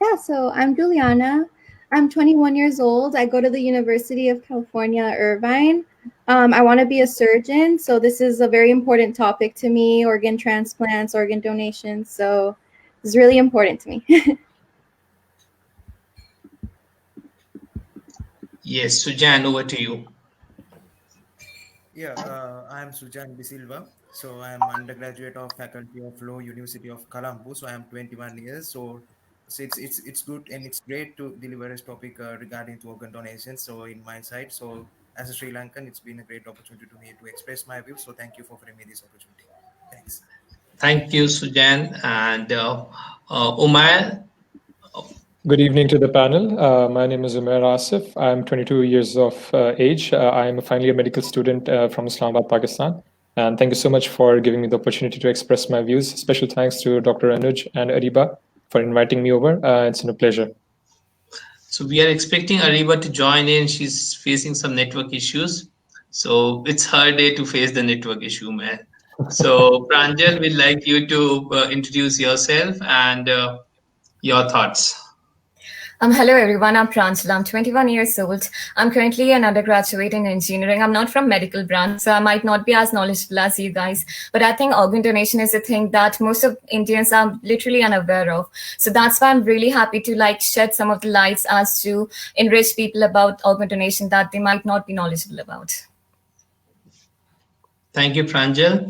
Yeah, so I'm Juliana. I'm 21 years old. I go to the University of California, Irvine. I want to be a surgeon, so this is a very important topic to me, organ transplants, organ donations. So it's really important to me. Yes, Sujan, over to you. Yeah, I am Sujan De Silva. So I am undergraduate of Faculty of Law, University of Colombo. So I am 21 years. So it's good and it's great to deliver this topic regarding to organ donation. So in my side, so as a Sri Lankan, it's been a great opportunity to me to express my views. So thank you for giving me this opportunity. Thanks. Thank you, Sujan. And Umair. Good evening to the panel. My name is Umair Asif. I'm 22 years of age. I'm finally a medical student from Islamabad, Pakistan. And thank you so much for giving me the opportunity to express my views. Special thanks to Dr. Anuj and Ariba for inviting me over. It's been a pleasure. So we are expecting Ariba to join in. She's facing some network issues. So it's her day to face the network issue, man. So Pranjal, we'd like you to introduce yourself and your thoughts. Hello everyone, I'm Pranjal. I'm 21 years old. I'm currently an undergraduate in engineering. I'm not from medical branch, so I might not be as knowledgeable as you guys. But I think organ donation is a thing that most of Indians are literally unaware of. So that's why I'm really happy to shed some of the lights as to enrich people about organ donation that they might not be knowledgeable about. Thank you, Pranjal.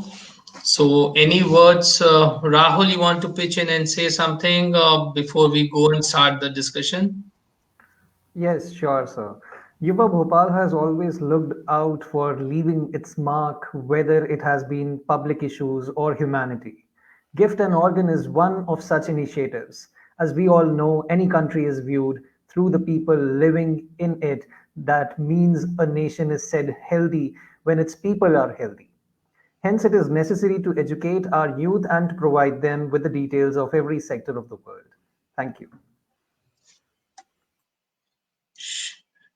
So any words, Rahul, you want to pitch in and say something before we go and start the discussion? Yes, sure, sir. Yuva Bhopal has always looked out for leaving its mark, whether it has been public issues or humanity. Gift and Organ is one of such initiatives. As we all know, any country is viewed through the people living in it. That means a nation is said healthy when its people are healthy. Hence, it is necessary to educate our youth and to provide them with the details of every sector of the world. Thank you.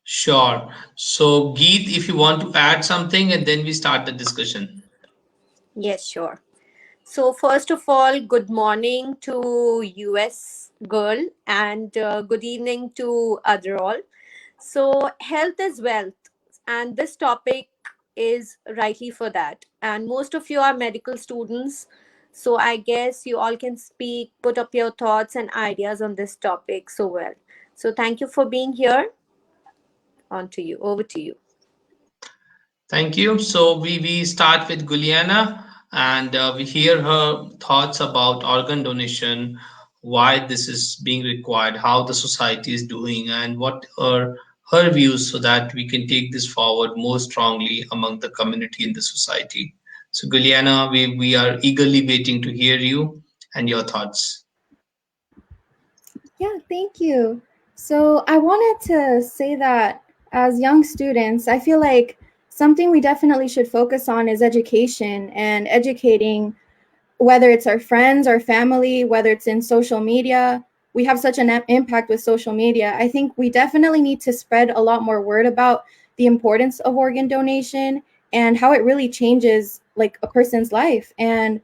Sure. So, Geet, if you want to add something, and then we start the discussion. Yes, sure. So first of all, good morning to US girl and good evening to other all. So health is wealth, and this topic is rightly for that. And most of you are medical students, so I guess you all can speak, put up your thoughts and ideas on this topic so well. So thank you for being here. On to you. Over to you. Thank you. So we start with Guliana, and we hear her thoughts about organ donation, why this is being required, how the society is doing, and what are her views so that we can take this forward more strongly among the community and the society. So Guliana, we are eagerly waiting to hear you and your thoughts. Yeah, thank you. So I wanted to say that as young students, I feel like something we definitely should focus on is education and educating, whether it's our friends, our family, whether it's in social media. We have such an impact with social media. I think we definitely need to spread a lot more word about the importance of organ donation and how it really changes like a person's life. And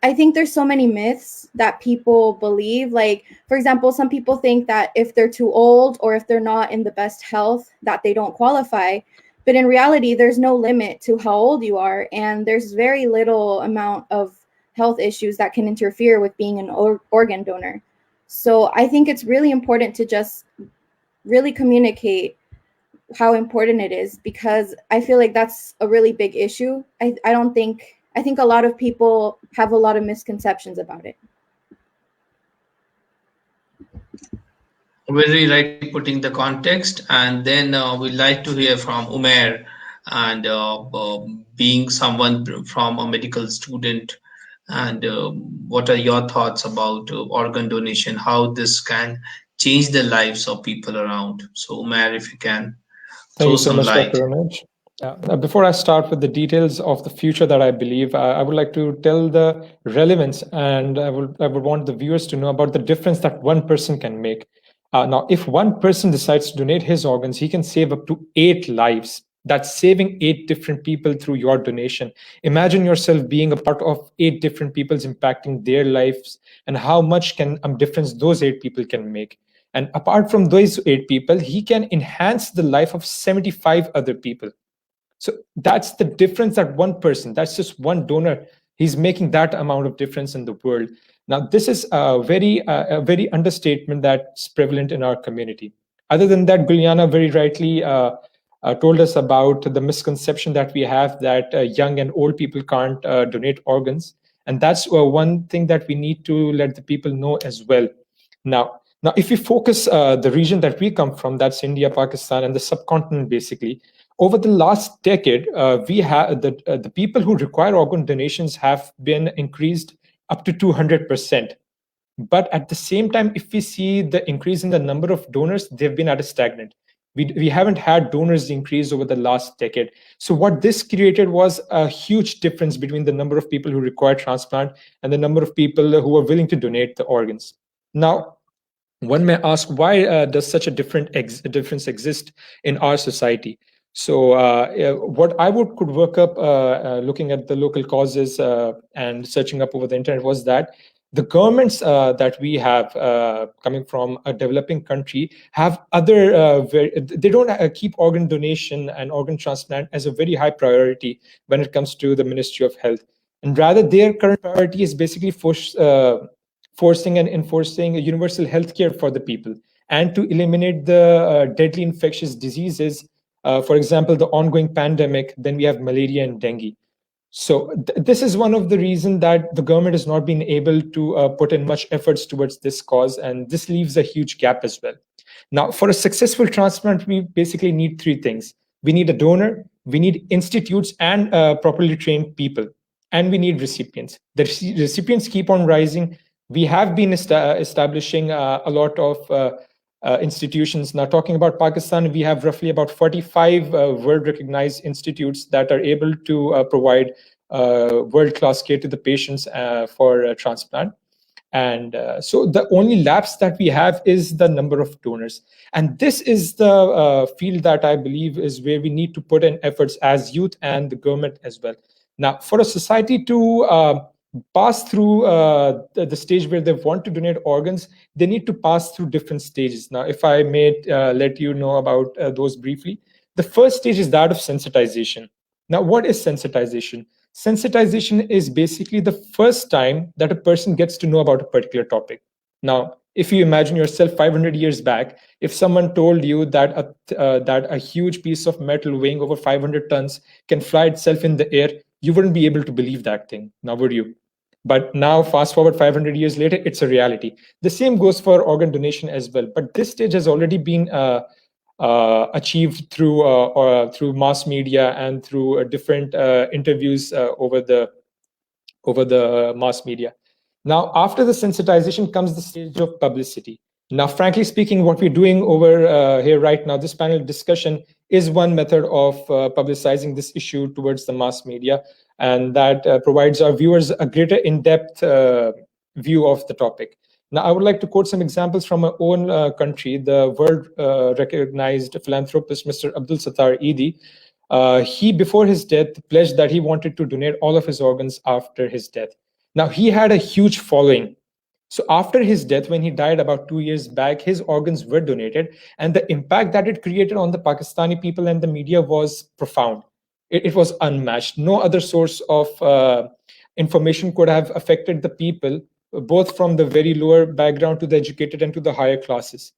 I think there's so many myths that people believe. Like, for example, some people think that if they're too old or if they're not in the best health, that they don't qualify. But in reality, there's no limit to how old you are. And there's very little amount of health issues that can interfere with being an organ donor. So I think it's really important to just really communicate how important it is, because I feel like that's a really big issue. I think a lot of people have a lot of misconceptions about it. Very rightly putting the context, and then we'd like to hear from Umair, and being someone from a medical student, and what are your thoughts about organ donation, how this can change the lives of people around. So Umair, if you can Thank throw you so some much, light. Dr. Anuj. Before I start with the details of the future that I believe, I would like to tell the relevance, and I would want the viewers to know about the difference that one person can make. Now, if one person decides to donate his organs, he can save up to 8 lives. That's saving 8 different people through your donation. Imagine yourself being a part of 8 different people's impacting their lives, and how much can difference those 8 people can make. And apart from those 8 people, he can enhance the life of 75 other people. So that's the difference that one person, that's just one donor, he's making that amount of difference in the world. Now, this is a very understatement that's prevalent in our community. Other than that, Guliana very rightly told us about the misconception that we have that young and old people can't donate organs. And that's one thing that we need to let the people know as well. Now, if we focus the region that we come from, that's India, Pakistan, and the subcontinent, basically, over the last decade, we have the people who require organ donations have been increased up to 200%. But at the same time, if we see the increase in the number of donors, they've been at a stagnant. We haven't had donors increase over the last decade. So what this created was a huge difference between the number of people who require transplant and the number of people who are willing to donate the organs. Now, one may ask, why does such a difference exist in our society? So what I could work up looking at the local causes and searching up over the internet was that the governments that we have coming from a developing country have other, they don't keep organ donation and organ transplant as a very high priority when it comes to the Ministry of Health. And rather, their current priority is basically forcing and enforcing a universal healthcare for the people and to eliminate the deadly infectious diseases. For example, the ongoing pandemic, then we have malaria and dengue. So this is one of the reasons that the government has not been able to put in much efforts towards this cause, and this leaves a huge gap as well. Now, for a successful transplant, we basically need three things. We need a donor, we need institutes and properly trained people, and we need recipients. The recipients keep on rising. We have been establishing a lot of institutions. Now, talking about Pakistan, we have roughly about 45 world-recognized institutes that are able to provide world-class care to the patients for transplant. And so the only lapse that we have is the number of donors. And this is the field that I believe is where we need to put in efforts as youth and the government as well. Now, for a society to pass through the stage where they want to donate organs, they need to pass through different stages. Now, if I may let you know about those briefly, the first stage is that of sensitization. Now, what is sensitization? Sensitization is basically the first time that a person gets to know about a particular topic. Now, if you imagine yourself 500 years back, if someone told you that a huge piece of metal weighing over 500 tons can fly itself in the air, you wouldn't be able to believe that thing, now would you? But now, fast forward 500 years later, it's a reality. The same goes for organ donation as well. But this stage has already been achieved through mass media and through different interviews over the mass media. Now, after the sensitization comes the stage of publicity. Now, frankly speaking, what we're doing over here right now, this panel discussion is one method of publicizing this issue towards the mass media, and that provides our viewers a greater in-depth view of the topic. Now, I would like to quote some examples from my own country. The world-recognized philanthropist, Mr. Abdul Sattar Eidi, he, before his death, pledged that he wanted to donate all of his organs after his death. Now, he had a huge following. So after his death, when he died about 2 years back, his organs were donated, and the impact that it created on the Pakistani people and the media was profound. It was unmatched. No other source of information could have affected the people, both from the very lower background to the educated and to the higher classes.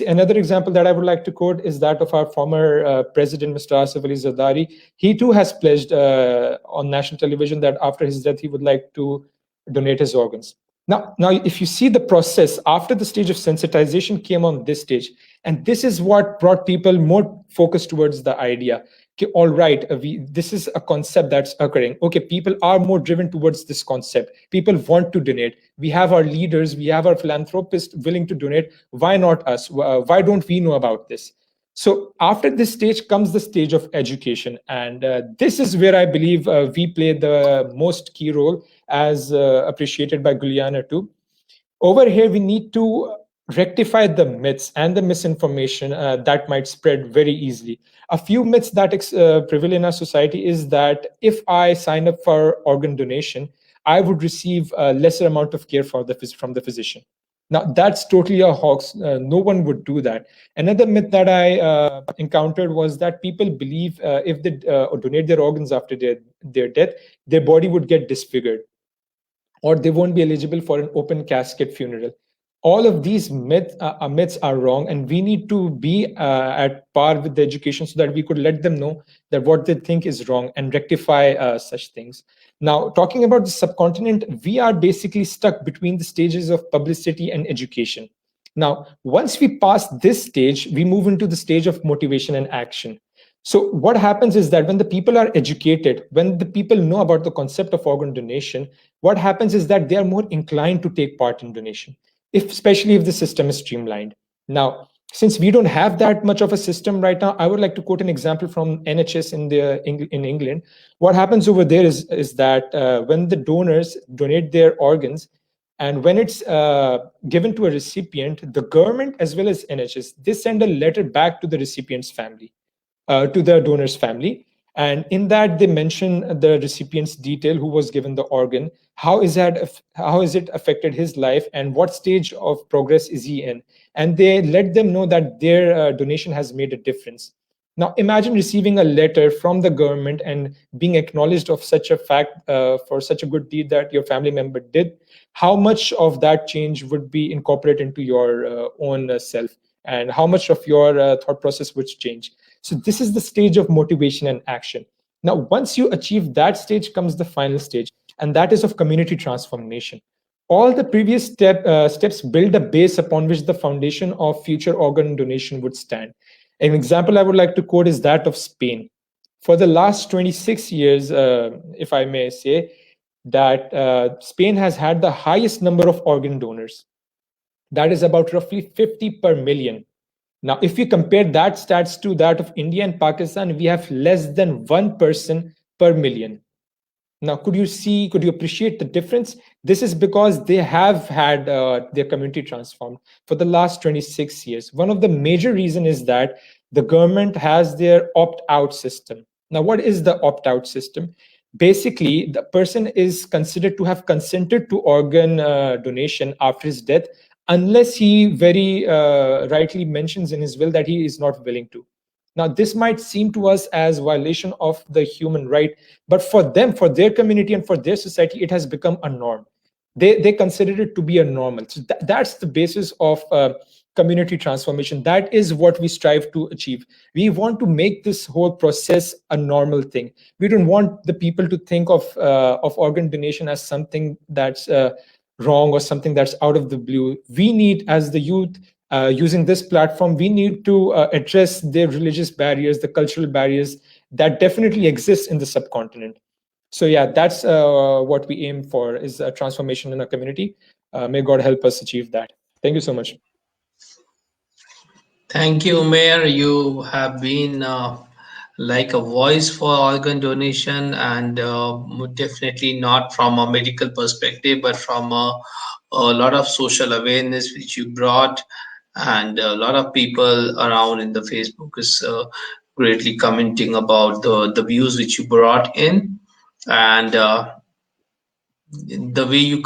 Another example that I would like to quote is that of our former president, Mr. Asif Ali Zardari. He too has pledged on national television that after his death, he would like to donate his organs. Now, if you see the process, after the stage of sensitization came on this stage, and this is what brought people more focused towards the idea. Okay, all right, this is a concept that's occurring. Okay, people are more driven towards this concept. People want to donate. We have our leaders, we have our philanthropists willing to donate. Why not us? Why don't we know about this? So after this stage comes the stage of education. And this is where I believe we play the most key role, as appreciated by Guliana too. Over here, we need to rectify the myths and the misinformation that might spread very easily. A few myths that prevail in our society is that if I sign up for organ donation, I would receive a lesser amount of care from the physician. Now, that's totally a hoax. No one would do that. Another myth that I encountered was that people believe if they donate their organs after their death, their body would get disfigured, or they won't be eligible for an open casket funeral. All of these myths are wrong, and we need to be at par with the education so that we could let them know that what they think is wrong and rectify such things. Now, talking about the subcontinent, we are basically stuck between the stages of publicity and education. Now, once we pass this stage, we move into the stage of motivation and action. So what happens is that when the people are educated, when the people know about the concept of organ donation, what happens is that they are more inclined to take part in donation, especially if the system is streamlined. Now, Since we don't have that much of a system right now, I would like to quote an example from NHS in England. What happens over there is that when the donors donate their organs, and when it's given to a recipient, the government as well as NHS, they send a letter back to the recipient's family, to the donor's family. And in that, they mention the recipient's detail, who was given the organ, how is it affected his life, and what stage of progress is he in. And they let them know that their donation has made a difference. Now, imagine receiving a letter from the government and being acknowledged of such a fact for such a good deed that your family member did. How much of that change would be incorporated into your own self, and how much of your thought process would change? So this is the stage of motivation and action. Now, once you achieve that stage, comes the final stage, and that is of community transformation. All the previous steps build a base upon which the foundation of future organ donation would stand. An example I would like to quote is that of Spain. For the last 26 years, if I may say, that Spain has had the highest number of organ donors. That is about roughly 50 per million. Now, if you compare that stats to that of India and Pakistan, we have less than 1% per million. Now, could you appreciate the difference? This is because they have had their community transformed for the last 26 years. One of the major reason is that the government has their opt-out system. Now, what is the opt-out system? Basically, the person is considered to have consented to organ donation after his death, unless he very rightly mentions in his will that he is not willing to. Now, this might seem to us as violation of the human right, but for them, for their community and for their society, it has become a norm. They consider it to be a normal. So that's the basis of community transformation. That is what we strive to achieve. We want to make this whole process a normal thing. We don't want the people to think of organ donation as something that's wrong or something that's out of the blue. We need, as the youth, using this platform, we need to address the religious barriers, the cultural barriers that definitely exist in the subcontinent. So yeah, that's what we aim for, is a transformation in our community. May God help us achieve that. Thank you so much. Thank you, Mayor. You have been like a voice for organ donation, and definitely not from a medical perspective, but from a lot of social awareness which you brought, and a lot of people around in the Facebook is greatly commenting about the views which you brought in, and the way you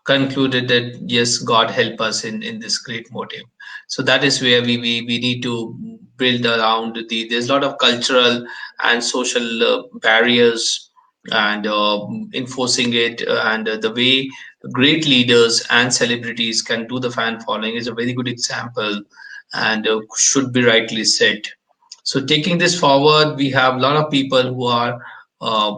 concluded that yes, God help us in this great motive. So that is where we need to build around there's a lot of cultural and social barriers, and enforcing it, and the way great leaders and celebrities can do the fan following is a very good example, and should be rightly said. So taking this forward, we have a lot of people who are uh,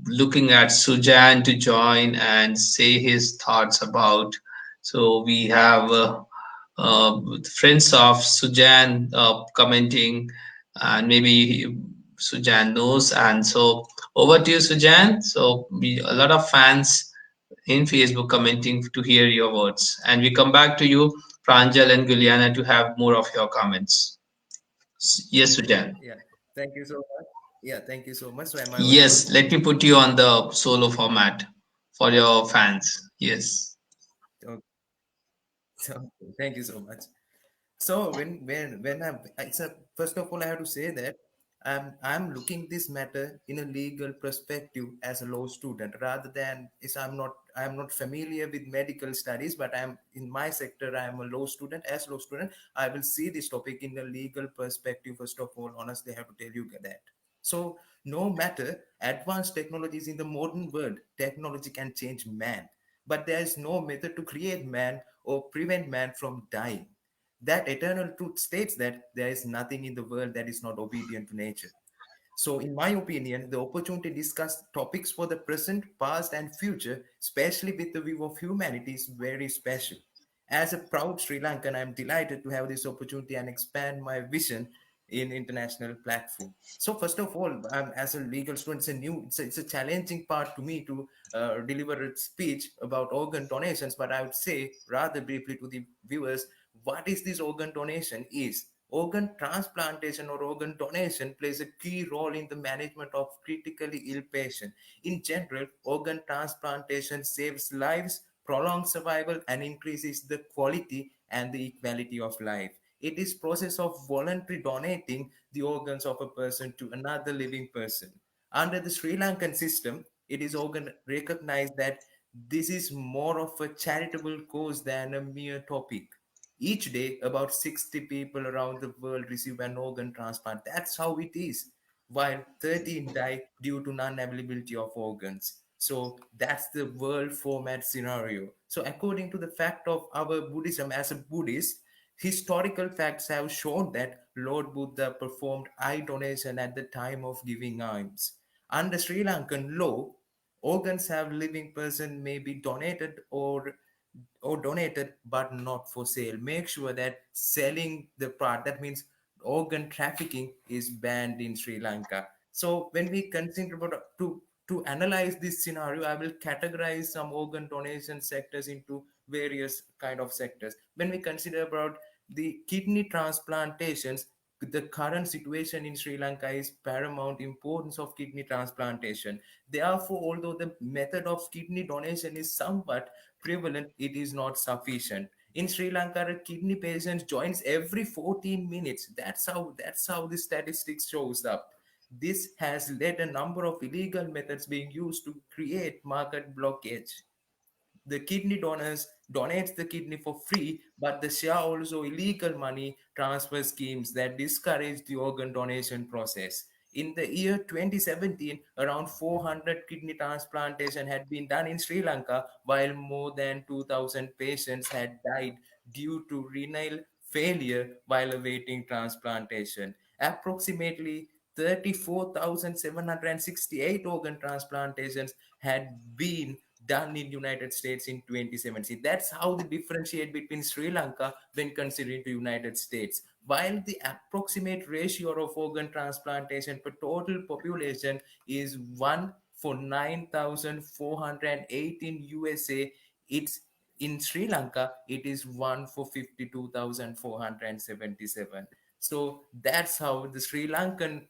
looking at Sujan to join and say his thoughts about. So we have friends of Sujan commenting, and maybe Sujan knows. And so over to you, Sujan. So a lot of fans in Facebook commenting to hear your words, and we come back to you, Pranjal and Guliana, to have more of your comments. Yes, Sujan. Yeah. Thank you so much. Yeah, thank you so much. So am I audible? Yes, let me put you on the solo format for your fans. Yes. Okay. So, thank you so much. So when it's a, first of all, I have to say that I'm looking this matter in a legal perspective as a law student, rather than is I'm not familiar with medical studies, but I'm in my sector. I'm a law student. As law student, I will see this topic in a legal perspective. First of all, honestly, I have to tell you that. So no matter advanced technologies in the modern world, technology can change man, but there is no method to create man or prevent man from dying. That eternal truth states that there is nothing in the world that is not obedient to nature. So, in my opinion, the opportunity to discuss topics for the present, past, and future, especially with the view of humanity, is very special. As a proud Sri Lankan, I'm delighted to have this opportunity and expand my vision in international platform. So, first of all, as a legal student, it's a challenging part to me to deliver a speech about organ donations. But I would say rather briefly to the viewers What is this organ donation is? Organ transplantation or organ donation plays a key role in the management of critically ill patients. In general, organ transplantation saves lives, prolongs survival, and increases the quality and the equality of life. It is process of voluntary donating the organs of a person to another living person. Under the Sri Lankan system, it is organ recognized that this is more of a charitable cause than a mere topic. Each day, about 60 people around the world receive an organ transplant. That's how it is. While 13 die due to non availability of organs. So that's the world format scenario. So, according to the fact of our Buddhism as a Buddhist, historical facts have shown that Lord Buddha performed eye donation at the time of giving alms. Under Sri Lankan law, organs have living person may be donated or donated but not for sale. Make sure that selling the part, that means organ trafficking, is banned in Sri Lanka. So when we consider about to analyze this scenario, I will categorize some organ donation sectors into various kind of sectors. When we consider about the kidney transplantations, the current situation in Sri Lanka is paramount importance of kidney transplantation. Therefore, although the method of kidney donation is somewhat prevalent, it is not sufficient. In Sri Lanka, a kidney patient joins every 14 minutes. That's how the statistics shows up. This has led a number of illegal methods being used to create market blockage. The kidney donors donates the kidney for free, but they share also illegal money transfer schemes that discourage the organ donation process. In the year 2017, around 400 kidney transplantation had been done in Sri Lanka, while more than 2,000 patients had died due to renal failure while awaiting transplantation. Approximately 34,768 organ transplantations had been done in United States in 2017. That's how they differentiate between Sri Lanka when considering the United States. While the approximate ratio of organ transplantation per total population is 1 for 9,408 in USA, it's in Sri Lanka, it is 1 for 52,477. So that's how the Sri Lankan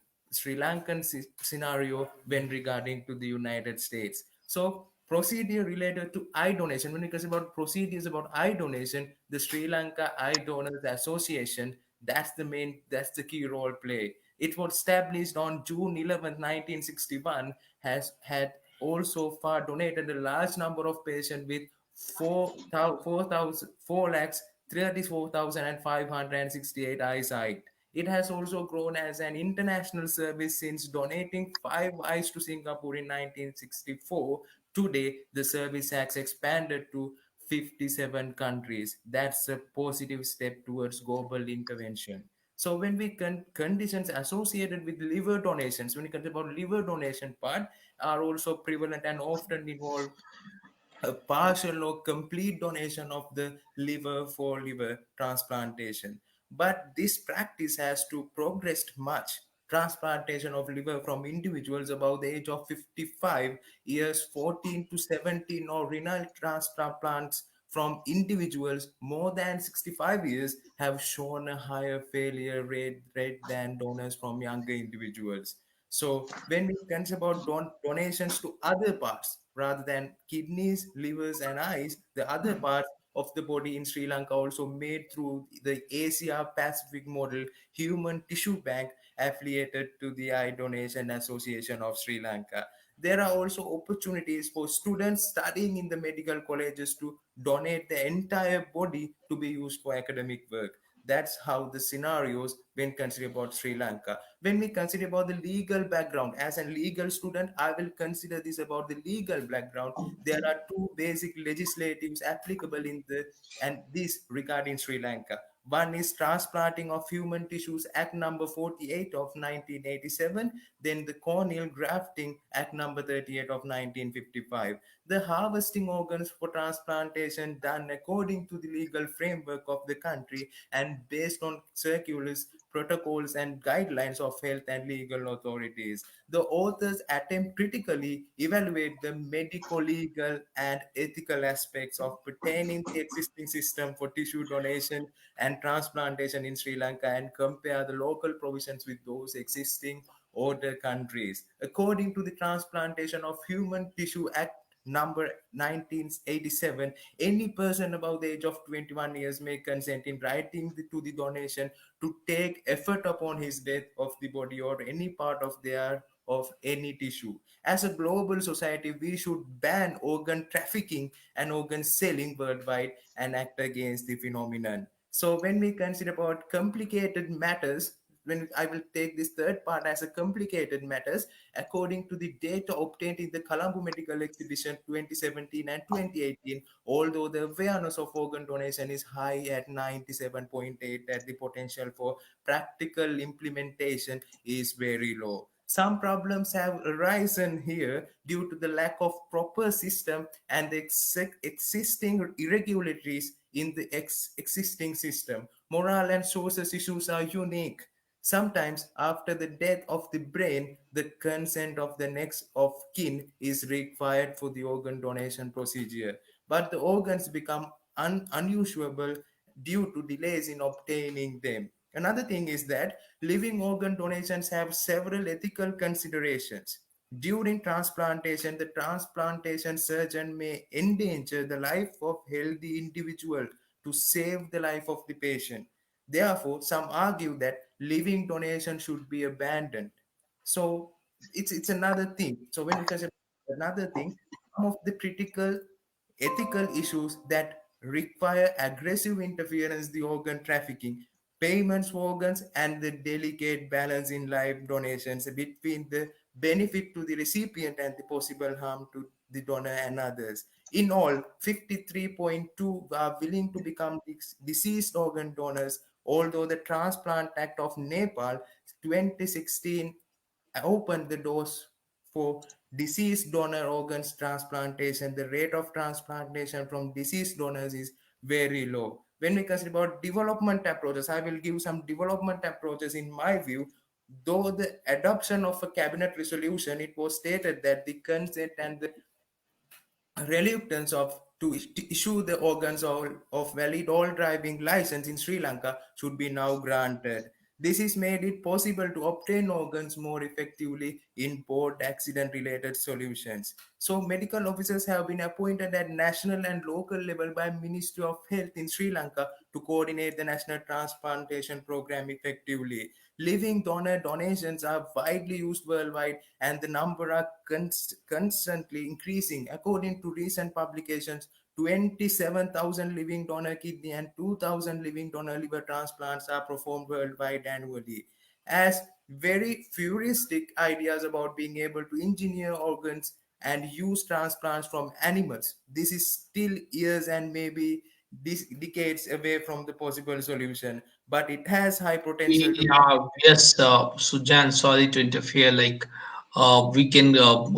scenario when regarding to the United States. So procedure related to eye donation. When it comes about procedures about eye donation, the Sri Lanka Eye Donors Association, that's the key role play. It was established on June 11th, 1961, has had also far donated a large number of patients with 4,34,568 eyesight. It has also grown as an international service since donating 5 eyes to Singapore in 1964. Today, the service has expanded to 57 countries. That's a positive step towards global intervention. So when we conditions associated with liver donations, when it comes about liver donation part, are also prevalent and often involve a partial or complete donation of the liver for liver transplantation. But this practice has to progressed much. Transplantation of liver from individuals above the age of 55 years, 14 to 17, or renal transplants from individuals more than 65 years have shown a higher failure rate than donors from younger individuals. So when we consider about donations to other parts rather than kidneys, livers, and eyes, the other parts of the body in Sri Lanka also made through the Asia Pacific Model Human Tissue Bank affiliated to the Eye Donation Association of Sri Lanka. There are also opportunities for students studying in the medical colleges to donate the entire body to be used for academic work. That's how the scenarios when consider about Sri Lanka. When we consider about the legal background, as a legal student, I will consider this about the legal background. There are two basic legislatives applicable in the and this regarding Sri Lanka. One is Transplanting of Human Tissues Act number 48 of 1987, then the Corneal Grafting Act number 38 of 1955. The harvesting organs for transplantation done according to the legal framework of the country and based on circulars protocols and guidelines of health and legal authorities. The authors attempt critically evaluate the medical, legal, and ethical aspects of pertaining the existing system for tissue donation and transplantation in Sri Lanka and compare the local provisions with those existing other countries. According to the Transplantation of Human Tissue Act number 1987, any person above the age of 21 years may consent in writing to the donation to take effort upon his death of the body or any part of their of any tissue. As a global society, we should ban organ trafficking and organ selling worldwide and act against the phenomenon. So when we consider about complicated matters, when I will take this third part as a complicated matters, according to the data obtained in the Colombo Medical Exhibition 2017 and 2018, although the awareness of organ donation is high at 97.8, that the potential for practical implementation is very low. Some problems have arisen here due to the lack of proper system and the existing irregularities in the existing system. Moral and social issues are unique. Sometimes, after the death of the brain, the consent of the next of kin is required for the organ donation procedure. But the organs become unusable due to delays in obtaining them. Another thing is that living organ donations have several ethical considerations. During transplantation, the transplantation surgeon may endanger the life of healthy individual to save the life of the patient. Therefore, some argue that living donation should be abandoned. So it's another thing. So when we consider another thing, some of the critical ethical issues that require aggressive interference, the organ trafficking, payments for organs, and the delicate balance in life donations between the benefit to the recipient and the possible harm to the donor and others. In all, 53.2 are willing to become deceased organ donors, although the Transplant Act of Nepal 2016 opened the doors for deceased donor organs transplantation. The rate of transplantation from deceased donors is very low. When we consider about development approaches, I will give some development approaches in my view. Though the adoption of a cabinet resolution, it was stated that the consent and the reluctance of to issue the organs of valid all driving license in Sri Lanka should be now granted. This is made it possible to obtain organs more effectively in both accident-related solutions. So medical officers have been appointed at national and local level by Ministry of Health in Sri Lanka to coordinate the national transplantation program effectively. Living donor donations are widely used worldwide and the number are constantly increasing. According to recent publications, 27,000 living donor kidney and 2,000 living donor liver transplants are performed worldwide annually. As very futuristic ideas about being able to engineer organs and use transplants from animals, this is still years and maybe decades away from the possible solution, but it has high potential to. Yes, Sujan, sorry to interfere. Like, we can,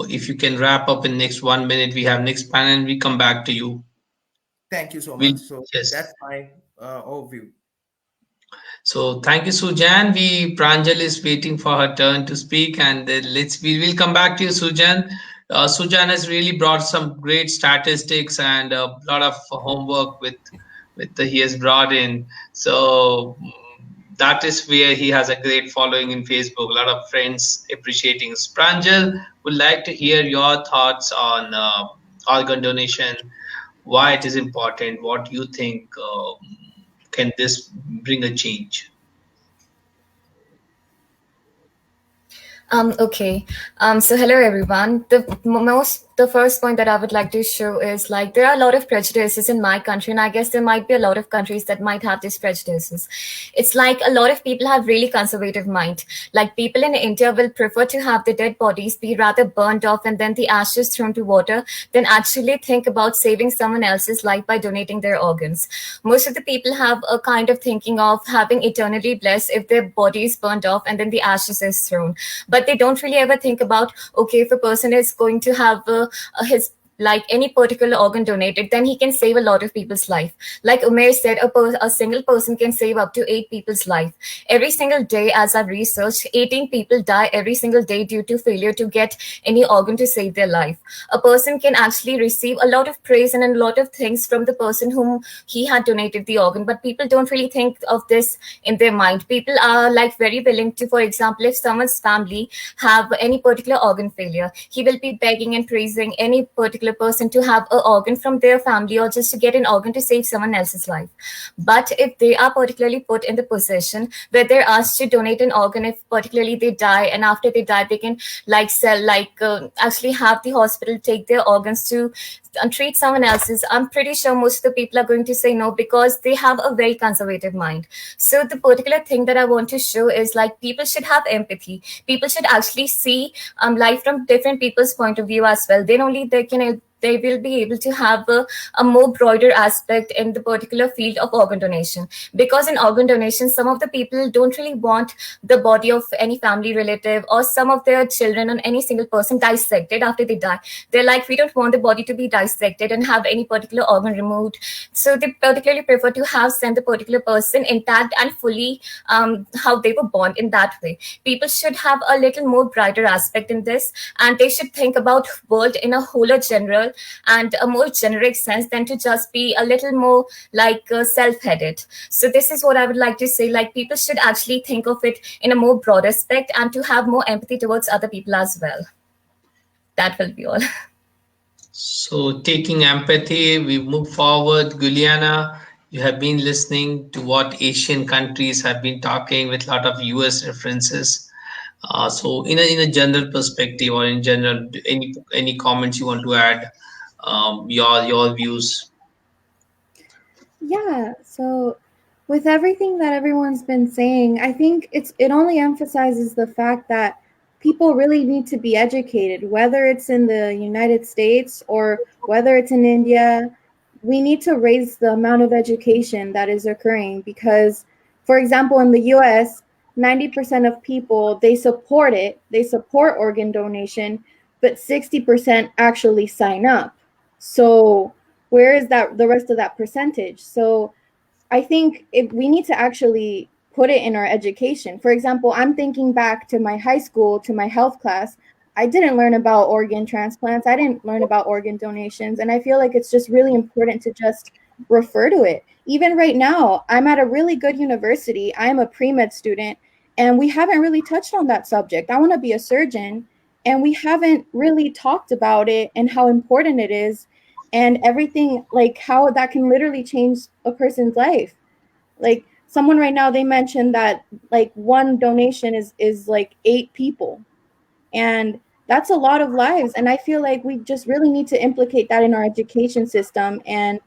if you can wrap up in next 1 minute, we have next panel and we come back to you. Thank you so We'll, much. So yes. that's my overview. So thank you, Sujan. Pranjal is waiting for her turn to speak, and we will come back to you, Sujan. Sujan has really brought some great statistics and a lot of homework he has brought in. So that is where he has a great following in Facebook. A lot of friends appreciating. Pranjal would like to hear your thoughts on organ donation, why it is important, what you think. Can this bring a change? Okay. So hello everyone. The first point that I would like to show is like there are a lot of prejudices in my country, and I guess there might be a lot of countries that might have these prejudices. It's like a lot of people have really conservative mind. Like people in India will prefer to have the dead bodies be rather burnt off and then the ashes thrown to water than actually think about saving someone else's life by donating their organs. Most of the people have a kind of thinking of having eternally blessed if their body is burnt off and then the ashes is thrown. But they don't really ever think about, okay, if a person is going to have his like any particular organ donated, then he can save a lot of people's life. Like Umair said, a single person can save up to 8 people's life. Every single day, as I've researched, 18 people die every single day due to failure to get any organ to save their life. A person can actually receive a lot of praise and a lot of things from the person whom he had donated the organ, but people don't really think of this in their mind. People are like very willing to, for example, if someone's family have any particular organ failure, he will be begging and praising any particular person to have an organ from their family or just to get an organ to save someone else's life. But if they are particularly put in the position where they're asked to donate an organ, if particularly they die, and after they die they can like sell, actually have the hospital take their organs to treat someone else's, I'm pretty sure most of the people are going to say no, because they have a very conservative mind. So the particular thing that I want to show is like people should have empathy. People should actually see life from different people's point of view as well. Then only they will be able to have a more broader aspect in the particular field of organ donation. Because in organ donation, some of the people don't really want the body of any family relative or some of their children or any single person dissected after they die. They're like, we don't want the body to be dissected and have any particular organ removed. So they particularly prefer to have sent the particular person intact and fully how they were born in that way. People should have a little more brighter aspect in this, and they should think about world in a wholer general and a more generic sense than to just be a little more like self-headed. So this is what I would like to say, like people should actually think of it in a more broad aspect and to have more empathy towards other people as well. That will be all. So, taking empathy, we move forward. Guliana, you have been listening to what Asian countries have been talking with a lot of US references. So, in a general perspective, or in general, any comments you want to add, your views? Yeah, so with everything that everyone's been saying, I think it only emphasizes the fact that people really need to be educated, whether it's in the United States or whether it's in India. We need to raise the amount of education that is occurring because, for example, in the US, 90% of people, they support it, they support organ donation, but 60% actually sign up. So where is that the rest of that percentage? So I think if we need to actually put it in our education. For example, I'm thinking back to my high school, to my health class. I didn't learn about organ transplants. I didn't learn about organ donations. And I feel like it's just really important to just refer to it. Even right now, I'm at a really good university. I'm a pre-med student, and we haven't really touched on that subject. I want to be a surgeon, and we haven't really talked about it and how important it is and everything, like how that can literally change a person's life. Like someone right now, they mentioned that like one donation is like 8 people, and that's a lot of lives. And I feel like we just really need to implicate that in our education system, and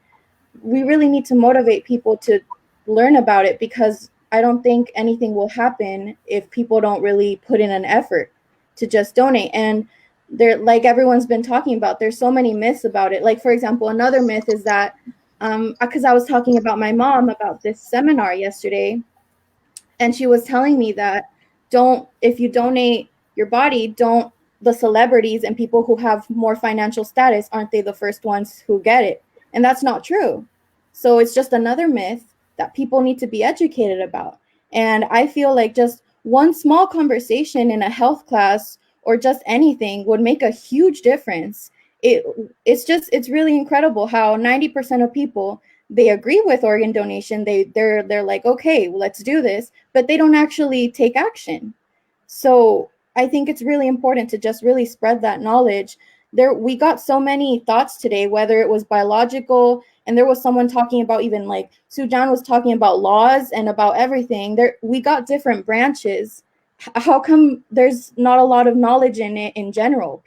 we really need to motivate people to learn about it, because I don't think anything will happen if people don't really put in an effort to just donate. And there, like everyone's been talking about, there's so many myths about it. Like, for example, another myth is that because I was talking about my mom about this seminar yesterday, and she was telling me that if you donate your body, don't the celebrities and people who have more financial status, aren't they the first ones who get it? And that's not true. So it's just another myth that people need to be educated about. And I feel like just one small conversation in a health class or just anything would make a huge difference. It's really incredible how 90% of people, they agree with organ donation. They're like, okay, let's do this, but they don't actually take action. So I think it's really important to just really spread that knowledge. We got so many thoughts today, whether it was biological, and there was someone talking about, even like Sujan was talking about laws and about everything. We got different branches. How come there's not a lot of knowledge in it in general?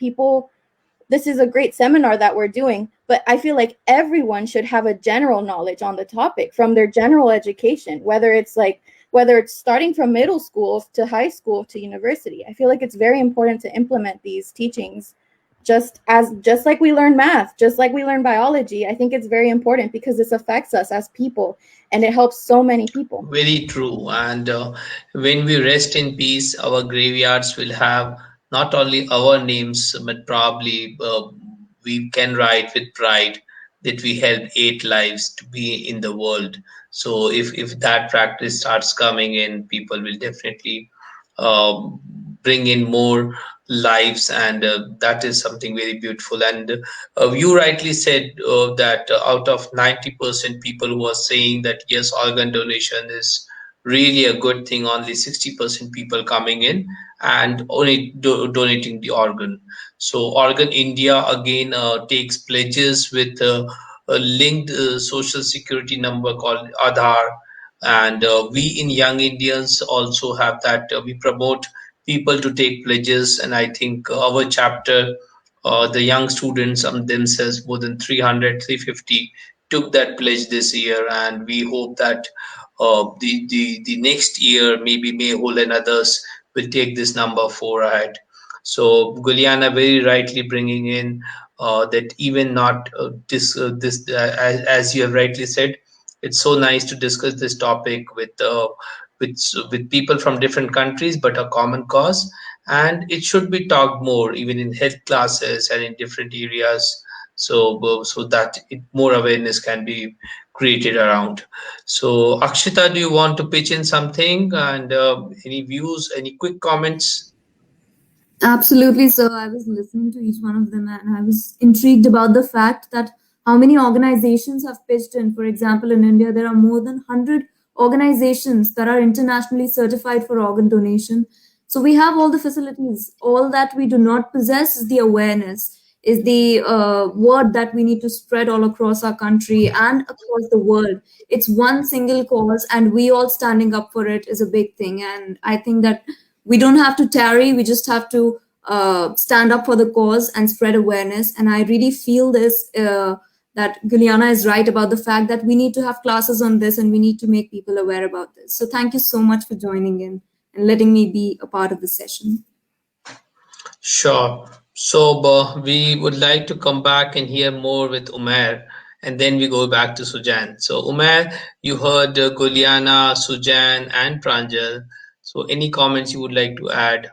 This is a great seminar that we're doing, but I feel like everyone should have a general knowledge on the topic from their general education, whether it's starting from middle school to high school to university. I feel like it's very important to implement these teachings just like we learn math, just like we learn biology. I think it's very important because this affects us as people and it helps so many people. Very true. And when we rest in peace, our graveyards will have not only our names, but probably we can write with pride that we helped 8 lives to be in the world. So if that practice starts coming in, people will definitely um, bring in more lives, and that is something very beautiful. And you rightly said that out of 90% people who are saying that yes, organ donation is really a good thing, only 60% people coming in and only donating the organ. So Organ India again takes pledges with a linked social security number called Aadhaar, and we in Young Indians also have that. We promote people to take pledges, and I think our chapter, the young students themselves, more than 300, 350, took that pledge this year, and we hope that the next year, maybe Mayhul and others will take this number four ahead. So Guliana very rightly bringing in that even not this as you have rightly said, it's so nice to discuss this topic with people from different countries, but a common cause, and it should be talked more, even in health classes and in different areas, so that more awareness can be created around. So, Akshita, do you want to pitch in something and any views, any quick comments? Absolutely. So I was listening to each one of them and I was intrigued about the fact that how many organizations have pitched in. For example, in India, there are more than 100 organizations that are internationally certified for organ donation. So we have all the facilities. All that we do not possess is the awareness, is the word that we need to spread all across our country and across the world. It's one single cause, and we all standing up for it is a big thing. And I think that we don't have to tarry, we just have to stand up for the cause and spread awareness. And I really feel this that Guliana is right about the fact that we need to have classes on this and we need to make people aware about this. So thank you so much for joining in and letting me be a part of the session. Sure. So we would like to come back and hear more with Umair, and then we go back to Sujan. So Umair, you heard Guliana, Sujan, and Pranjal. So any comments you would like to add?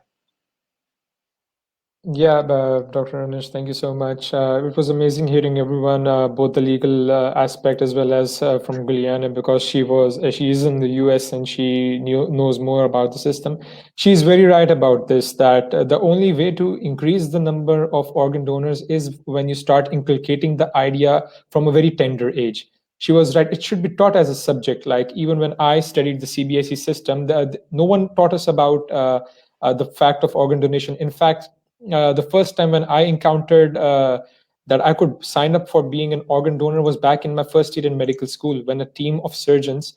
Yeah, Dr. Anish, thank you so much. It was amazing hearing everyone, both the legal aspect as well as from Guliana, because she is in the US and she knows more about the system. She's very right about this, that the only way to increase the number of organ donors is when you start inculcating the idea from a very tender age. She was right. It should be taught as a subject. Like even when I studied the CBSE system, no one taught us about the fact of organ donation. In fact, the first time when I encountered that I could sign up for being an organ donor was back in my first year in medical school, when a team of surgeons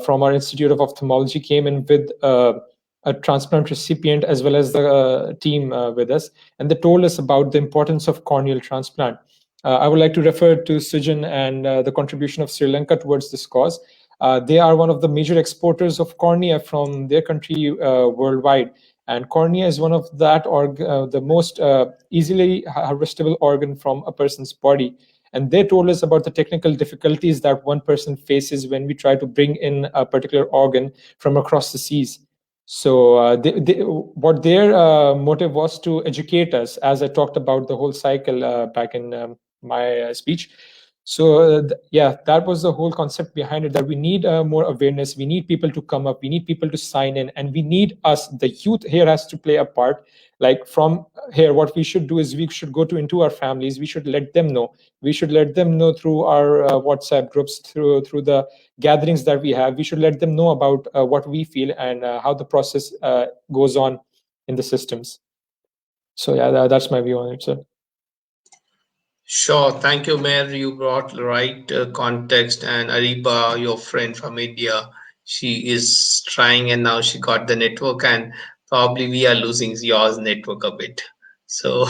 from our Institute of Ophthalmology came in with a transplant recipient as well as the team with us, and they told us about the importance of corneal transplant. I would like to refer to Sujan and the contribution of Sri Lanka towards this cause. They are one of the major exporters of cornea from their country worldwide, and cornea is one of the most easily harvestable organ from a person's body. And they told us about the technical difficulties that one person faces when we try to bring in a particular organ from across the seas. So what their motive was to educate us, as I talked about the whole cycle back in my speech. So yeah, that was the whole concept behind it, that we need more awareness, we need people to come up, we need people to sign in, and we need us, the youth here has to play a part. Like from here, what we should do is we should go into our families, we should let them know, through our WhatsApp groups, through the gatherings that we have. We should let them know about what we feel and how the process goes on in the systems. So yeah, that's my view on it, sir. Sure, thank you, Mayor. You brought the right context, and Ariba, your friend from India, she is trying, and now she got the network, and probably we are losing yours network a bit. So,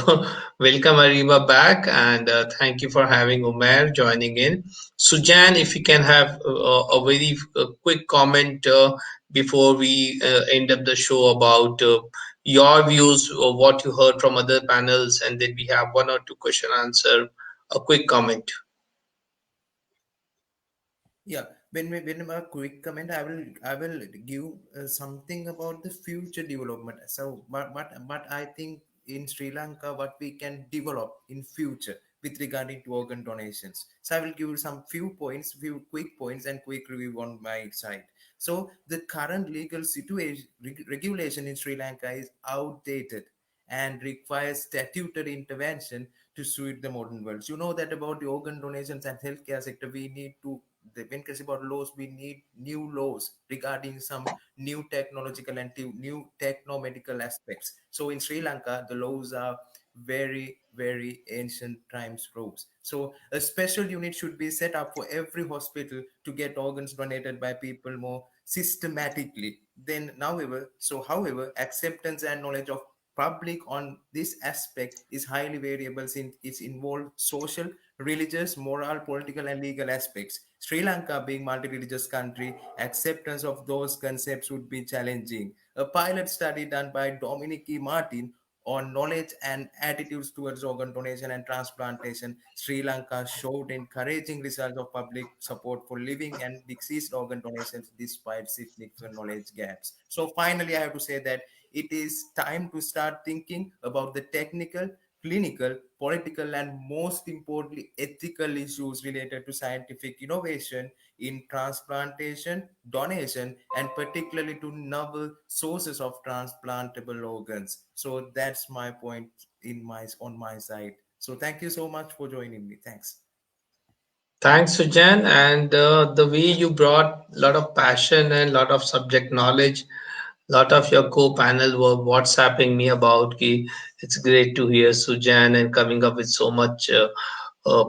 welcome Ariba back, and thank you for having Umair joining in. Sujan, if you can have a very quick comment before we end up the show about your views of what you heard from other panels, and then we have one or two question answer. A quick comment. Yeah, when a quick comment, I will give something about the future development. So, but I think in Sri Lanka, what we can develop in future with regarding to organ donations. So I will give you some few points, few quick points and quick review on my side. So the current legal situation regulation in Sri Lanka is outdated and requires statutory intervention to suit the modern world. You know that about the organ donations and healthcare sector, we need to, when it's about laws, we need new laws regarding some new technological and new techno-medical aspects. So in Sri Lanka, the laws are very ancient times laws. So a special unit should be set up for every hospital to get organs donated by people more systematically. However, acceptance and knowledge of public on this aspect is highly variable since it involves social, religious, moral, political, and legal aspects. Sri Lanka being multi-religious country, acceptance of those concepts would be challenging. A pilot study done by Dominic E. Martin on knowledge and attitudes towards organ donation and transplantation, Sri Lanka showed encouraging results of public support for living and deceased organ donations despite significant knowledge gaps. So finally, I have to say that it is time to start thinking about the technical, clinical, political, and most importantly, ethical issues related to scientific innovation in transplantation, donation, and particularly to novel sources of transplantable organs. So that's my point on my side. So thank you so much for joining me. Thanks. Thanks, Sujan, and the way you brought a lot of passion and a lot of subject knowledge. Lot of your co-panel were WhatsApping me about ki it's great to hear Sujan and coming up with so much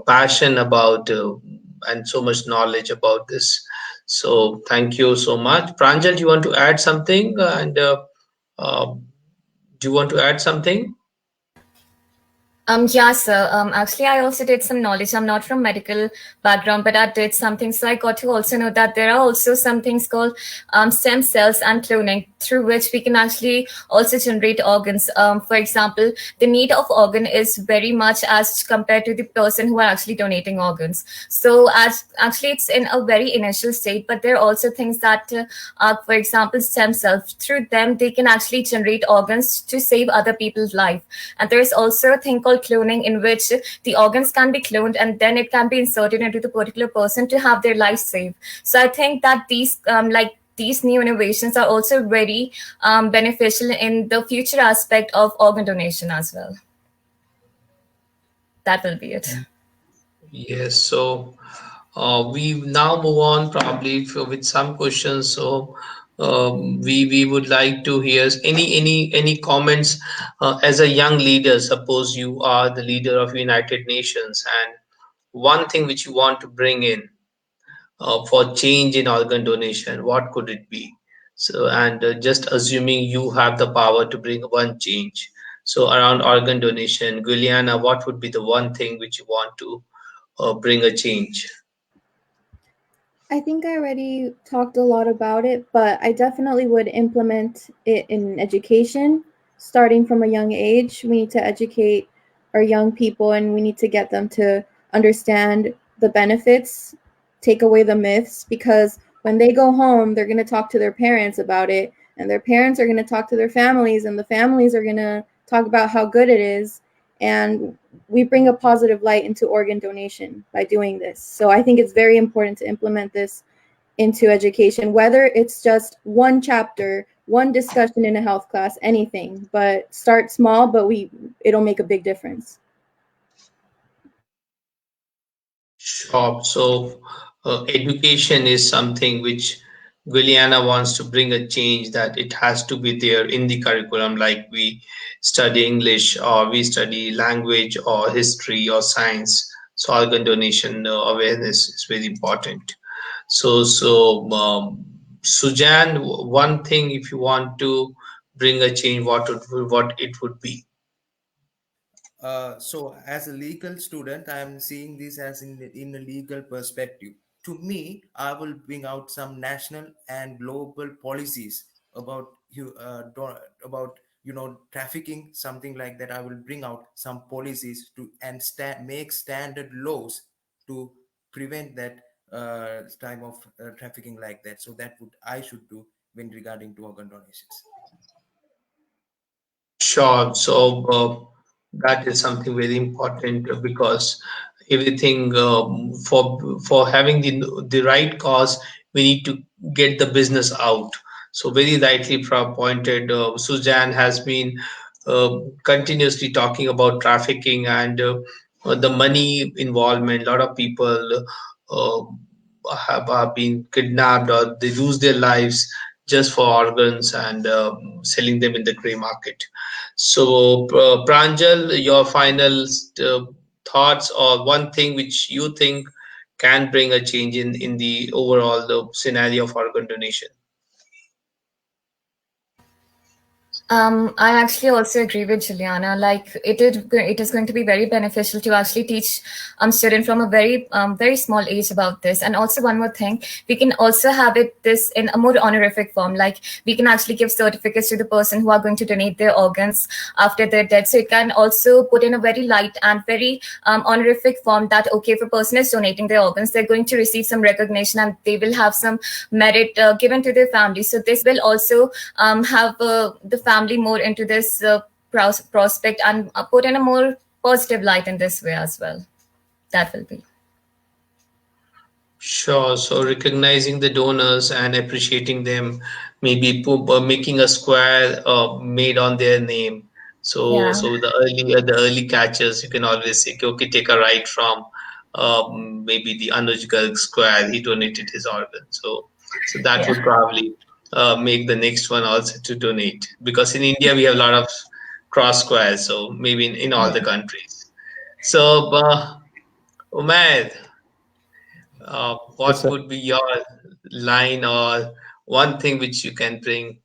passion about and so much knowledge about this. So thank you so much. Pranjal, do you want to add something? And uh, do you want to add something? Yeah, sir. Actually, I also did some knowledge. I'm not from medical background, but I did something. So I got to also know that there are also some things called stem cells and cloning, through which we can actually also generate organs. For example, the need of organ is very much as compared to the person who are actually donating organs. So as actually it's in a very initial state, but there are also things that are, for example, stem cells. Through them, they can actually generate organs to save other people's life. And there is also a thing called cloning, in which the organs can be cloned and then it can be inserted into the particular person to have their life saved. So I think that these new innovations are also very beneficial in the future aspect of organ donation as well. That will be it. Yes. So we now move on probably with some questions. So we would like to hear any comments as a young leader. Suppose you are the leader of United Nations, and one thing which you want to bring in for change in organ donation, what could it be? So, and just assuming you have the power to bring one change. So around organ donation, Guliana, what would be the one thing which you want to bring a change? I think I already talked a lot about it, but I definitely would implement it in education, starting from a young age. We need to educate our young people and we need to get them to understand the benefits, take away the myths, because when they go home, they're going to talk to their parents about it, and their parents are going to talk to their families, and the families are going to talk about how good it is. And we bring a positive light into organ donation by doing this. So I think it's very important to implement this into education, whether it's just one chapter, one discussion in a health class, anything, but start small, but it'll make a big difference. Sure. So education is something which Guliana wants to bring a change, that it has to be there in the curriculum, like we study English or we study language or history or science. So organ donation awareness is very important. So Sujan, one thing if you want to bring a change, what it would be? So as a legal student, I'm seeing this as in a legal perspective. To me, I will bring out some national and global policies about about trafficking, something like that. I will bring out some policies to and make standard laws to prevent that type of trafficking like that. So that would I should do when regarding to organ donations. Sure. So That is something very important because everything for having the right cause, we need to get the business out. So very rightly pointed, Suzanne has been continuously talking about trafficking and the money involvement. A lot of people uh, have been kidnapped or they lose their lives just for organs and selling them in the gray market. So, Pranjal, your final thoughts or one thing which you think can bring a change in the overall the scenario of organ donation. I actually also agree with Juliana. Like it is going to be very beneficial to actually teach students from a very small age about this. And also one more thing, we can also have it this in a more honorific form. Like we can actually give certificates to the person who are going to donate their organs after their death. So it can also put in a very light and very honorific form that okay, if a person is donating their organs, they're going to receive some recognition and they will have some merit given to their family. So this will also have the family more into this prospect and put in a more positive light in this way as well. That will be. Sure. So recognizing the donors and appreciating them, maybe making a square made on their name. So, Yeah. so the early catchers, you can always say, okay, take a right from maybe the Anuj Garg square. He donated his organ. So that Yeah. would probably make the next one also to donate because in India we have a lot of cross squares. So maybe in all the Yeah. countries. So, Umair, Yes, what sir. would be your line or one thing which you can bring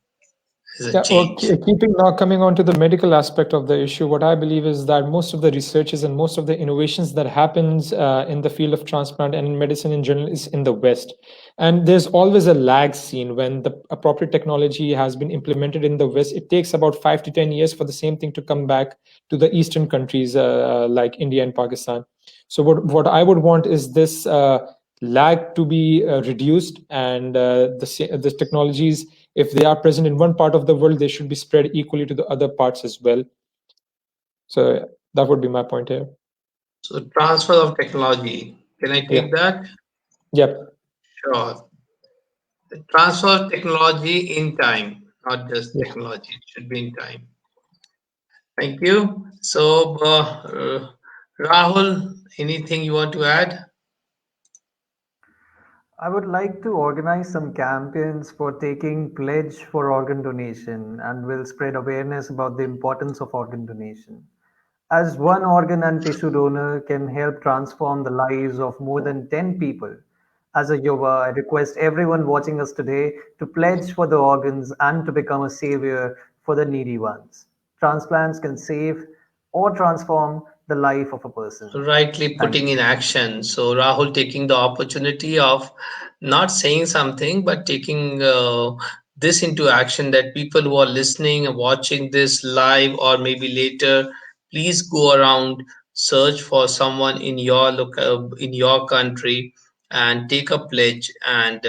as a Yeah, well, change? keeping now coming on to the medical aspect of the issue, what I believe is that most of the researches and most of the innovations that happens in the field of transplant and in medicine in general is in the West. And there's always a lag seen when the appropriate technology has been implemented in the West. It takes about 5 to 10 years for the same thing to come back to the Eastern countries like India and Pakistan. So what I would want is this lag to be reduced and the technologies, if they are present in one part of the world, they should be spread equally to the other parts as well. So that would be my point here. So transfer of technology. Can I Yeah. take that? Yep. Sure. Transfer of technology in time, not just Yeah. technology. It should be in time. Thank you. So, Rahul, anything you want to add? I would like to organize some campaigns for taking pledge for organ donation and will spread awareness about the importance of organ donation. As one organ and tissue donor can help transform the lives of more than 10 people. As a Yuva, I request everyone watching us today to pledge for the organs and to become a savior for the needy ones. Transplants can save or transform the life of a person. Rightly Thank putting you. in action. So Rahul taking the opportunity of not saying something, but taking this into action that people who are listening and watching this live or maybe later, please go around, search for someone in your in your country and take a pledge and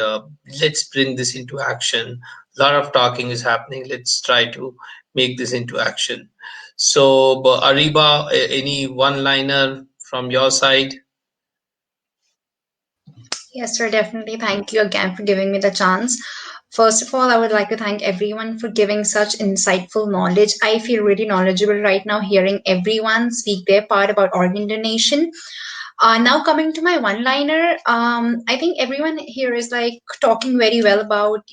let's bring this into action. A lot of talking is happening. Let's try to make this into action. So, Ariba, any one-liner from your side? Yes, sir, definitely. Thank you again for giving me the chance. First of all, I would like to thank everyone for giving such insightful knowledge. I feel really knowledgeable right now hearing everyone speak their part about organ donation. Now coming to my one-liner, I think everyone here is like talking very well about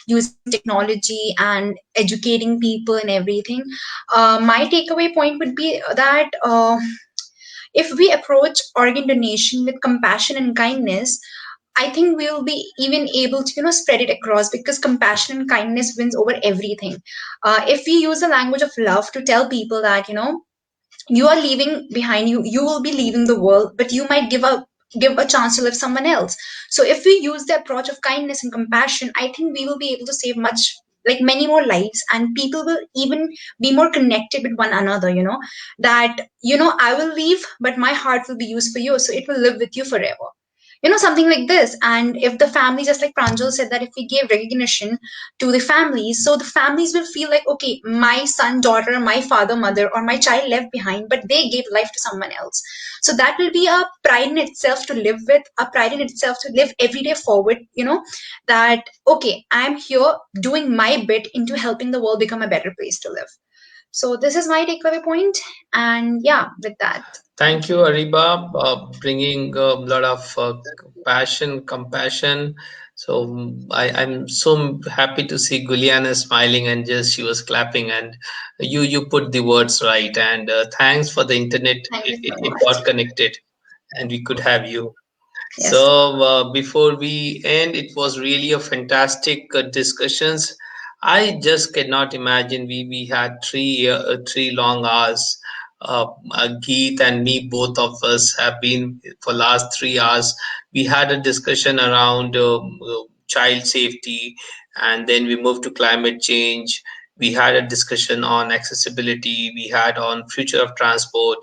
using technology and educating people and everything. My takeaway point would be that if we approach organ donation with compassion and kindness, I think we'll be even able to spread it across because compassion and kindness wins over everything. If we use the language of love to tell people that you are leaving behind you will be leaving the world, but you might give a chance to live someone else. So if we use the approach of kindness and compassion, I think we will be able to save much, like many more lives, and people will even be more connected with one another. That I will leave but my heart will be used for you, so it will live with you forever. something like this. And if the family, just like Pranjal said, that if we give recognition to the families, so the families will feel like, okay, my son, daughter, my father, mother, or my child left behind, but they gave life to someone else. So that will be a pride in itself to live with, a pride in itself to live every day forward, that, okay, I'm here doing my bit into helping the world become a better place to live. So this is my takeaway point. And yeah, with that. Thank you, Ariba, bringing a lot of passion, compassion. So I'm so happy to see Guliana smiling and just she was clapping, and you put the words right. And thanks for the internet. Thank you so It much. got connected, and we could have you. Yes. So before we end, it was really a fantastic discussions. I just cannot imagine we had 3 long hours. Geet and me, both of us have been for last 3 hours. We had a discussion around child safety, and then we moved to climate change. We had a discussion on accessibility. We had on future of transport,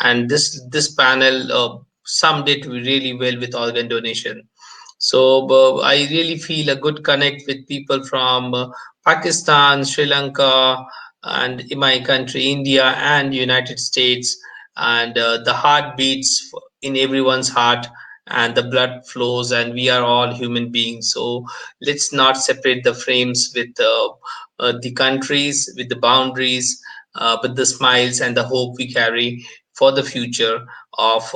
and this panel summed it really well with organ donation. So I really feel a good connect with people from Pakistan, Sri Lanka, and in my country, India, and United States. And the heart beats in everyone's heart, and the blood flows, and we are all human beings. So let's not separate the frames with the countries, with the boundaries, but the smiles and the hope we carry for the future of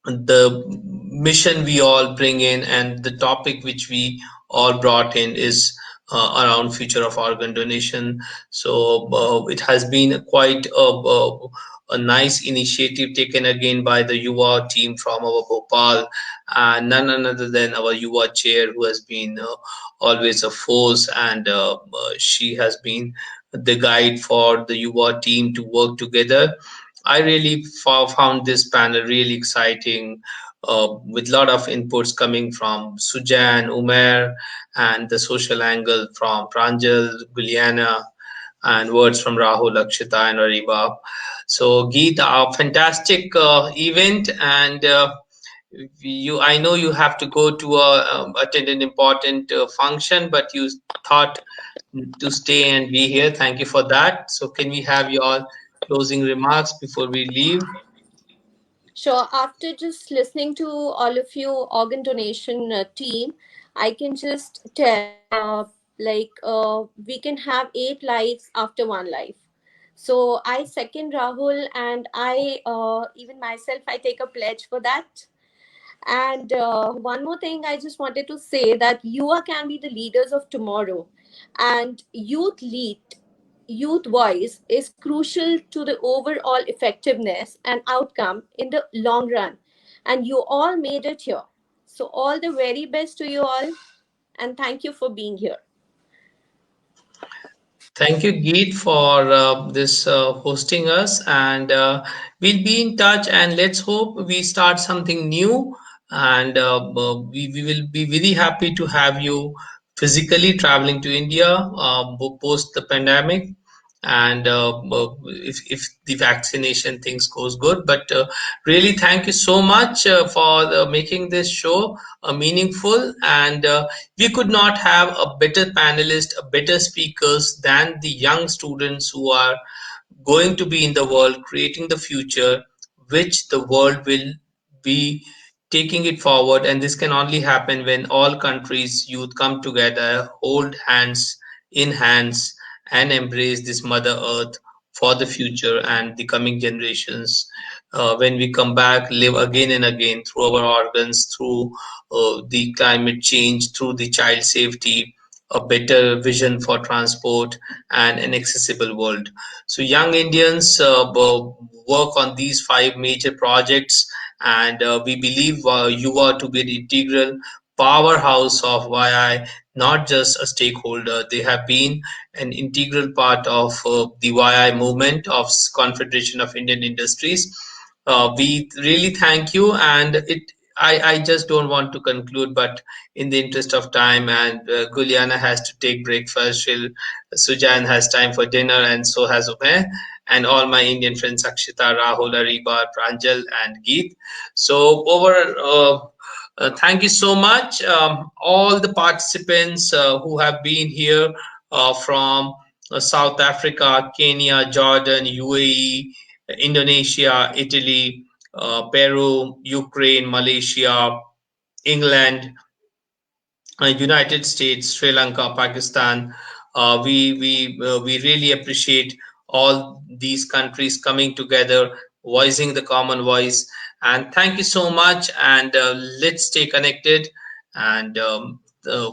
the mission we all bring in, and the topic which we all brought in is around future of organ donation. So it has been quite a nice initiative taken again by the Yuva team from our Bhopal, and none other than our Yuva chair, who has been always a force, and she has been the guide for the Yuva team to work together. I really found this panel really exciting, with a lot of inputs coming from Sujan, Umer, and the social angle from Pranjal, Guliana, and words from Rahul, Akshita, and Ariba. So, Geet, a fantastic event, and I know you have to go to attend an important function, but you thought to stay and be here. Thank you for that. So, can we have your closing remarks before we leave? Sure. After just listening to all of you organ donation team, I can just tell, we can have 8 lives after one life. So I second Rahul, and I even myself, I take a pledge for that. And one more thing, I just wanted to say that you are can be the leaders of tomorrow, and youth voice is crucial to the overall effectiveness and outcome in the long run. And you all made it here. So all the very best to you all, and thank you for being here. Thank you, Geet, for this hosting us, and we'll be in touch. And let's hope we start something new. And we will be very happy to have you physically traveling to India post the pandemic, and if the vaccination things goes good. But really, thank you so much for making this show meaningful, and we could not have a better panelist, a better speakers than the young students who are going to be in the world, creating the future, which the world will be taking it forward. And this can only happen when all countries, youth come together, hold hands in hands, and embrace this Mother Earth for the future and the coming generations. When we come back, live again and again through our organs, through the climate change, through the child safety, a better vision for transport, and an accessible world. So, young Indians work on these 5 major projects, and we believe you are to be an integral powerhouse of YI, not just a stakeholder. They have been an integral part of the YI movement of Confederation of Indian Industries. We really thank you, and I just don't want to conclude, but in the interest of time, and Guliana has to take breakfast, Sujan has time for dinner, and so has Umair. and all my Indian friends Akshita, Rahul, Ariba, Pranjal, and Geet. So thank you so much, all the participants who have been here from South Africa, Kenya, Jordan, UAE, Indonesia, Italy, Peru, Ukraine, Malaysia, England, United States, Sri Lanka, Pakistan. We really appreciate all these countries coming together, voicing the common voice. And thank you so much. And let's stay connected. And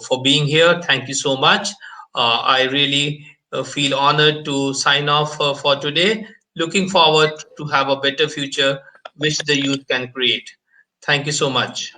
for being here, thank you so much. I really feel honored to sign off for today. Looking forward to have a better future which the youth can create. Thank you so much.